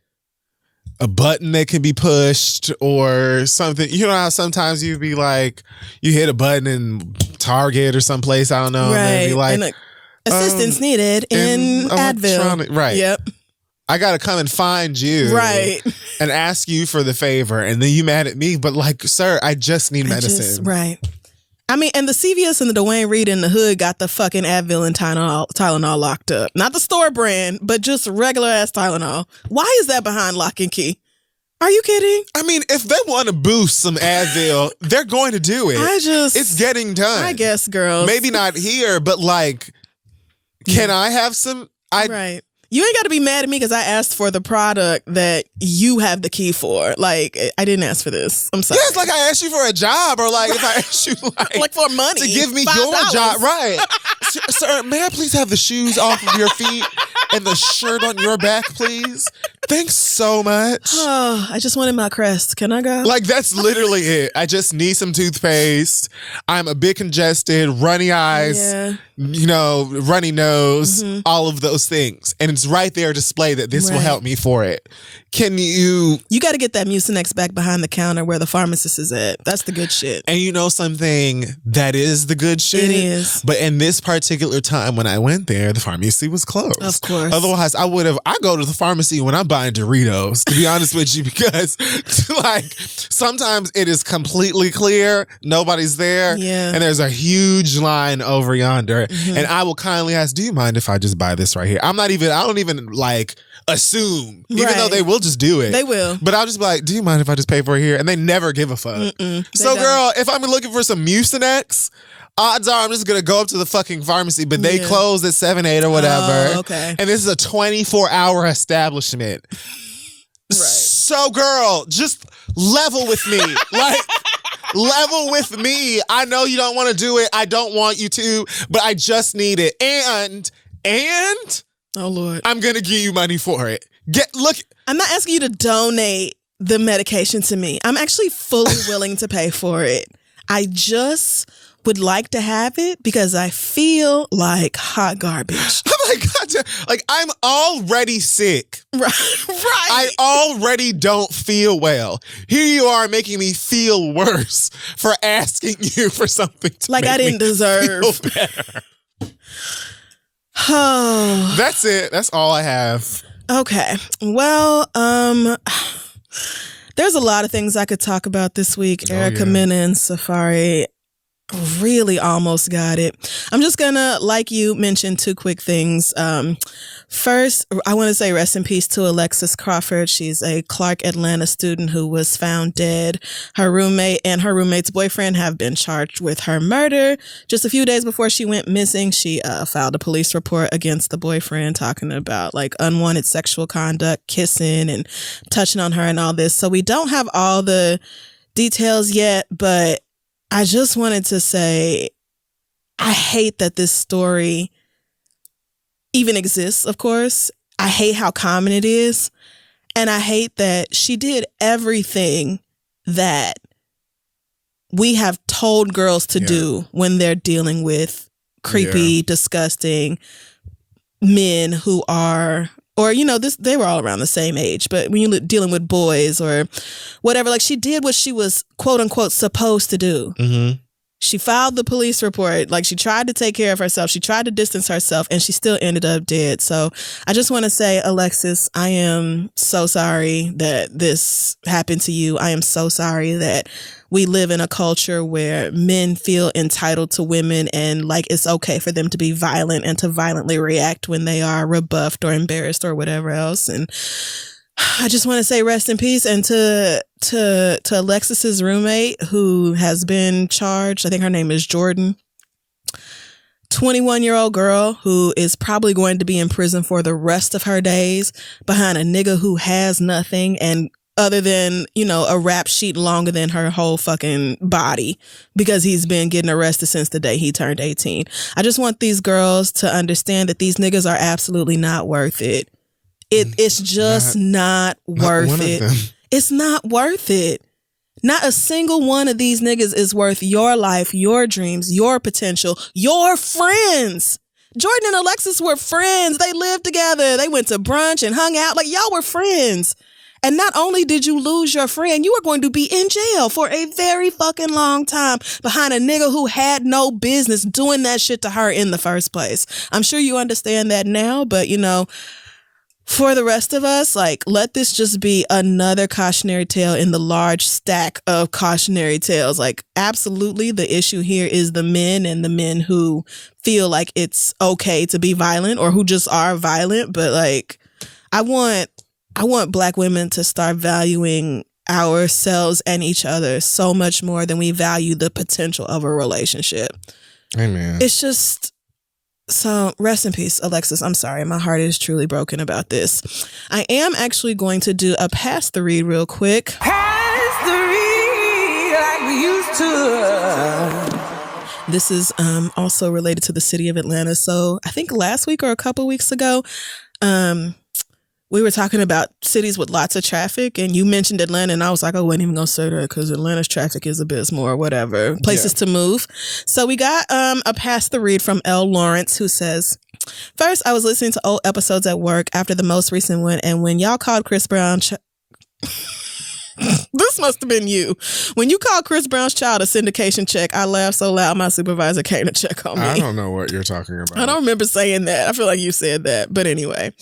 a button that can be pushed or something. You know how sometimes you'd be like, you hit a button in Target or someplace, I don't know, Right. and they'd be like, And assistance needed in Advil. Right. Yep. I gotta come and find you. Right. And ask you for the favor. And then you mad at me. But like, sir, I just need medicine. Right. I mean, and the CVS and the Dwayne Reed in the hood got the fucking Advil and Tylenol locked up. Not the store brand, but just regular ass Tylenol. Why is that behind lock and key? Are you kidding? I mean, if they want to boost some Advil, they're going to do it. It's getting done. I guess, girls. Maybe not here, but like, can I have some? Right. You ain't got to be mad at me because I asked for the product that you have the key for. Like, I didn't ask for this. I'm sorry. Yeah, it's like I asked you for a job, or like if I asked you like for money to give me $5. your job, right? Sir, may I please have the shoes off of your feet and the shirt on your back, please? Thanks so much. Oh, I just wanted my Crest. Can I go? Like, that's literally it. I just need some toothpaste. I'm a bit congested, runny eyes, runny nose, all of those things. And it's right there displayed that this will help me for it. Can you... You got to get that Mucinex back behind the counter where the pharmacist is at. That's the good shit. And you know something that is the good shit? It is. But in this particular time when I went there, the pharmacy was closed. Of course. Otherwise, I go to the pharmacy when I'm buying Doritos, to be honest with you, because like sometimes it is completely clear, nobody's there, and there's a huge line over yonder. And I will kindly ask, do you mind if I just buy this right here? I don't even like assume, even though they will just do it. They will. But I'll just be like, do you mind if I just pay for it here? And they never give a fuck. So girl, if I'm looking for some Mucinex, odds are I'm just going to go up to the fucking pharmacy, but they close at 7, 8 or whatever. Oh, okay. And this is a 24-hour establishment. Right. So girl, just level with me. Like, level with me. I know you don't want to do it. I don't want you to, but I just need it. And oh Lord, I'm going to give you money for it. Look. I'm not asking you to donate the medication to me. I'm actually fully willing to pay for it. I just would like to have it because I feel like hot garbage. Oh my God. Like, I'm already sick. Right. I already don't feel well. Here you are making me feel worse for asking you for something to like make I didn't me deserve. feel better. Oh. That's it. That's all I have. Okay. Well, there's a lot of things I could talk about this week. Erica Mena and Safari really almost got it. I'm just gonna, like you mentioned, 2 quick things. First, I want to say rest in peace to Alexis Crawford. She's a Clark Atlanta student who was found dead. Her roommate and her roommate's boyfriend have been charged with her murder. Just a few days before she went missing, she filed a police report against the boyfriend, talking about like unwanted sexual conduct, kissing and touching on her and all this. So we don't have all the details yet, but I just wanted to say, I hate that this story even exists, of course. I hate how common it is. And I hate that she did everything that we have told girls to do when they're dealing with creepy, disgusting men who are, or, they were all around the same age, but when you're dealing with boys or whatever, like she did what she was quote unquote supposed to do. Mm-hmm. She filed the police report. Like she tried to take care of herself. She tried to distance herself and she still ended up dead. So I just want to say, Alexis, I am so sorry that this happened to you. I am so sorry that we live in a culture where men feel entitled to women and like it's okay for them to be violent and to violently react when they are rebuffed or embarrassed or whatever else. And I just want to say rest in peace. And to Alexis's roommate who has been charged, I think her name is Jordan, 21-year-old girl who is probably going to be in prison for the rest of her days behind a nigga who has nothing and other than, a rap sheet longer than her whole fucking body because he's been getting arrested since the day he turned 18. I just want these girls to understand that these niggas are absolutely not worth it. It's just not worth it. It's not worth it. Not a single one of these niggas is worth your life, your dreams, your potential, your friends. Jordan and Alexis were friends. They lived together. They went to brunch and hung out. Like, y'all were friends. And not only did you lose your friend, you were going to be in jail for a very fucking long time behind a nigga who had no business doing that shit to her in the first place. I'm sure you understand that now, but for the rest of us, like, let this just be another cautionary tale in the large stack of cautionary tales. Like, absolutely, the issue here is the men and the men who feel like it's okay to be violent or who just are violent. But like, I want Black women to start valuing ourselves and each other so much more than we value the potential of a relationship. Amen. It's just... So rest in peace, Alexis. I'm sorry. My heart is truly broken about this. I am actually going to do a pass the read real quick. Pass the read like we used to. This is also related to the city of Atlanta. So I think last week or a couple weeks ago, we were talking about cities with lots of traffic, and you mentioned Atlanta, and I was like, I wasn't even going to say that because Atlanta's traffic is abysmal or whatever. Places to move. So we got a pass the read from L. Lawrence, who says, first, I was listening to old episodes at work after the most recent one, and when y'all called Chris Brown... This must have been you. When you called Chris Brown's child a syndication check, I laughed so loud my supervisor came to check on me. I don't know what you're talking about. I don't remember saying that. I feel like you said that. But anyway...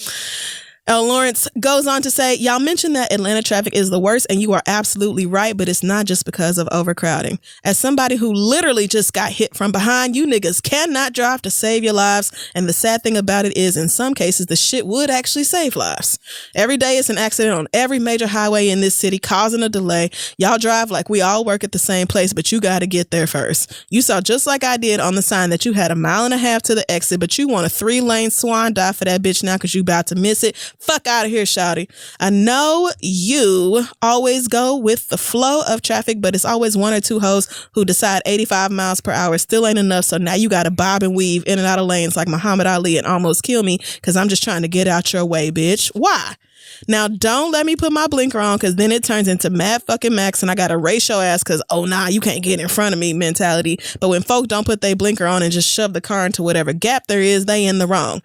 L. Lawrence goes on to say, y'all mentioned that Atlanta traffic is the worst, and you are absolutely right, but it's not just because of overcrowding. As somebody who literally just got hit from behind, you niggas cannot drive to save your lives, and the sad thing about it is, in some cases, the shit would actually save lives. Every day it's an accident on every major highway in this city, causing a delay. Y'all drive like we all work at the same place, but you gotta get there first. You saw just like I did on the sign that you had 1.5 miles to the exit, but you want a 3-lane swan dive for that bitch now because you about to miss it. Fuck out of here, shawty. I know you always go with the flow of traffic, but it's always one or two hoes who decide 85 miles per hour still ain't enough, so now you gotta bob and weave in and out of lanes like Muhammad Ali and almost kill me because I'm just trying to get out your way, bitch. Why? Now, don't let me put my blinker on because then it turns into Mad fucking Max and I got to race your ass because, oh, nah, you can't get in front of me mentality. But when folk don't put their blinker on and just shove the car into whatever gap there is, they in the wrong.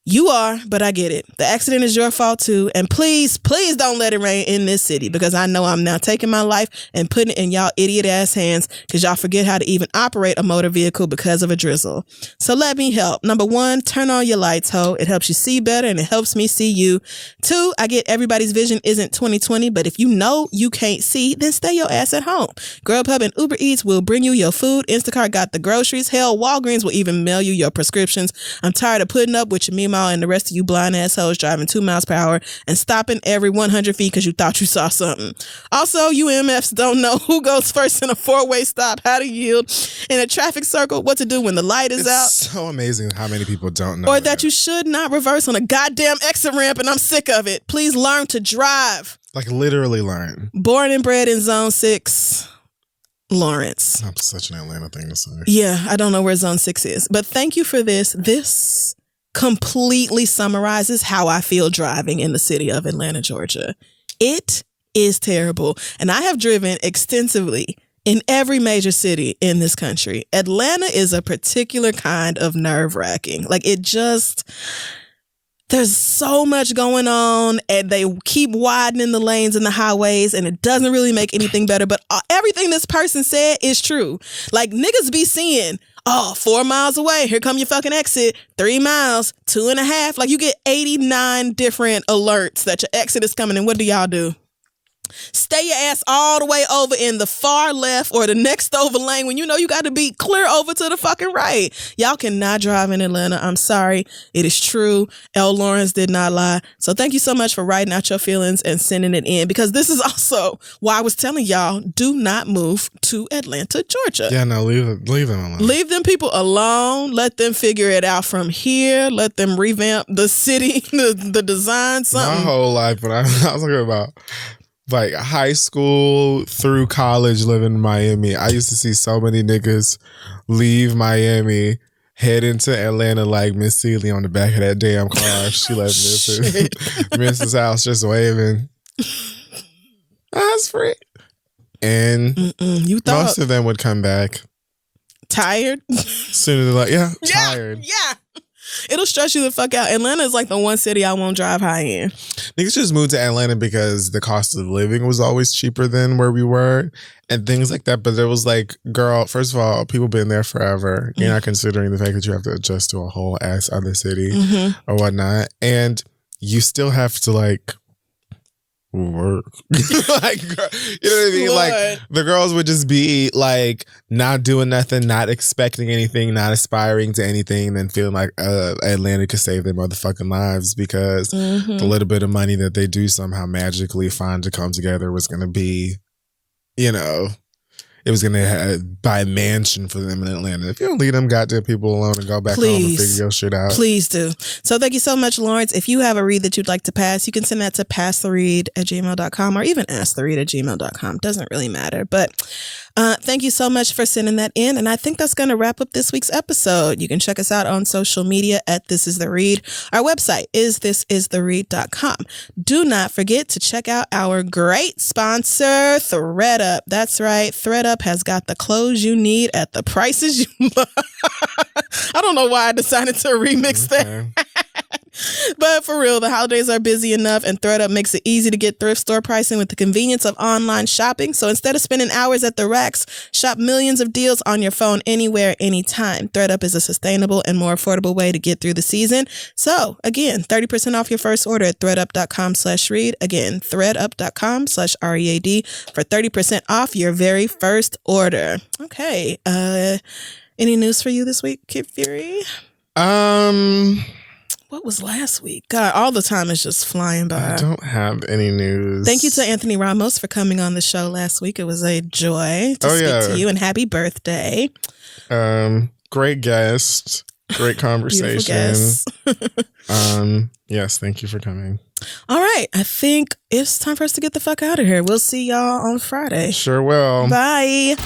You are, but I get it. The accident is your fault too. And please, please don't let it rain in this city because I know I'm now taking my life and putting it in y'all idiot ass hands because y'all forget how to even operate a motor vehicle because of a drizzle. So let me help. Number 1, turn on your lights, ho. It helps you see better and it helps me see you. 2, I get everybody's vision isn't 20/20, but if you know you can't see, then stay your ass at home. Grubhub and Uber Eats will bring you your food. Instacart got the groceries. Hell, Walgreens will even mail you your prescriptions. I'm tired of putting up with your Mima and the rest of you blind assholes driving 2 miles per hour and stopping every 100 feet because you thought you saw something. Also, you MFs don't know who goes first in a 4-way stop, how to yield in a traffic circle, what to do when the light is out. It's so amazing how many people don't know. Or that you should not reverse on a goddamn exit ramp, and I'm sick of it. Please learn to drive. Like, literally learn. Born and bred in Zone 6. Lawrence. That's such an Atlanta thing to say. Yeah, I don't know where Zone 6 is. But thank you for this. This completely summarizes how I feel driving in the city of Atlanta, Georgia. It is terrible. And I have driven extensively in every major city in this country. Atlanta is a particular kind of nerve-wracking. Like, it just... There's so much going on and they keep widening the lanes and the highways and it doesn't really make anything better. But everything this person said is true. Like, niggas be seeing, 4 miles away, here come your fucking exit, 3 miles, 2.5. Like, you get 89 different alerts that your exit is coming. And what do y'all do? Stay your ass all the way over in the far left or the next over lane when you know you got to be clear over to the fucking right. Y'all cannot drive in Atlanta. I'm sorry. It is true. L. Lawrence did not lie. So thank you so much for writing out your feelings and sending it in, because this is also why I was telling y'all, do not move to Atlanta, Georgia. Yeah, no, leave them alone. Leave them people alone. Let them figure it out from here. Let them revamp the city, the design, something. My whole life, but I was talking about like high school through college living in Miami, I used to see so many niggas leave Miami, head into Atlanta like Miss Celie on the back of that damn car. She left Mrs. House just waving. That's free. And you thought most of them would come back tired? Sooner than like, tired. Yeah. It'll stress you the fuck out. Atlanta is like the one city I won't drive high in. Niggas just moved to Atlanta because the cost of living was always cheaper than where we were and things like that. But there was like, girl, first of all, people been there forever. You're not considering the fact that you have to adjust to a whole ass other city or whatnot. And you still have to like work. Like, girl, you know what I mean? Lord. Like the girls would just be like not doing nothing, not expecting anything, not aspiring to anything, then feeling like Atlanta could save their motherfucking lives because the little bit of money that they do somehow magically find to come together was going to be, you know, it was going to buy a mansion for them in Atlanta. If you don't leave them goddamn people alone and go back home and figure your shit out. Please do. So thank you so much, Lawrence. If you have a read that you'd like to pass, you can send that to passtheread@gmail.com or even asktheread@gmail.com. Doesn't really matter. But thank you so much for sending that in. And I think that's going to wrap up this week's episode. You can check us out on social media at This Is The Read. Our website is thisistheread.com. Do not forget to check out our great sponsor, ThredUp. That's right. ThredUp has got the clothes you need at the prices you love. I don't know why I decided to remix that. But for real, the holidays are busy enough and ThredUp makes it easy to get thrift store pricing with the convenience of online shopping. So instead of spending hours at the racks, shop millions of deals on your phone anywhere, anytime. ThredUp is a sustainable and more affordable way to get through the season. So again, 30% off your first order at thredup.com/read. Again, thredup.com/READ for 30% off your very first order. Okay. Any news for you this week, Kid Fury? What was last week? God, all the time is just flying by. I don't have any news. Thank you to Anthony Ramos for coming on the show last week. It was a joy to speak to you, and happy birthday. Great guest. Great conversation. Yes, thank you for coming. All right. I think it's time for us to get the fuck out of here. We'll see y'all on Friday. Sure will. Bye.